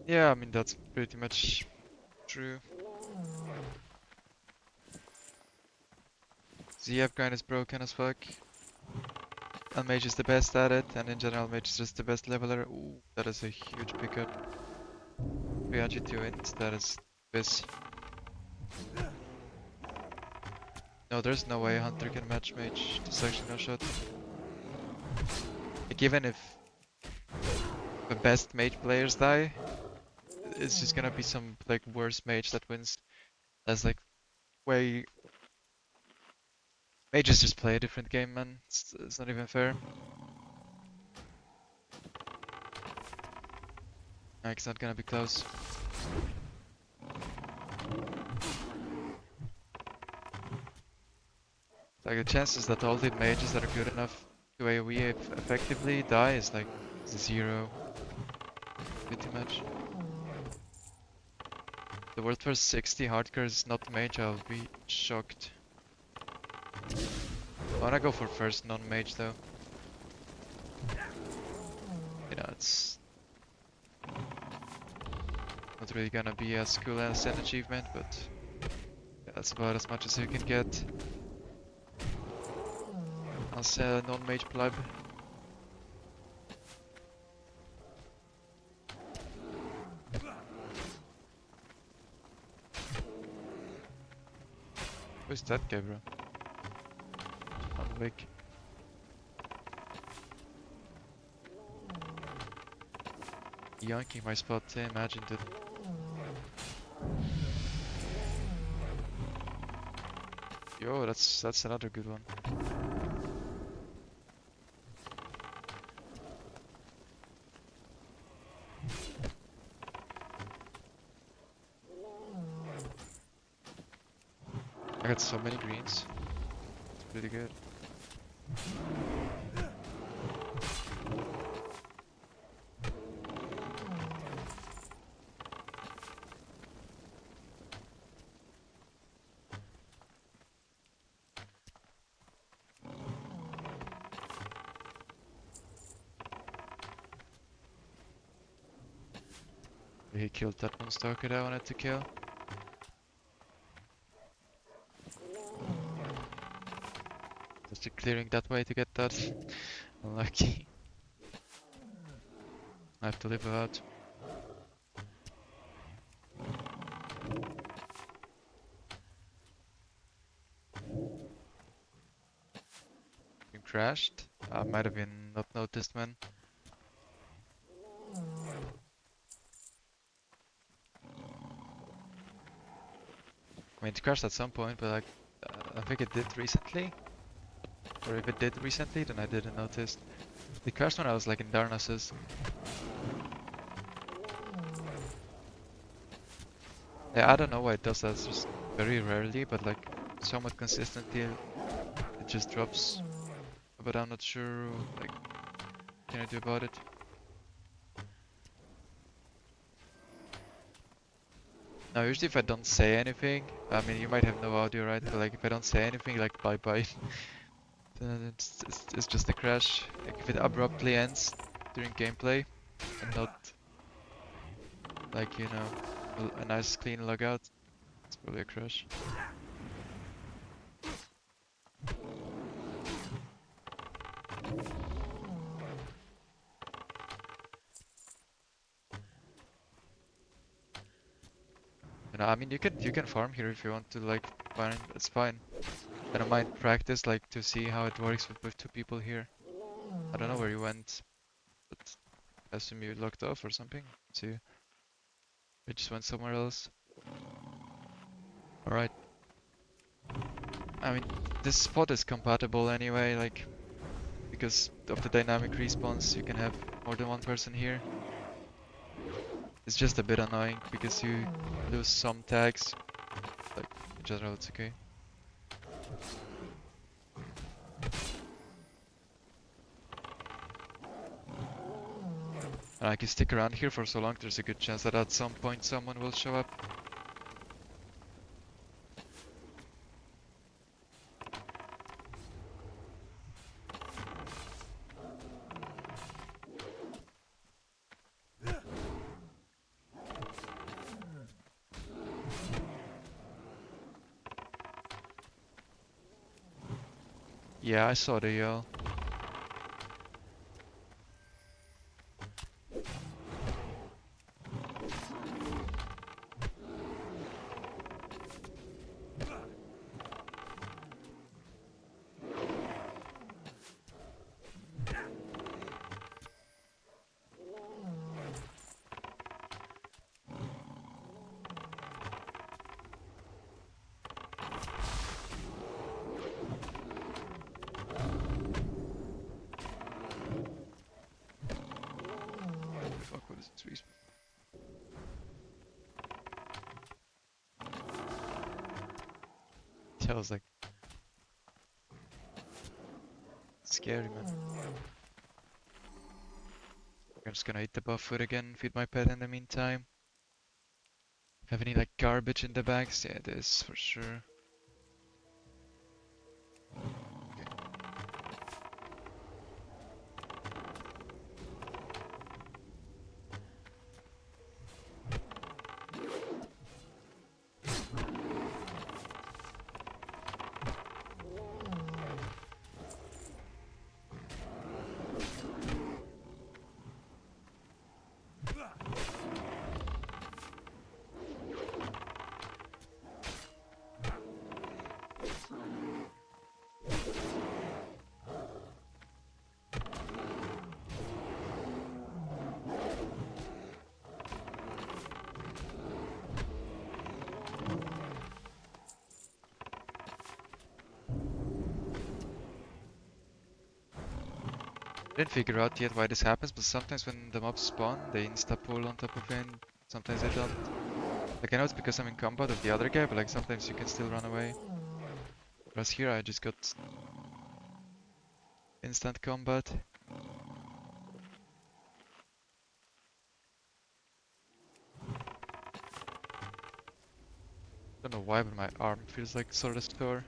Yeah, I mean that's pretty much true. ZF grind is broken as fuck. And mage is the best at it, and in general mage is just the best leveler. Ooh, that is a huge pickup. Viagi 2 int, that is this. No, there's no way Hunter can match mage. There's actually no shot. Like, even if the best mage players die, it's just gonna be some like worse mage that wins. That's like way. Mages just play a different game, man. It's not even fair. Like, it's not gonna be close. Like the chances that all the mages that are good enough to AoE effectively die is like 0. Pretty much. The world first 60 hardcore is not mage, I'll be shocked. I wanna go for first non-mage though. You know, it's not really gonna be as cool as an achievement, but yeah, that's about as much as you can get as a non-mage pleb. Who's that guy, bro? Unwake. Yanking my spot, imagine that. Yo, that's another good one. I got so many greens. Really good. He killed that one stalker that I wanted to kill. Just clearing that way to get that. Unlucky. I have to live without. Been crashed. I might have been not noticed, man. I mean, it crashed at some point, but like, I think it did recently. Or if it did recently, then I didn't notice. It crashed when I was like in Darnassus. Yeah, I don't know why it does that. It's just very rarely, but like somewhat consistently, it just drops. But I'm not sure, like, what can I do about it? Now, usually if I don't say anything, I mean, you might have no audio, right? But like, if I don't say anything, like, bye-bye, then it's just a crash. Like, if it abruptly ends during gameplay, and not, like, you know, a nice clean logout, it's probably a crash. You know, I mean, you can farm here if you want to, like, farm, it's fine. I don't mind practice, like, to see how it works with two people here. I don't know where you went, but I assume you locked off or something. So you just went somewhere else. Alright. I mean, this spot is compatible anyway, like, because of the dynamic respawns, you can have more than one person here. It's just a bit annoying because you lose some tags. Like, in general, it's okay. And I can stick around here for so long, there's a good chance that at some point someone will show up. Yeah, I saw the yell. Fuck, what is it? Respawn. That was like scary, man. I'm just gonna eat the buff food again, feed my pet in the meantime. Have any like garbage in the bags? Yeah, it is for sure. Didn't figure out yet why this happens, but sometimes when the mobs spawn, they insta-pull on top of it. Sometimes they don't. Like I know it's because I'm in combat with the other guy, but like sometimes you can still run away. Whereas here I just got instant combat. Don't know why, but my arm feels like sort of sore.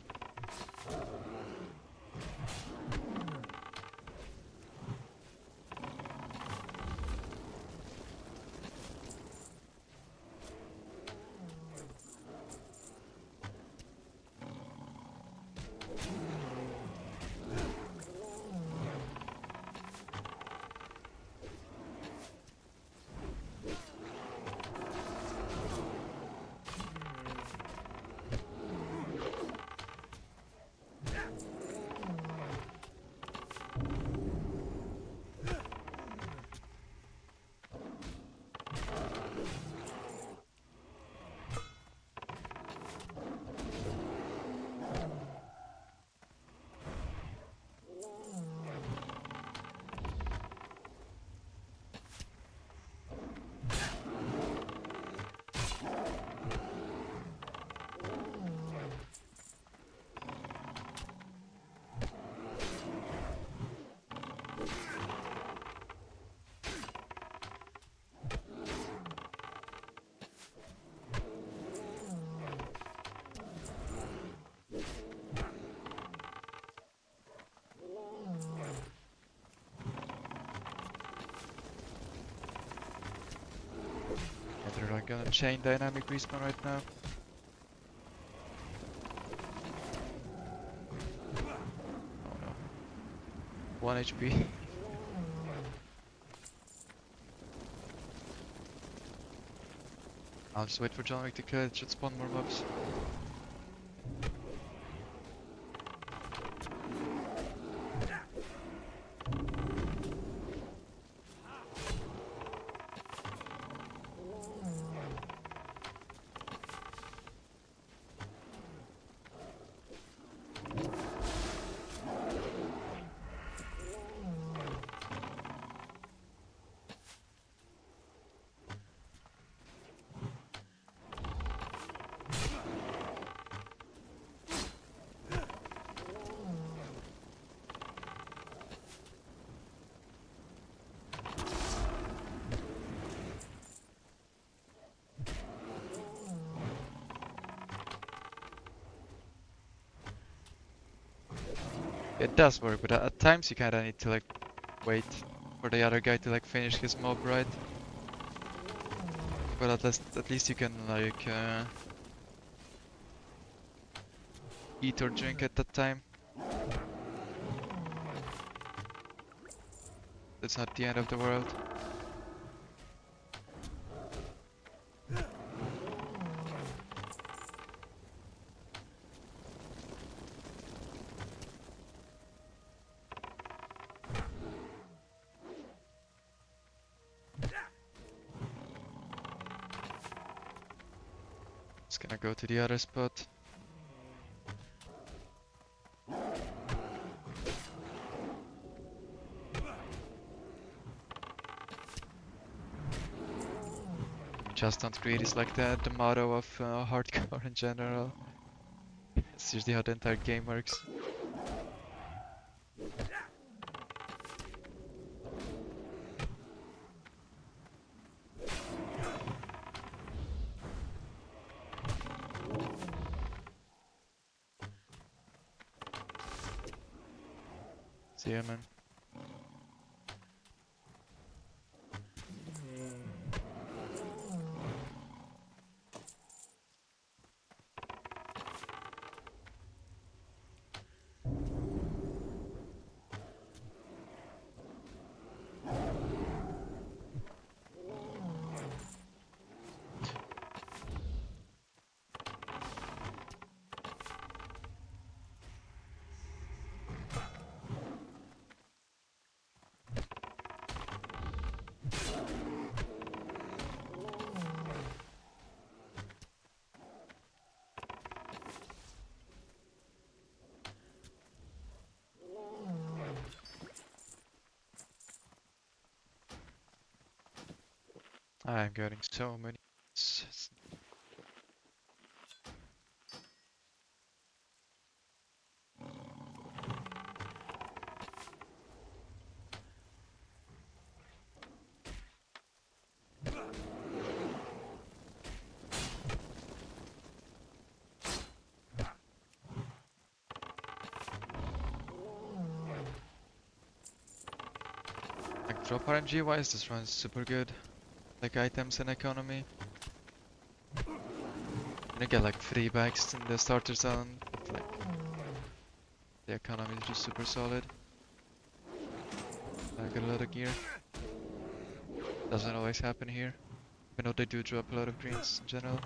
Yeah, they're like on a chain dynamic respawn right now. Oh no. 1 HP. I'll just wait for John Wick to kill it, should spawn more mobs. It does work, but at times you kinda need to like wait for the other guy to like finish his mob, right? But at least you can like eat or drink at that time. It's not the end of the world. Just gonna go to the other spot. Just don't greed is like the motto of hardcore in general. It's usually how the entire game works. See ya, man. I'm getting so many. Like drop RNG wise, this runs super good. Like items and economy. And you get like 3 bags in the starter zone, but like the economy is just super solid. I got a lot of gear. Doesn't always happen here. I know they do drop a lot of greens in general.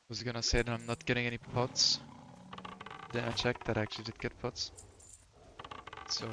Was gonna say that I'm not getting any pots. Then I checked that I actually did get pots. So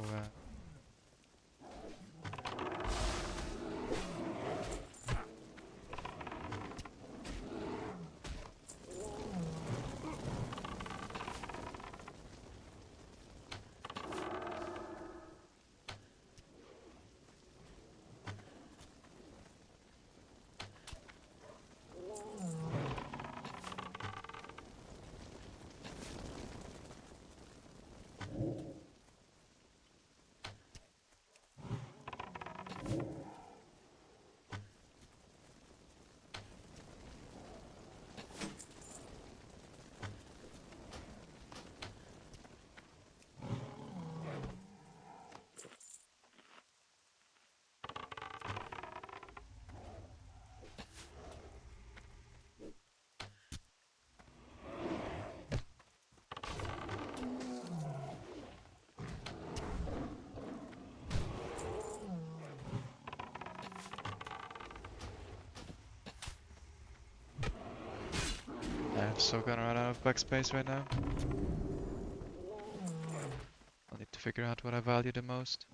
I'm so gonna run out of backspace right now. I'll need to figure out what I value the most.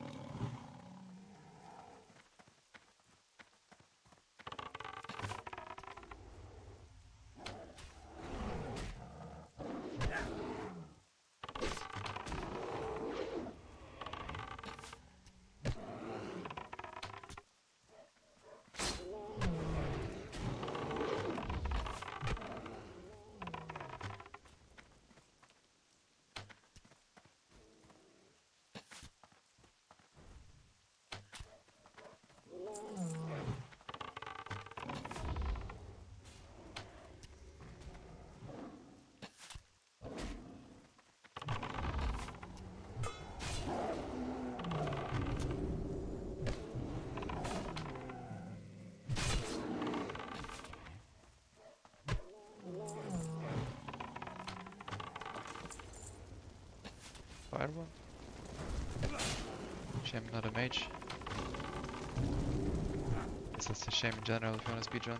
Fire one. Shame I'm not a mage. Guess that's a shame in general if you wanna speedrun.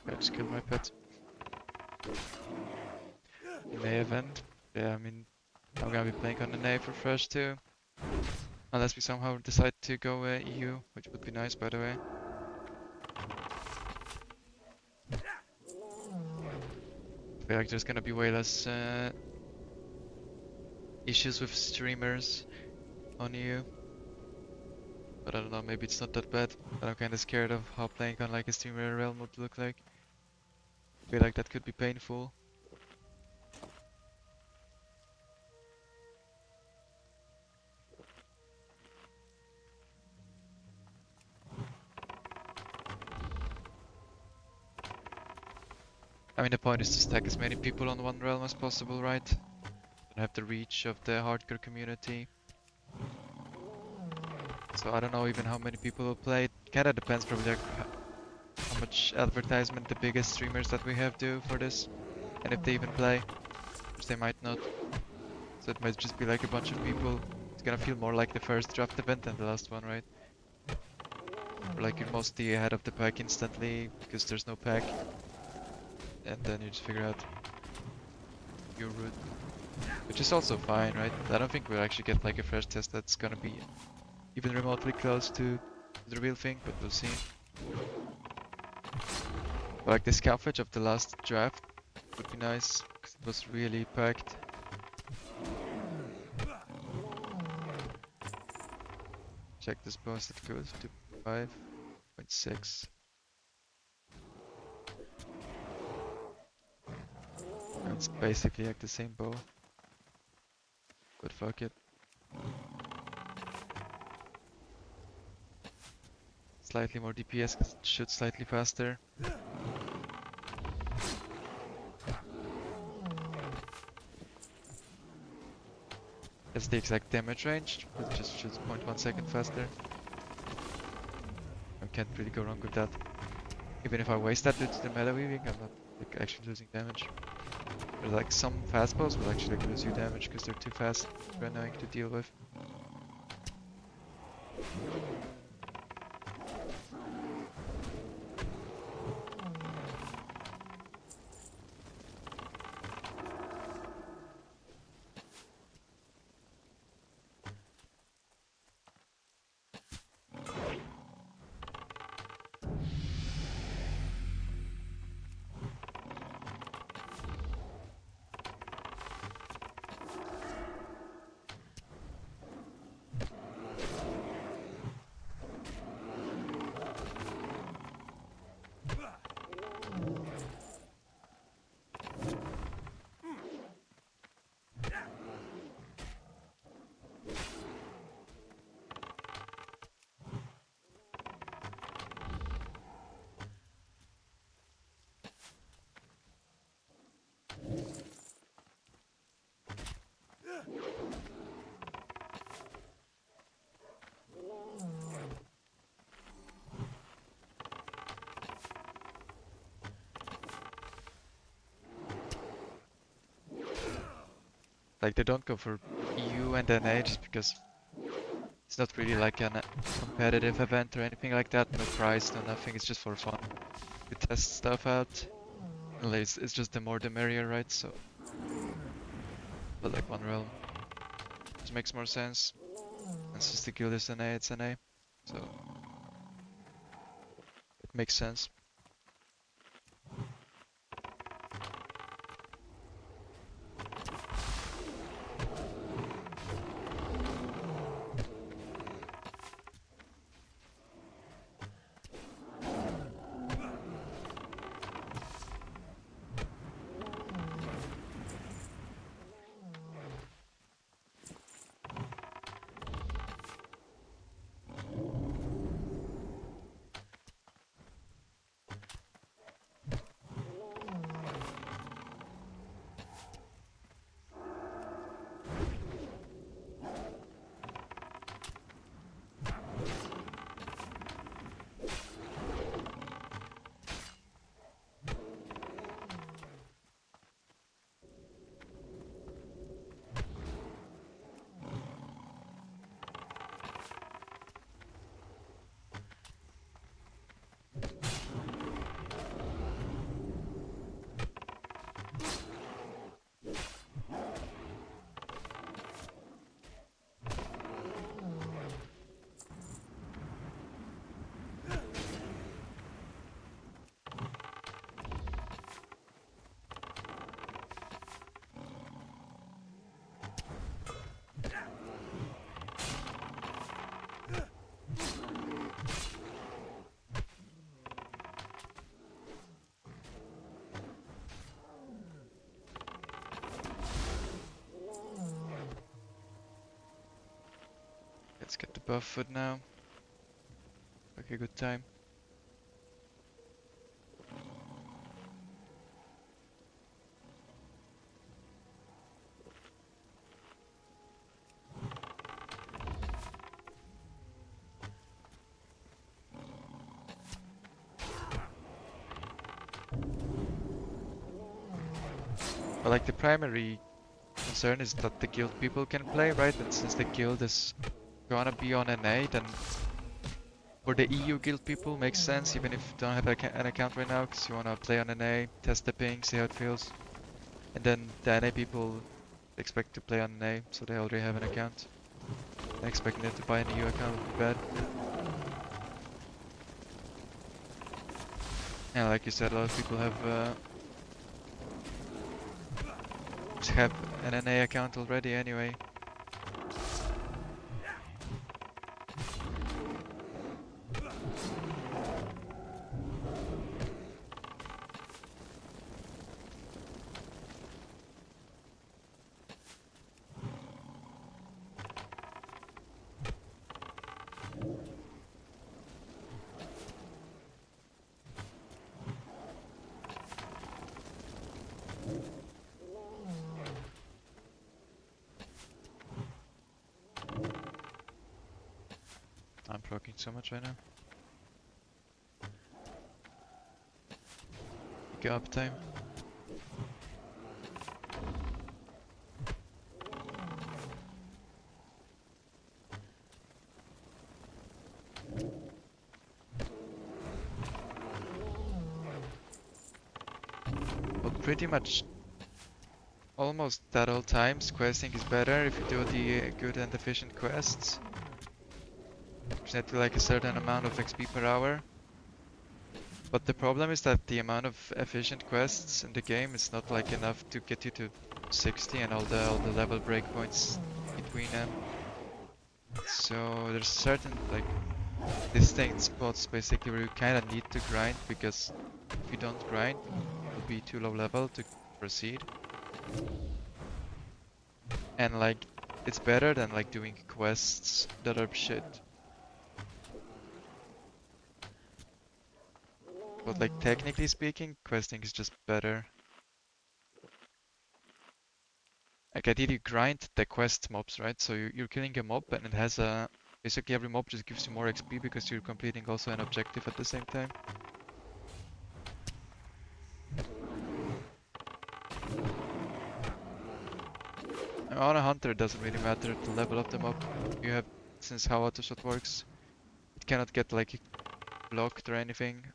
I just killed my pet. Nay event. Yeah, I mean, I'm gonna be playing on the Nay for Fresh too. Unless we somehow decide to go EU, which would be nice by the way. I feel like there's gonna be way less issues with streamers on EU. But I don't know, maybe it's not that bad. But I'm kinda scared of how playing on like a streamer realm would look like. I feel like that could be painful. I mean, the point is to stack as many people on one realm as possible, right? And have the reach of the hardcore community. So I don't know even how many people will play. It kinda depends probably like how much advertisement the biggest streamers that we have do for this. And if they even play, which they might not. So it might just be like a bunch of people. It's gonna feel more like the first draft event than the last one, right? Or like you're mostly ahead of the pack instantly because there's no pack. And then you just figure out your route. Which is also fine, right? I don't think we'll actually get like a fresh test that's gonna be even remotely close to the real thing, but we'll see. But like the scavenge of the last draft would be nice, because it was really packed. Check this bonus that goes to 5.6. It's basically like the same bow. But fuck it. Slightly more DPS because it shoots slightly faster. That's the exact damage range, but it just shoots 0.1 second faster. I can't really go wrong with that. Even if I waste that due to the meta weaving, I'm not like actually losing damage. But like some fast bows will actually like lose you damage because they're too fast, too annoying to deal with. Like they don't go for EU and NA just because it's not really like a competitive event or anything like that. No prize, no nothing. It's just for fun. We test stuff out. And like, it's just the more the merrier, right? So, but like one realm just makes more sense. And since the guild is NA, it's NA. So it makes sense. Let's get the buff foot now. Like a good time. But like the primary concern is that the guild people can play, right? And since the guild is gonna be on NA, then For the EU guild people, makes sense, even if you don't have an account right now, because you want to play on NA, test the ping, see how it feels. And then the NA people expect to play on NA, so they already have an account. And expecting them to buy an EU account would be bad. And like you said, a lot of people have an NA account already anyway. I'm proccing so much right now. Pick up time. But pretty much almost at all times, questing is better if you do the good and efficient quests. Set to like a certain amount of XP per hour. But the problem is that the amount of efficient quests in the game is not like enough to get you to 60 and all the level breakpoints between them. So there's certain like distinct spots basically where you kind of need to grind, because if you don't grind, you'll be too low level to proceed. And like it's better than like doing quests that are shit. But like technically speaking, questing is just better. Like ideally you grind the quest mobs, right? So you're killing a mob and it has a... Basically every mob just gives you more XP because you're completing also an objective at the same time. And on a hunter it doesn't really matter the level of the mob. You have, since how auto shot works, it cannot get like blocked or anything.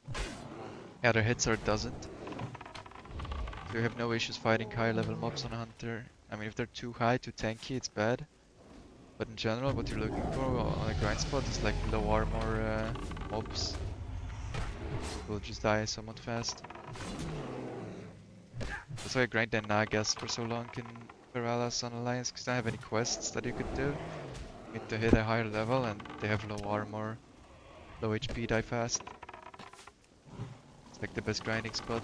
Either hits or it doesn't. So you have no issues fighting higher level mobs on a hunter. I mean, if they're too high, too tanky, it's bad. But in general, what you're looking for on a grind spot is like low armor mobs. Will just die somewhat fast. That's why I grind the Nagas for so long in Veralas on Alliance, because I don't have any quests that you could do. You need to hit a higher level and they have low armor, low HP, die fast. It's like the best grinding spot.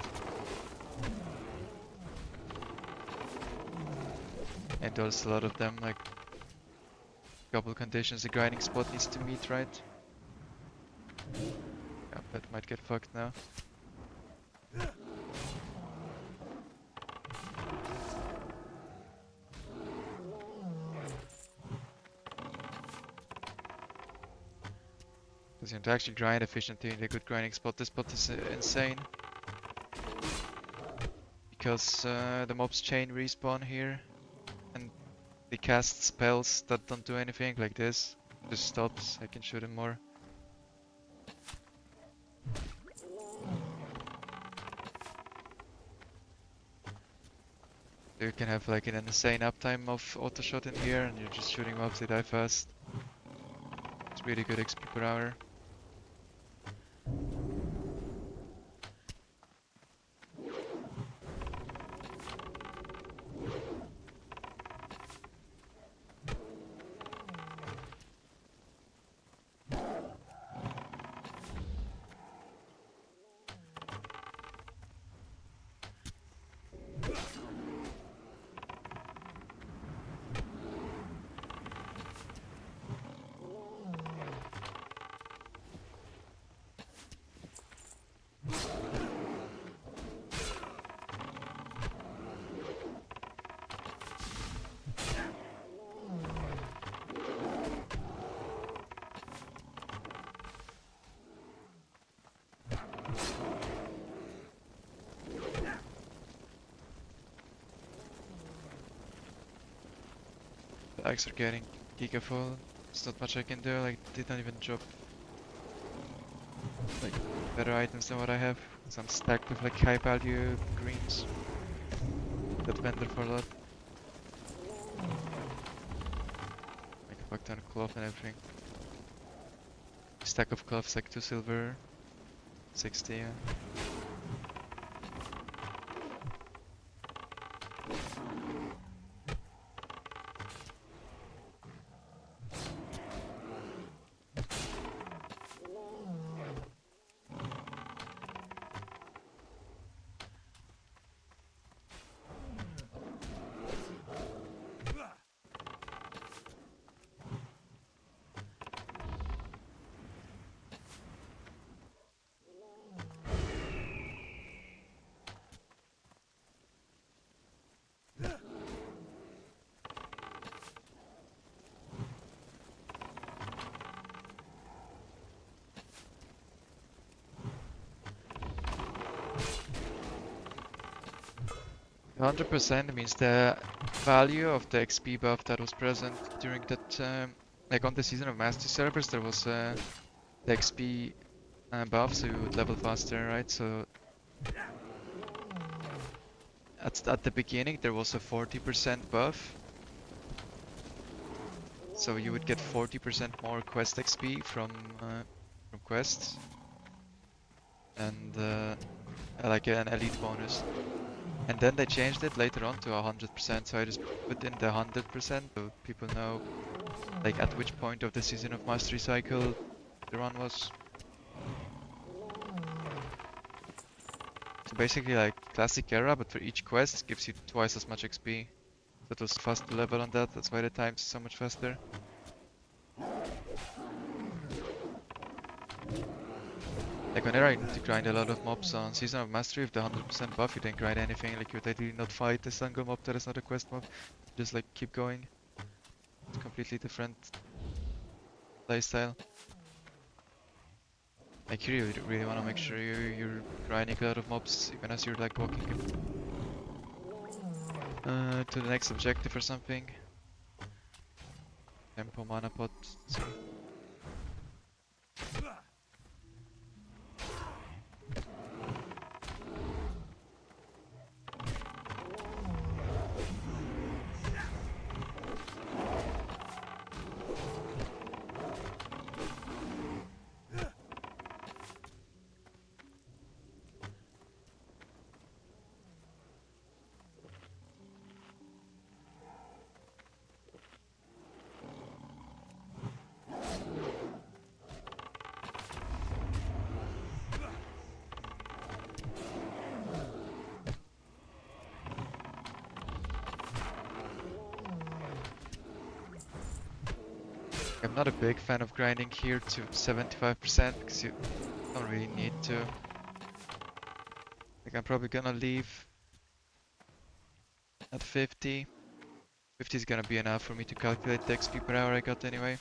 And there's a lot of them, like couple conditions the grinding spot needs to meet, right? Yeah, that might get fucked now. Because you have to actually grind efficiently in a good grinding spot. This spot is insane. Because the mobs chain respawn here. And they cast spells that don't do anything, like this. Just stops, I can shoot him more. You can have like an insane uptime of auto shot in here and you're just shooting mobs, they die fast. It's really good XP per hour. The axe are getting giga full. There's not much I can do, like they don't even drop better items than what I have. Because I'm stacked with like high value greens. That vendor for a lot. Like a fuck ton of cloth and everything. Stack of cloths like 2 silver. 60, yeah. "100% means the value of the XP buff that was present during that, like on the Season of Mastery servers, there was the XP buff, so you would level faster, right? So at the beginning there was a 40% buff, so you would get 40% more quest XP from quests, and like an elite bonus. And then they changed it later on to 100%, so I just put in the 100% so people know like at which point of the Season of Mastery cycle the run was. So basically like classic era, but for each quest gives you twice as much XP. So it was fast to level on that, that's why the time's so much faster. Like whenever I need to grind a lot of mobs on Season of Mastery with the 100% buff, you don't grind anything, like you would ideally not fight a single mob that is not a quest mob. Just like keep going. It's completely different playstyle. Like here you really want to make sure you're grinding a lot of mobs even as you're like walking to the next objective or something. Tempo mana pot. So. I'm not a big fan of grinding here to 75% because you don't really need to. Like I'm probably gonna leave at 50. 50 is gonna be enough for me to calculate the XP per hour I got anyway.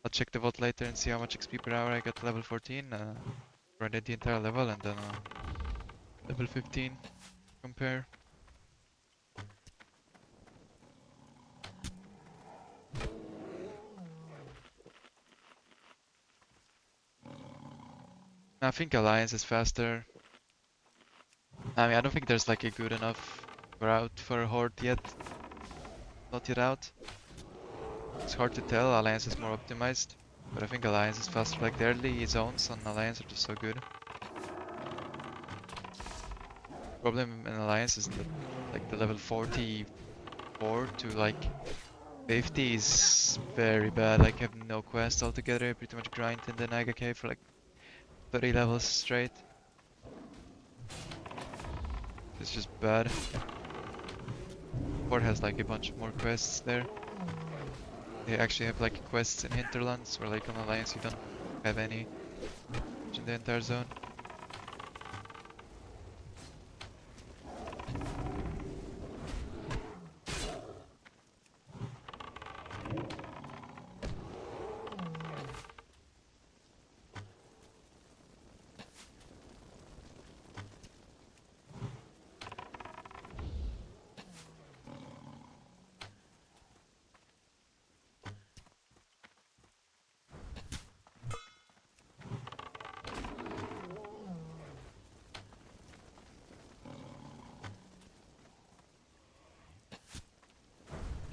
I'll check the VOD later and see how much XP per hour I got level 14. Run it the entire level and then level 15 compare. I think Alliance is faster. I mean, I don't think there's like a good enough route for a Horde yet. Not yet out. It's hard to tell, Alliance is more optimized. But I think Alliance is faster, like the early zones on Alliance are just so good. Problem in Alliance is that like the level 44 to like 50 is very bad, like have no quest altogether, pretty much grind in the Naga cave for like 30 levels straight. It's just bad. Horde has like a bunch more quests there. They actually have like quests in hinterlands, where like on Alliance you don't have any in the entire zone.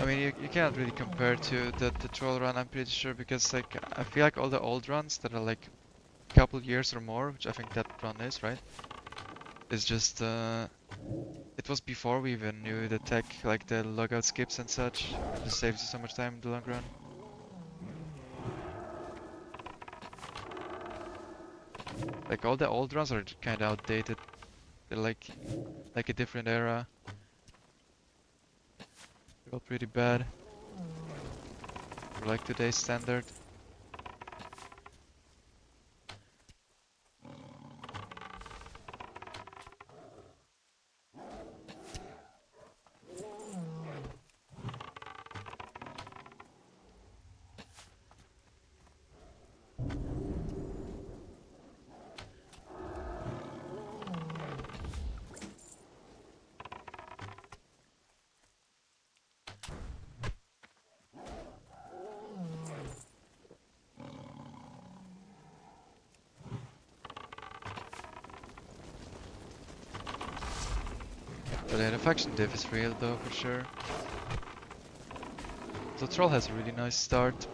mean, you can't really compare to the troll run, I'm pretty sure, because like I feel like all the old runs that are like a couple years or more, which I think that run is, right? Is just it was before we even knew the tech, like the logout skips and such. It just saves you so much time in the long run. Like all the old runs are kind of outdated. They're like a different era. They're all pretty bad. For like today's standard. But yeah, the faction diff is real though, for sure. So Troll has a really nice start.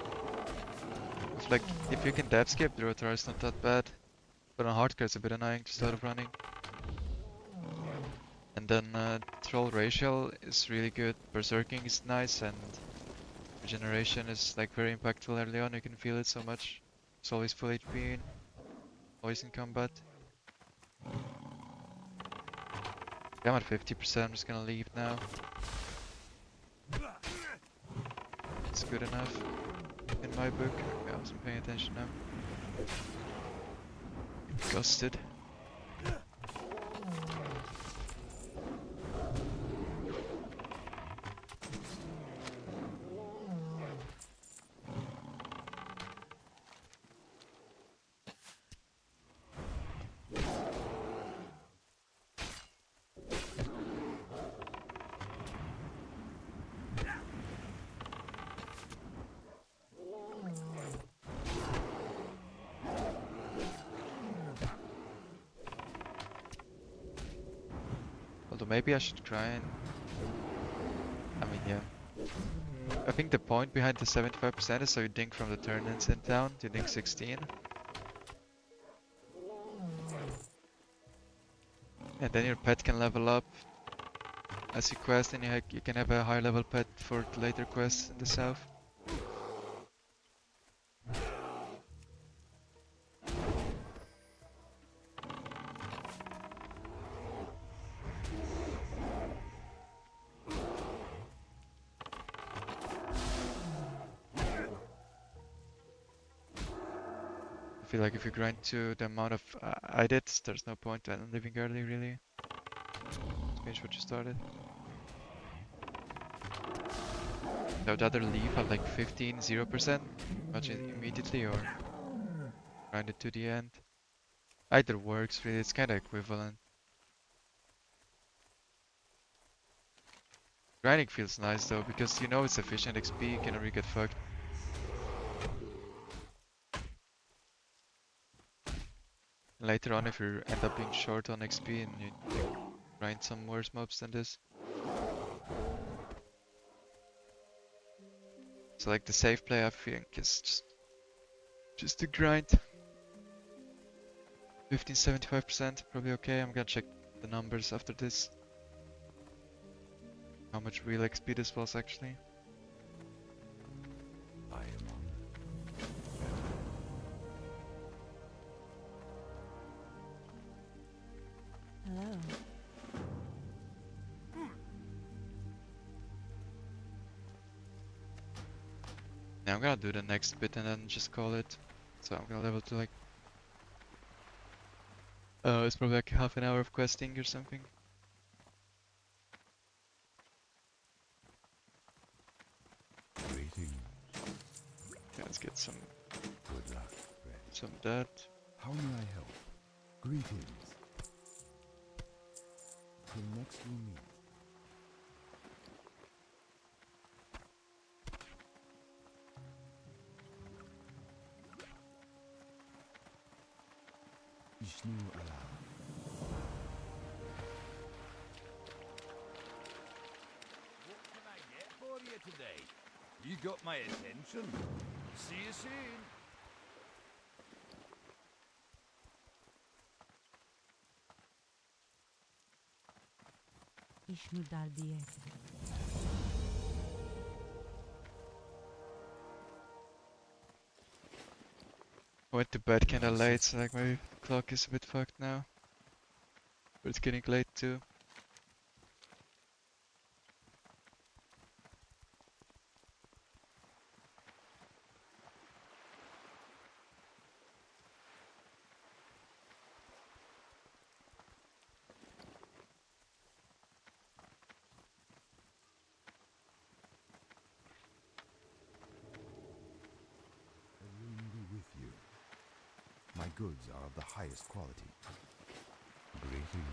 If, like, if you can dab skip, the Rotar is not that bad. But on hardcore it's a bit annoying to start off running. And then Troll Racial is really good, Berserking is nice, and Regeneration is like very impactful early on, you can feel it so much. It's always full HP, always in combat. I'm at 50%, I'm just gonna leave now. It's good enough in my book. Okay, I wasn't paying attention now. Gusted. Although maybe I should try and... I mean, yeah. I think the point behind the 75% is so you dink from the turn ends in town, you dink 16. And then your pet can level up as you quest, and you can have a higher level pet for the later quests in the south. I feel like if you grind to the amount of I did, there's no point in leaving early, really. Finish what you started. I would either leave at like 15, 0%, much immediately, or grind it to the end. Either works, really, it's kinda equivalent. Grinding feels nice though, because you know it's efficient XP, you can really get fucked. Later on, if you end up being short on XP and you grind some worse mobs than this. So like the safe play I think is just to grind. 15-75%, probably okay. I'm gonna check the numbers after this. How much real XP this was actually. I am on. Hello. Now I'm gonna do the next bit and then just call it. So I'm gonna level to like... it's probably like half an hour of questing or something. Greetings. Yeah, let's get some Good luck, friend. of that. How may I help? Greetings. Till next we meet. Vishnu Allah. What can I get for you? you today? You got my attention. See you soon. İşnu dardiye. I went to bed kinda late, so like my clock is a bit fucked now. But it's getting late too. The rune be with you. My goods are of the highest quality. Greetings.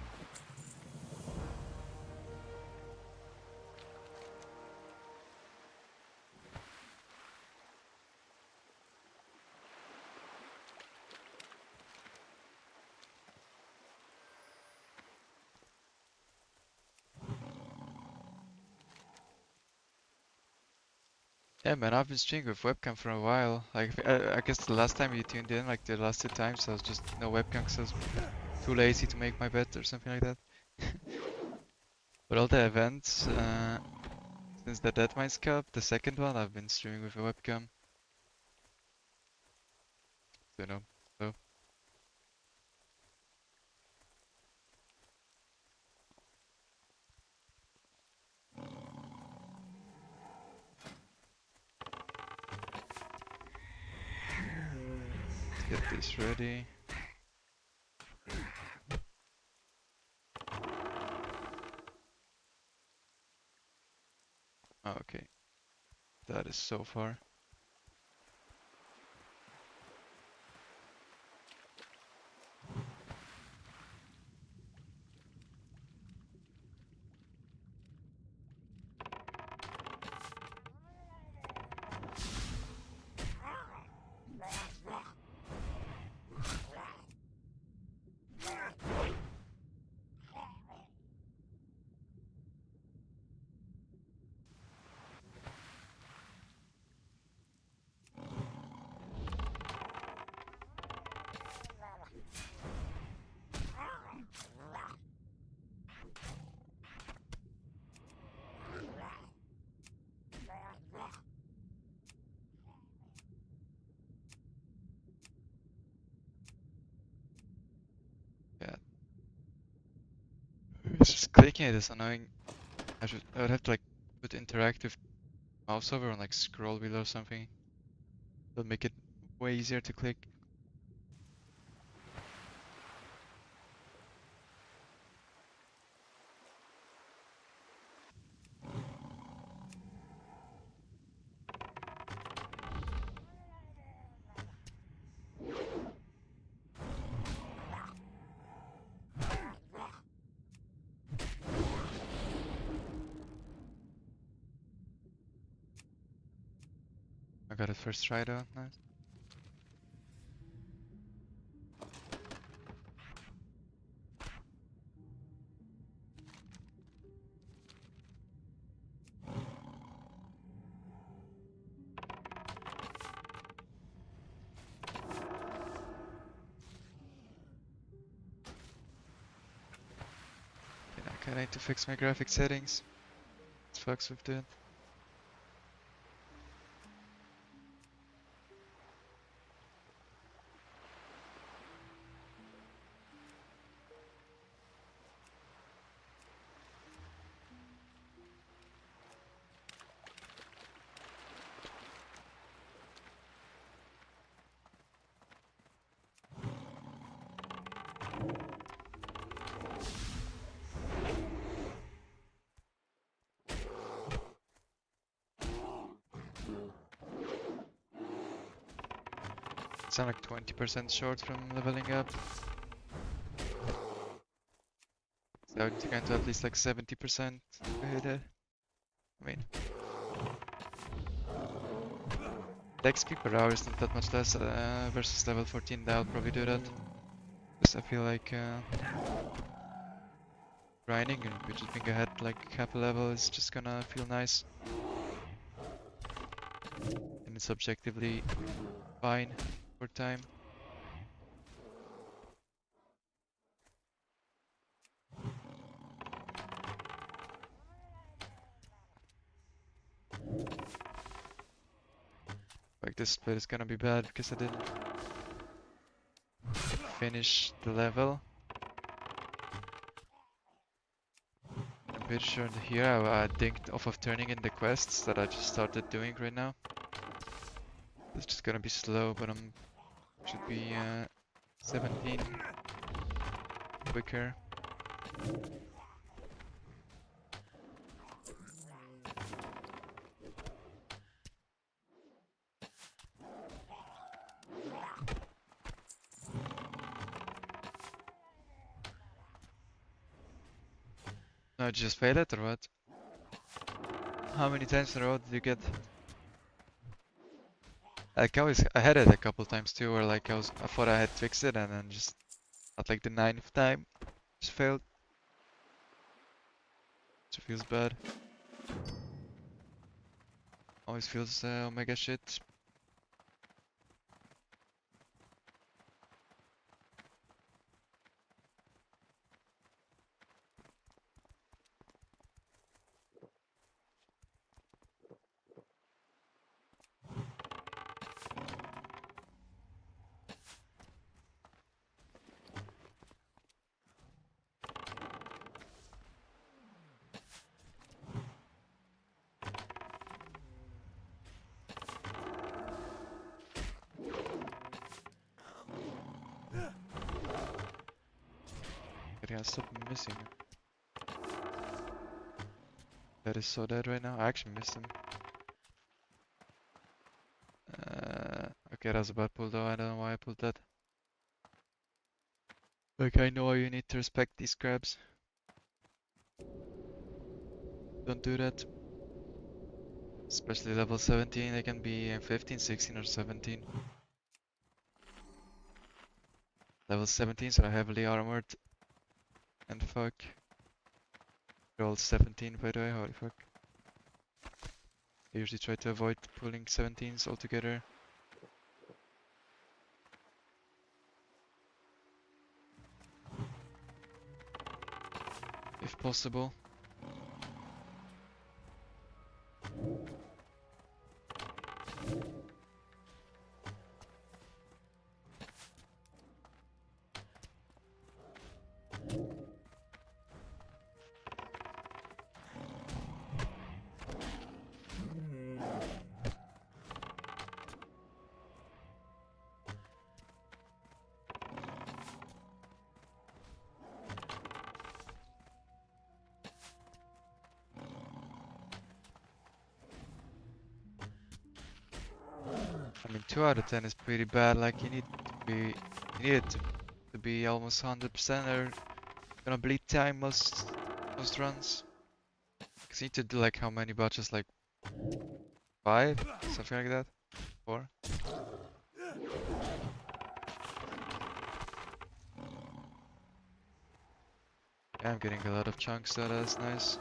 Yeah, man, I've been streaming with webcam for a while. Like, I guess the last time you tuned in, like the last 2 times, I was just no webcam because I was too lazy to make my bed or something like that. But all the events, since the Deadmines Cup, the second one, I've been streaming with a webcam. So, no. So. Get this ready. Oh, okay. That is so far. Yeah. It's just clicking it is annoying. I would have to like put interactive mouse over on like scroll wheel or something. That'll make it way easier to click. I got it first try though, nice. Okay, I need to fix my graphic settings. It fucks with that. I'm like 20% short from leveling up. So I need to get to at least like 70% to hit it. I mean, the XP per hour is not that much less versus level 14. I'll probably do that. Because I feel like grinding and just being ahead like half a level is just gonna feel nice. it's objectively fine for time. Like this split is gonna be bad because I didn't finish the level. I'm pretty sure here I dinked off of turning in the quests that I just started doing right now. It's just gonna be slow, but should be 17 quicker. No, did you just fail it or what? How many times in a row did you get? Like I had it a couple times too, where like I thought I had fixed it and then just at like the 9th time just failed. It feels bad. Always feels omega shit. But yeah, stop missing. That is so dead right now. I actually missed him. Okay, that's a bad pull though. I don't know why I pulled that. Like I know you need to respect these crabs. Don't do that. Especially level 17, they can be 15, 16 or 17. Level 17s are heavily armored. And fuck. They're all 17 by the way, holy fuck. I usually try to avoid pulling 17s altogether. If possible. I mean, 2 out of 10 is pretty bad. Like you need it to be almost 100% or gonna bleed time most runs. Cause you need to do like how many batches? Like 5, something like that. 4. Yeah, I'm getting a lot of chunks, so that's nice.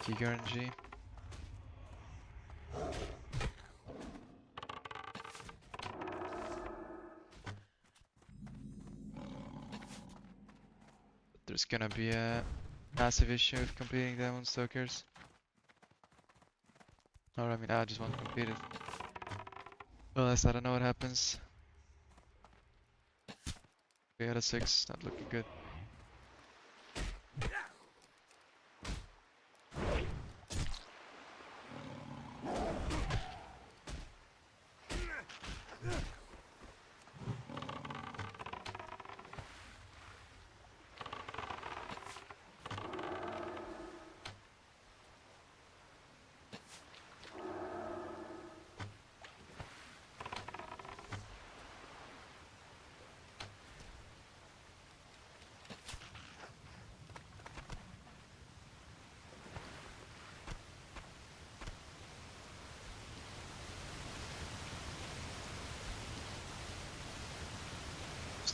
Giga RNG. There's gonna be a massive issue with completing Demon Stalkers. Or I mean, I just want to complete it. Unless I don't know what happens. 3 out of 6, not looking good.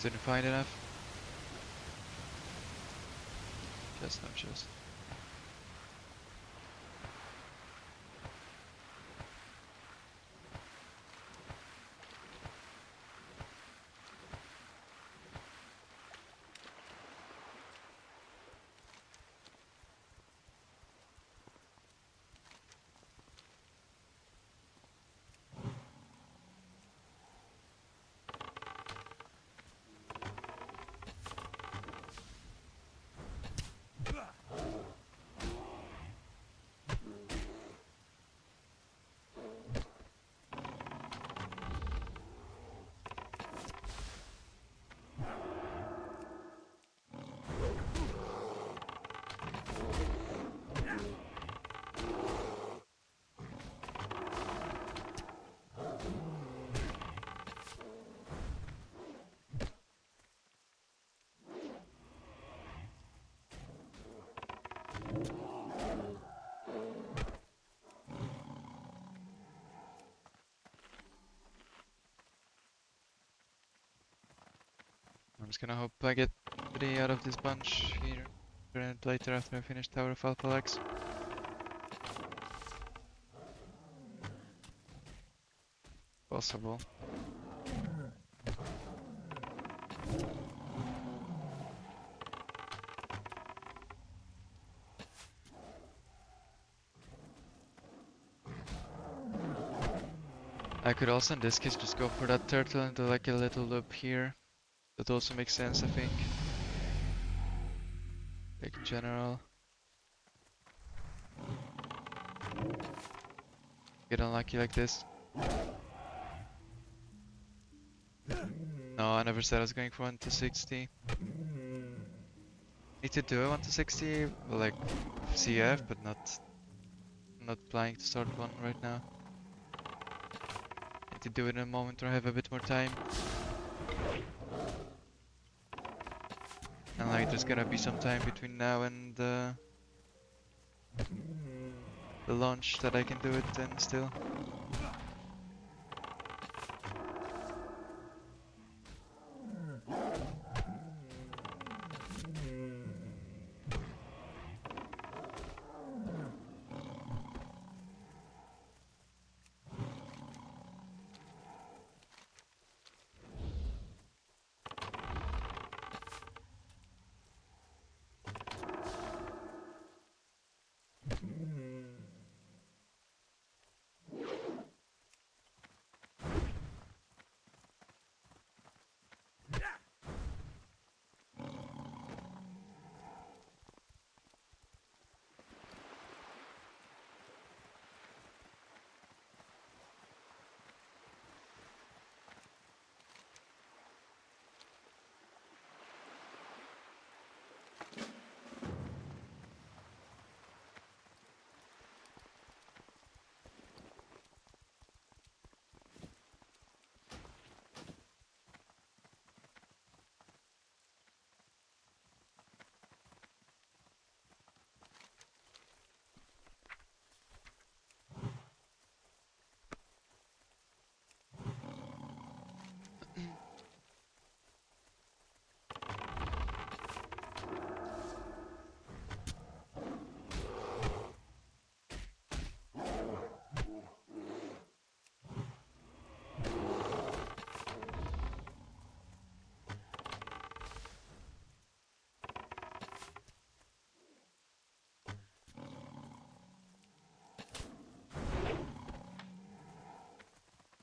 Just didn't find enough. Just no chest. I'm just gonna hope I get 3 out of this bunch here. And later after I finish Tower of Alpha. Possible. I could also in this case just go for that turtle and do like a little loop here. That also makes sense, I think. Like in general. Get unlucky like this. No, I never said I was going for 1 to 60. Need to do a 1 to 60, like CF, but not planning to start one right now. Need to do it in a moment where I have a bit more time. And like there's gonna be some time between now and the launch that I can do it then still.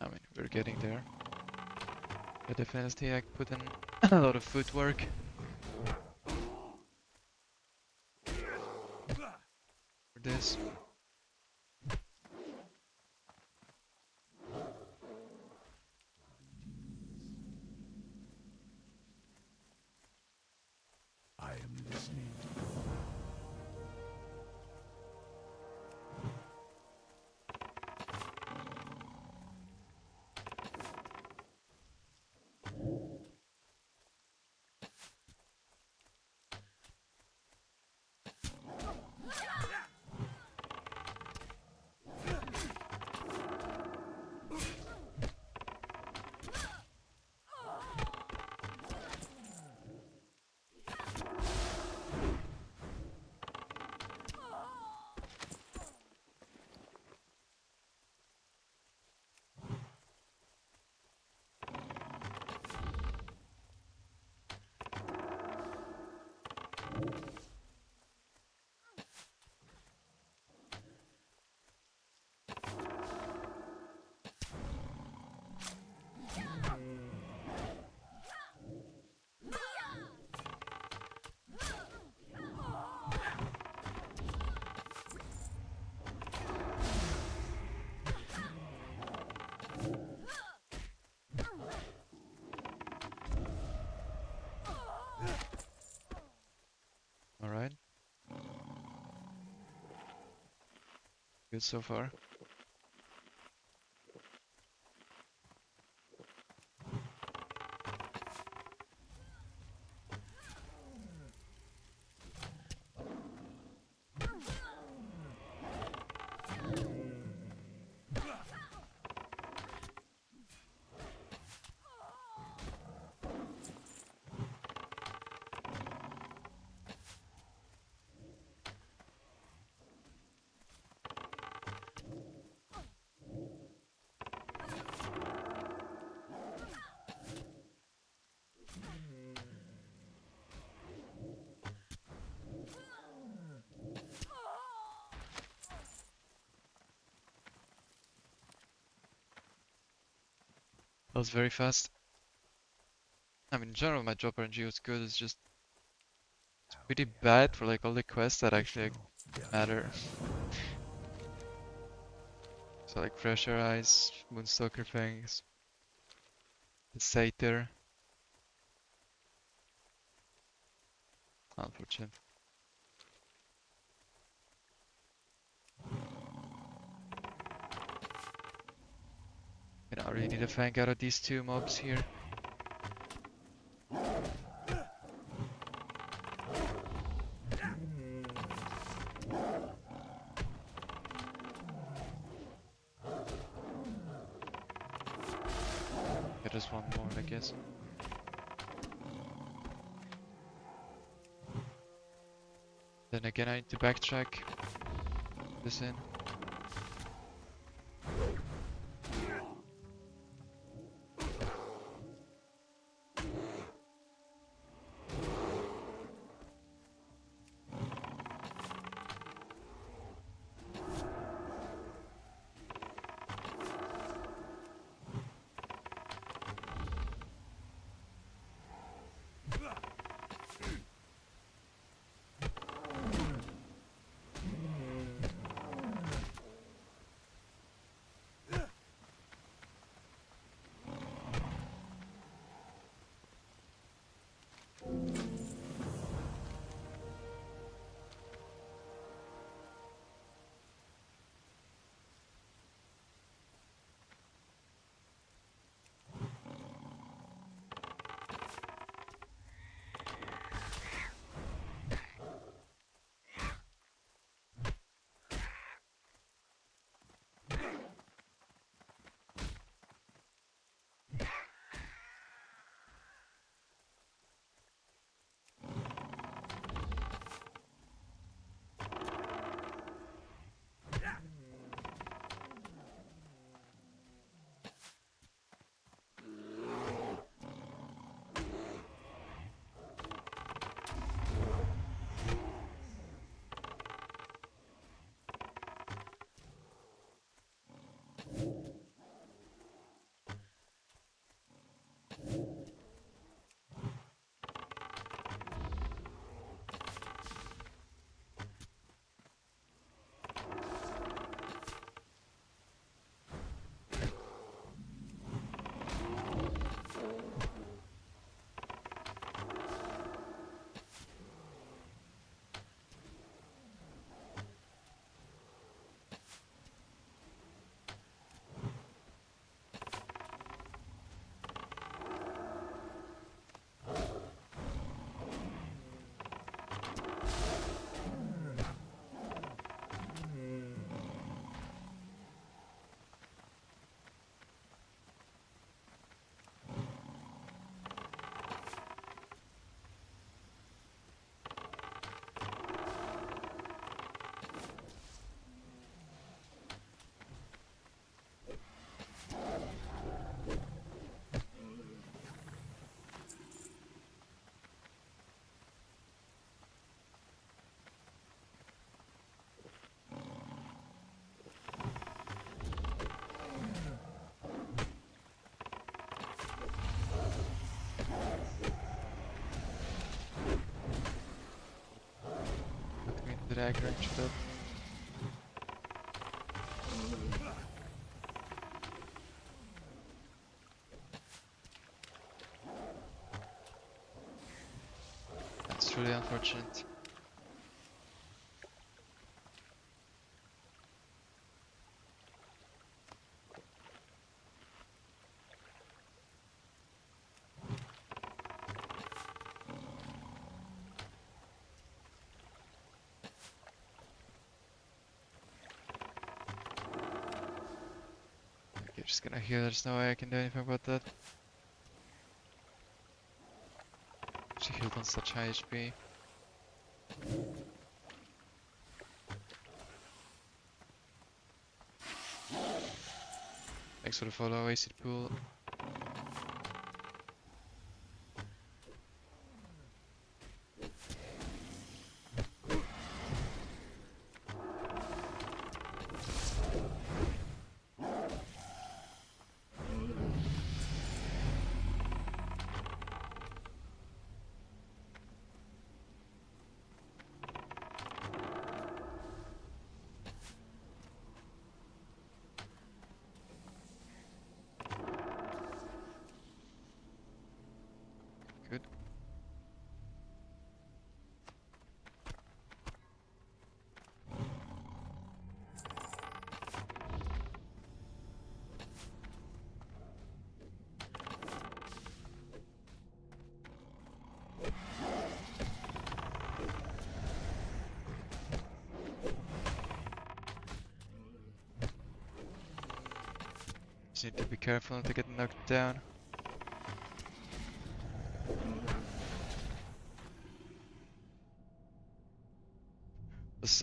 I mean, we're getting there. But definitely I put in a lot of footwork. For this. I am listening. Good so far. That was very fast. I mean, in general, my drop RNG was good. It's just pretty bad for like all the quests that actually like, matter. So like Fresher Eyes, Moonstalker Fangs, the Satyr. Unfortunate. You know, I really need a fang out of these two mobs here. Yeah, just one more, I guess. Then again, I need to backtrack this in. Put me in drag range up. That's really unfortunate. just gonna heal, there's no way I can do anything about that. She healed on such high HP. Thanks for the follow, wasted pool. Good. Just need to be careful not to get knocked down.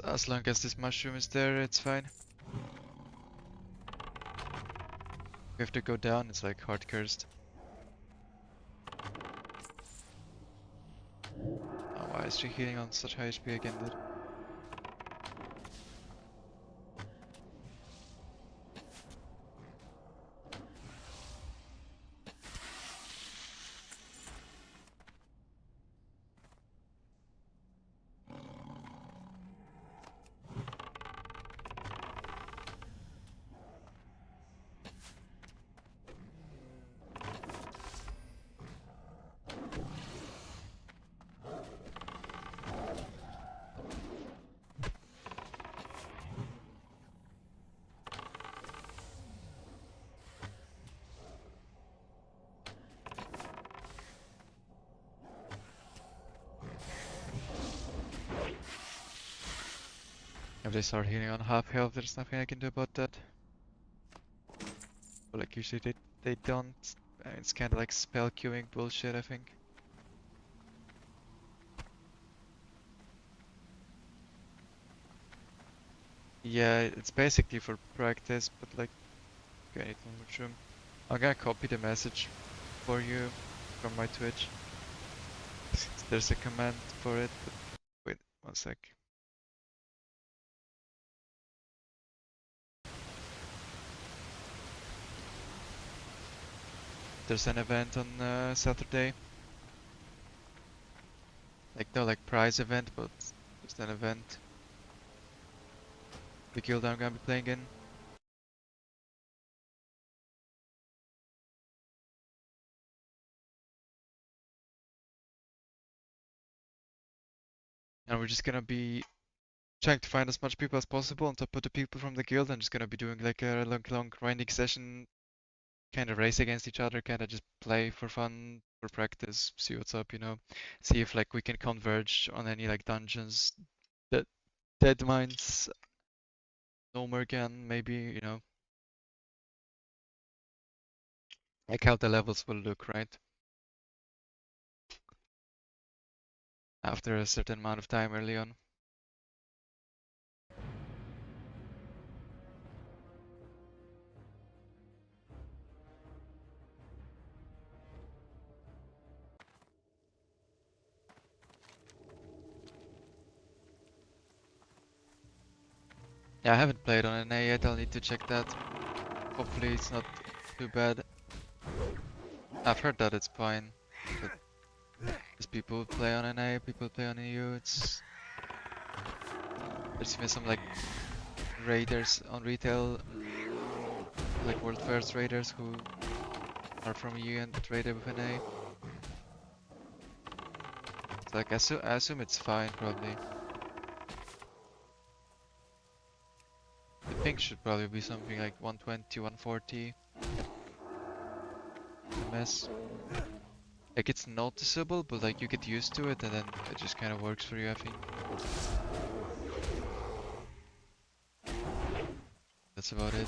As long as this mushroom is there, it's fine. We have to go down, it's like hard cursed. Oh, why is she healing on such high HP again, dude? If they start healing on half health, there's nothing I can do about that. But like usually they don't. It's kind of like spell queuing bullshit, I think. Yeah, it's basically for practice, but like, okay, I need one more room. I'm gonna copy the message for you from my Twitch. There's a command for it, but wait one sec. There's an event on Saturday. Like no like prize event, but just an event. The guild I'm gonna be playing in. And we're just gonna be trying to find as much people as possible on top of the people from the guild and just gonna be doing like a long grinding session, kind of race against each other, kind of just play for fun, for practice, see what's up, you know, see if like we can converge on any like dungeons, that dead mines, no more again, maybe, you know, like how the levels will look, right? After a certain amount of time early on. Yeah, I haven't played on NA yet, I'll need to check that. Hopefully it's not too bad. I've heard that it's fine, but there's people who play on NA, people play on EU, there's even some like raiders on retail, like world first raiders who are from EU and traded with NA. So like I assume it's fine probably. The ping should probably be something like 120, 140. MS. Like it's noticeable, but like you get used to it and then it just kind of works for you, I think. That's about it.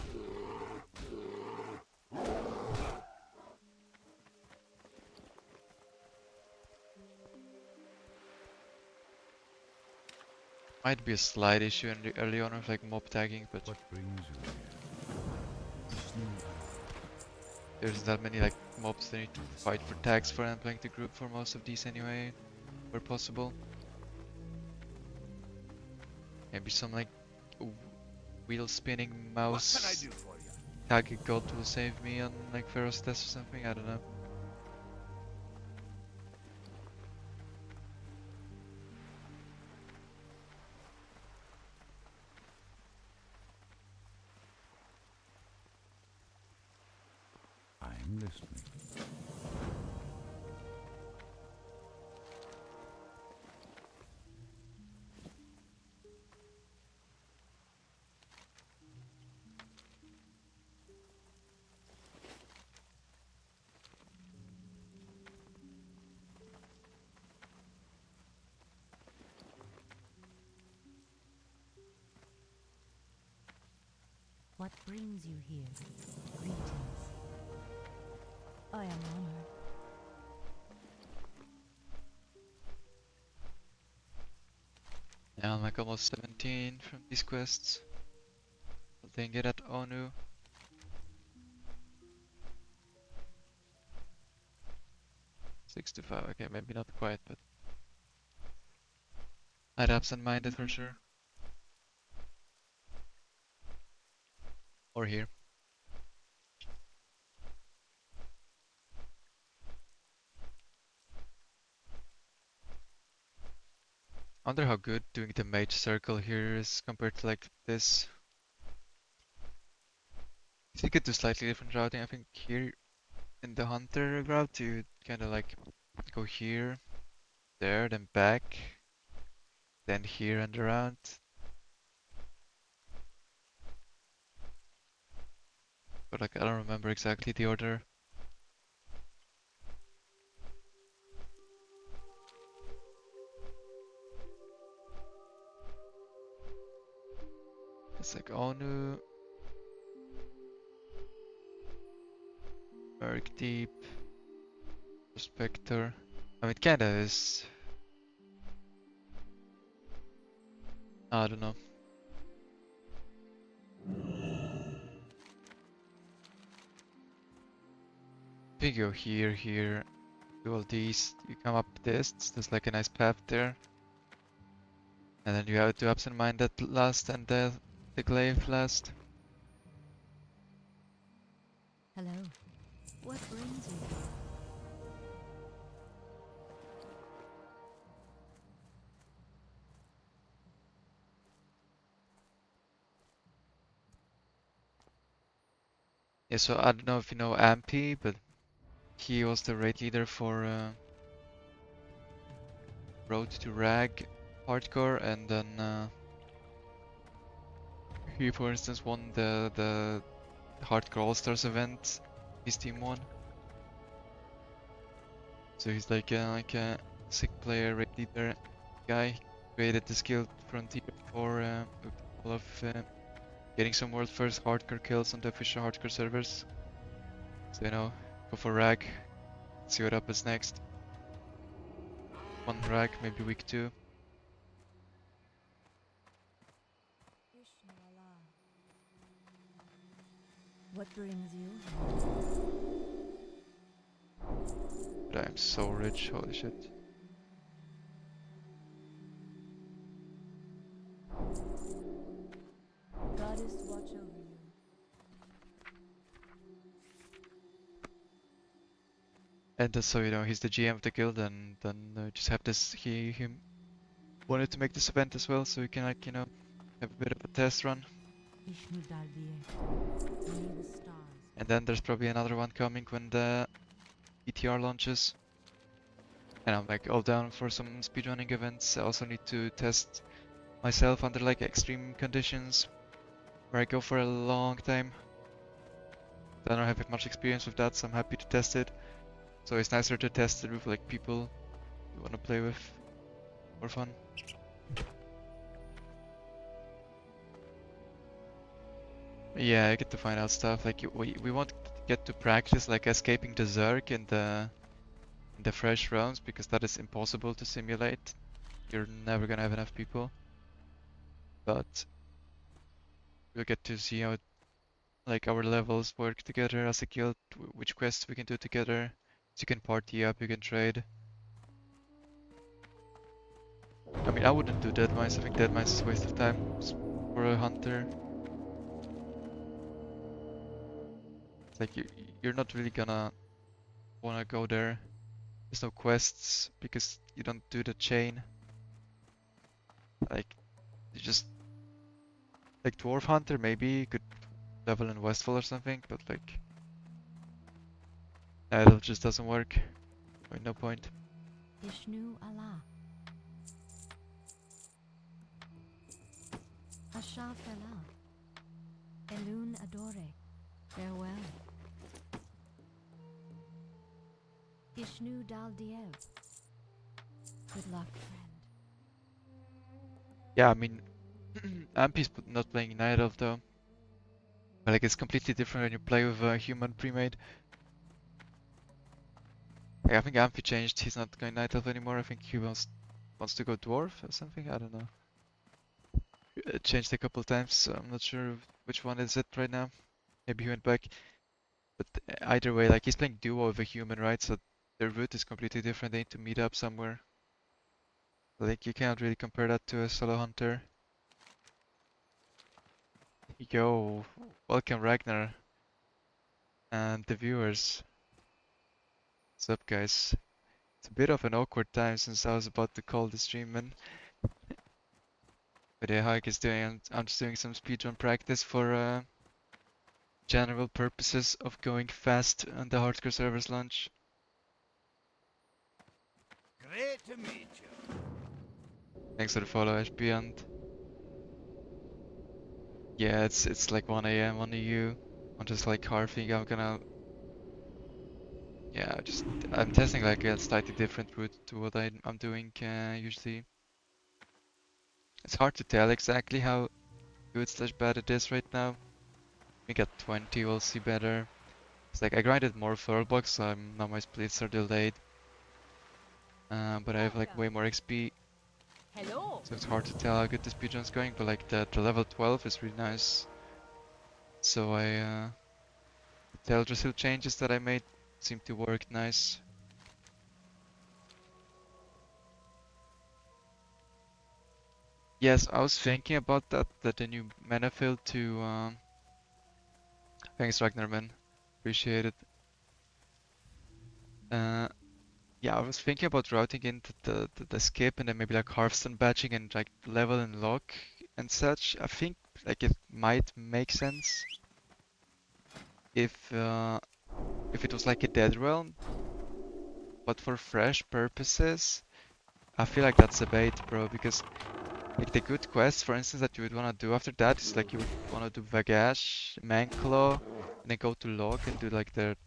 Might be a slight issue in the early on of like mob tagging, but What brings you here? Vishnu Allah, there's that many like mobs that need to fight for tags for I'm playing the group for most of these anyway, where possible. Maybe some like wheel spinning What can I mouse do for you? tag god will save me on like Pharaoh's test or something, I don't know. I'm listening. What brings you here? Greetings. I am honored. Yeah, I'm like almost 17 from these quests. I'll then get at Onu. Six to 5, okay, maybe not quite, but I'd absent-minded for sure. Or here. I wonder how good doing the mage circle here is compared to like this. If you could do slightly different routing, I think here in the hunter route you kind of like go here, there, then back, then here and around. But like I don't remember exactly the order. It's like Onu, Merc Deep, Prospector. I mean, it kinda is. I don't know. If you go here, here, do all these, you come up this, there's like a nice path there. And then you have to absent-minded last and the glaive last. Hello. What brings you here? Yeah, so I don't know if you know Ampy, but he was the raid leader for Road to Rag Hardcore, and then he, for instance, won the Hardcore All-Stars event. His team won. So he's like a sick player, raid leader guy. Created this guild Frontier for with the goal of getting some world first hardcore kills on the official hardcore servers. So you know, go for Rag. See what happens next. One Rag, maybe week 2. Vishnu Allah. What brings you here? But I am so rich, holy shit. Goddess watch over you. And so you know, he's the GM of the guild, and then just have this. He wanted to make this event as well, so we can like have a bit of a test run. Vishnu Dalbier. May the stars. And then there's probably another one coming when the ETR launches. And I'm like all down for some speedrunning events. I also need to test myself under like extreme conditions where I go for a long time. I don't have much experience with that, so I'm happy to test it. So it's nicer to test it with like people you want to play with for fun. Yeah, I get to find out stuff like we won't get to practice like escaping the Zerg in the fresh rounds because that is impossible to simulate. You're never gonna have enough people. but we'll get to see how like our levels work together as a guild, which quests we can do together. So you can party up, you can trade. I mean, I wouldn't do dead mines. I think dead mines is a waste of time for a hunter. It's like you're not really gonna wanna go there. There's no quests because you don't do the chain. Like you just like dwarf hunter maybe you could level in Westfall or something, but like it just doesn't work. No point. Ishnu Allah. Ashafala. Elun Adore. Farewell. Ishnu Dal Diev. Good luck, friend. Yeah, I mean, Ampy's not playing Night Elf though. But like it's completely different when you play with a human pre-made. Like, I think Ampy changed. He's not going Night Elf anymore. I think he wants to go Dwarf or something. I don't know. It changed a couple times, so I'm not sure which one is it right now. Maybe he went back. But either way, like he's playing duo with a human, right? So their route is completely different. They need to meet up somewhere. Like you can't really compare that to a solo hunter. Yo, welcome Ragnar and the viewers. What's up, guys? It's a bit of an awkward time since I was about to call the stream in. But yeah, how you guys doing? I'm just doing some speedrun practice for general purposes of going fast on the hardcore servers launch. Great to meet you. Thanks for the follow, HB, and yeah, it's like 1 AM on the EU. I'm just like harping. I'm testing like a slightly different route to what I'm doing usually. It's hard to tell exactly how good slash bad it is right now. We got 20, we'll see better. It's like I grinded more furl blocks, so now my splits are delayed. But I have like way more XP. Hello. So it's hard to tell how good the speedrun's going, but like the level 12 is really nice. So the Teldrassil changes that I made seem to work nice. Yes, I was thinking about that the new mana fill to thanks Ragnarman. Appreciate it. Yeah, I was thinking about routing into the skip and then maybe like Hearthstone batching and like level and lock and such. I think like it might make sense if it was like a dead realm, but for fresh purposes, I feel like that's a bait, bro, because like the good quests, for instance, that you would want to do after that is like you would want to do Vagash, Manclaw, and then go to Log and do like the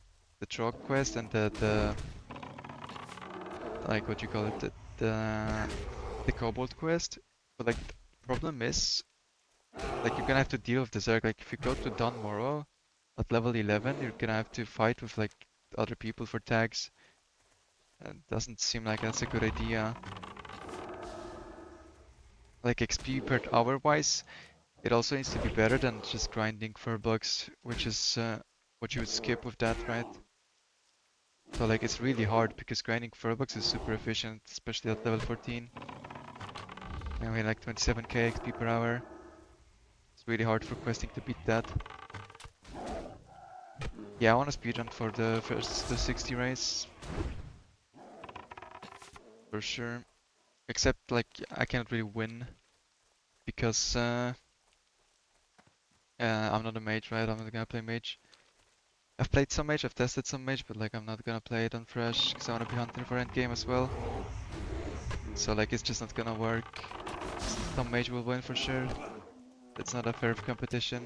Trog quest and the like what you call it, the Kobold quest. But like the problem is, like you're gonna have to deal with the Zerg. Like if you go to Don Morrow at level 11, you're gonna have to fight with like other people for tags. And doesn't seem like that's a good idea. Like XP per hour wise, it also needs to be better than just grinding for bugs, which is what you would skip with that, right? So like it's really hard because grinding for bugs is super efficient, especially at level 14. And we have like 27k XP per hour. It's really hard for questing to beat that. Yeah, I want to speedrun for the 60 race. For sure. Except like I cannot really win because I'm not a mage, right? I'm not gonna play mage. I've played some mage, I've tested some mage, but like I'm not gonna play it on fresh because I wanna be hunting for endgame as well. So like it's just not gonna work. Some mage will win for sure. It's not a fair competition.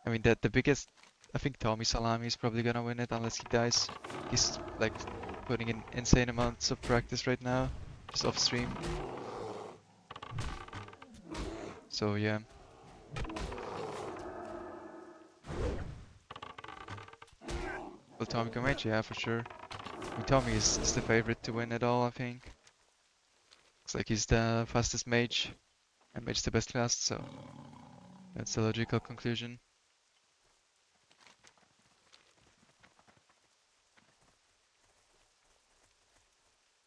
I mean the biggest, I think Tommy Salami is probably gonna win it unless he dies. He's like putting in insane amounts of practice right now, just off stream. So yeah. Will Tommy go mage? Yeah, for sure. I mean, Tommy is the favorite to win it all, I think. Looks like he's the fastest mage. And mage the best class, so that's a logical conclusion.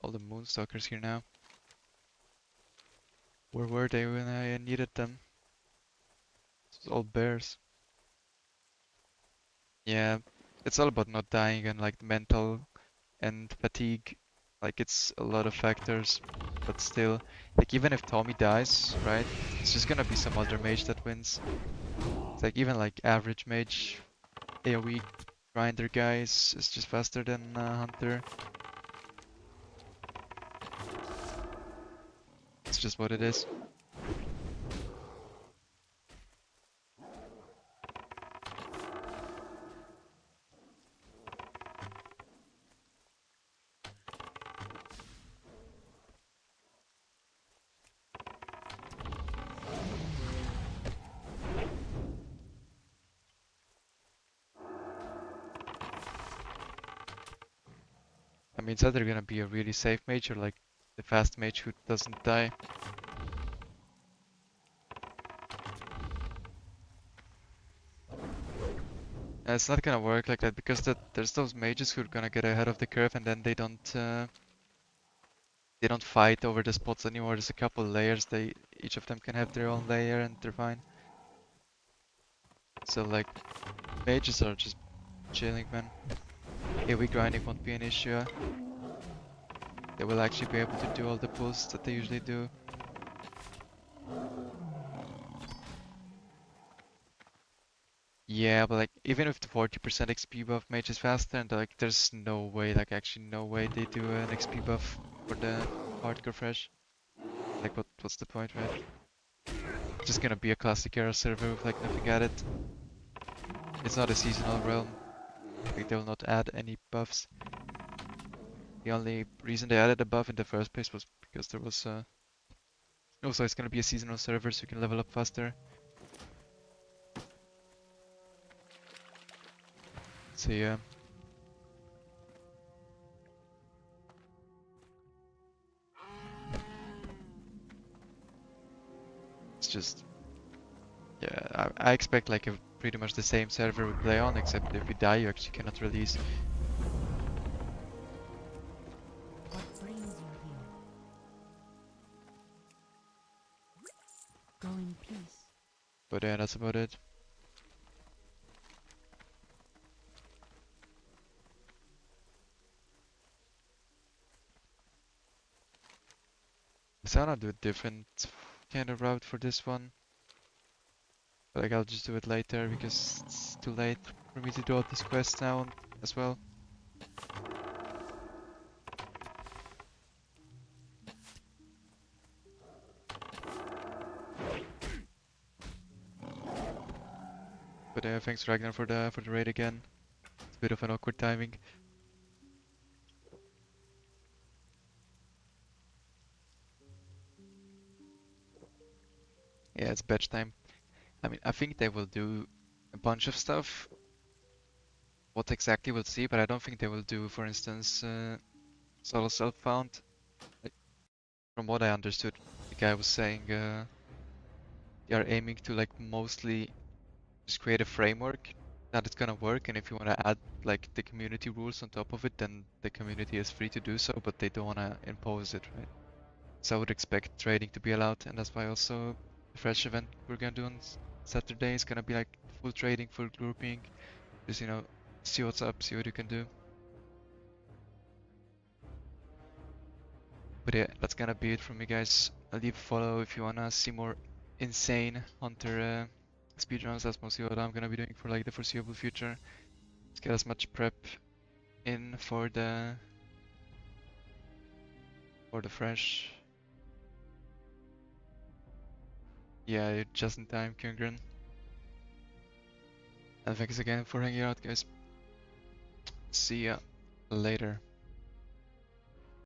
All the Moonstalkers here now. Where were they when I needed them? It's all bears. Yeah, it's all about not dying and like mental and fatigue. Like it's a lot of factors, but still, like even if Tommy dies, right? It's just gonna be some other mage that wins. It's like even like average mage, AoE grinder guys is just faster than Hunter. It's just what it is. I mean, it's either gonna be a really safe mage or like the fast mage who doesn't die. And it's not gonna work like that because there's those mages who are gonna get ahead of the curve and then they don't fight over the spots anymore. There's a couple layers. Each of them can have their own layer and they're fine. So like mages are just chilling, man. AoE grinding won't be an issue. They will actually be able to do all the pulls that they usually do. Yeah, but like even with the 40% XP buff, mage is faster, and like there's no way, like actually no way they do an XP buff for the hardcore fresh. Like what's the point, right? Just gonna be a classic era server with like nothing added. It's not a seasonal realm. Like they will not add any buffs. The only reason they added a buff in the first place was because there was also it's gonna be a seasonal server so you can level up faster. So yeah. It's just yeah, I expect like a pretty much the same server we play on, except if you die you actually cannot release. What brings you here? Go in peace. But yeah, that's about it. So I'm gonna do a different kind of route for this one. But like I'll just do it later because it's too late for me to do all these quests now as well. But yeah, thanks Ragnar for the raid again. It's a bit of an awkward timing. Yeah, it's batch time. I mean, I think they will do a bunch of stuff. What exactly we'll see, but I don't think they will do, for instance, solo self-found. Like, from what I understood, the guy was saying they are aiming to like mostly just create a framework that it's gonna work, and if you wanna add like the community rules on top of it, then the community is free to do so, but they don't wanna impose it, right? So I would expect trading to be allowed, and that's why also the fresh event we're gonna do on Saturday is gonna be like full trading, full grouping, just see what's up, see what you can do. But yeah, that's gonna be it from me, guys. I'll leave a follow if you wanna see more insane Hunter speedruns. That's mostly what I'm gonna be doing for like the foreseeable future. Let's get as much prep in for the fresh. Yeah, you're just in time, Kyungren. And thanks again for hanging out, guys. See ya later.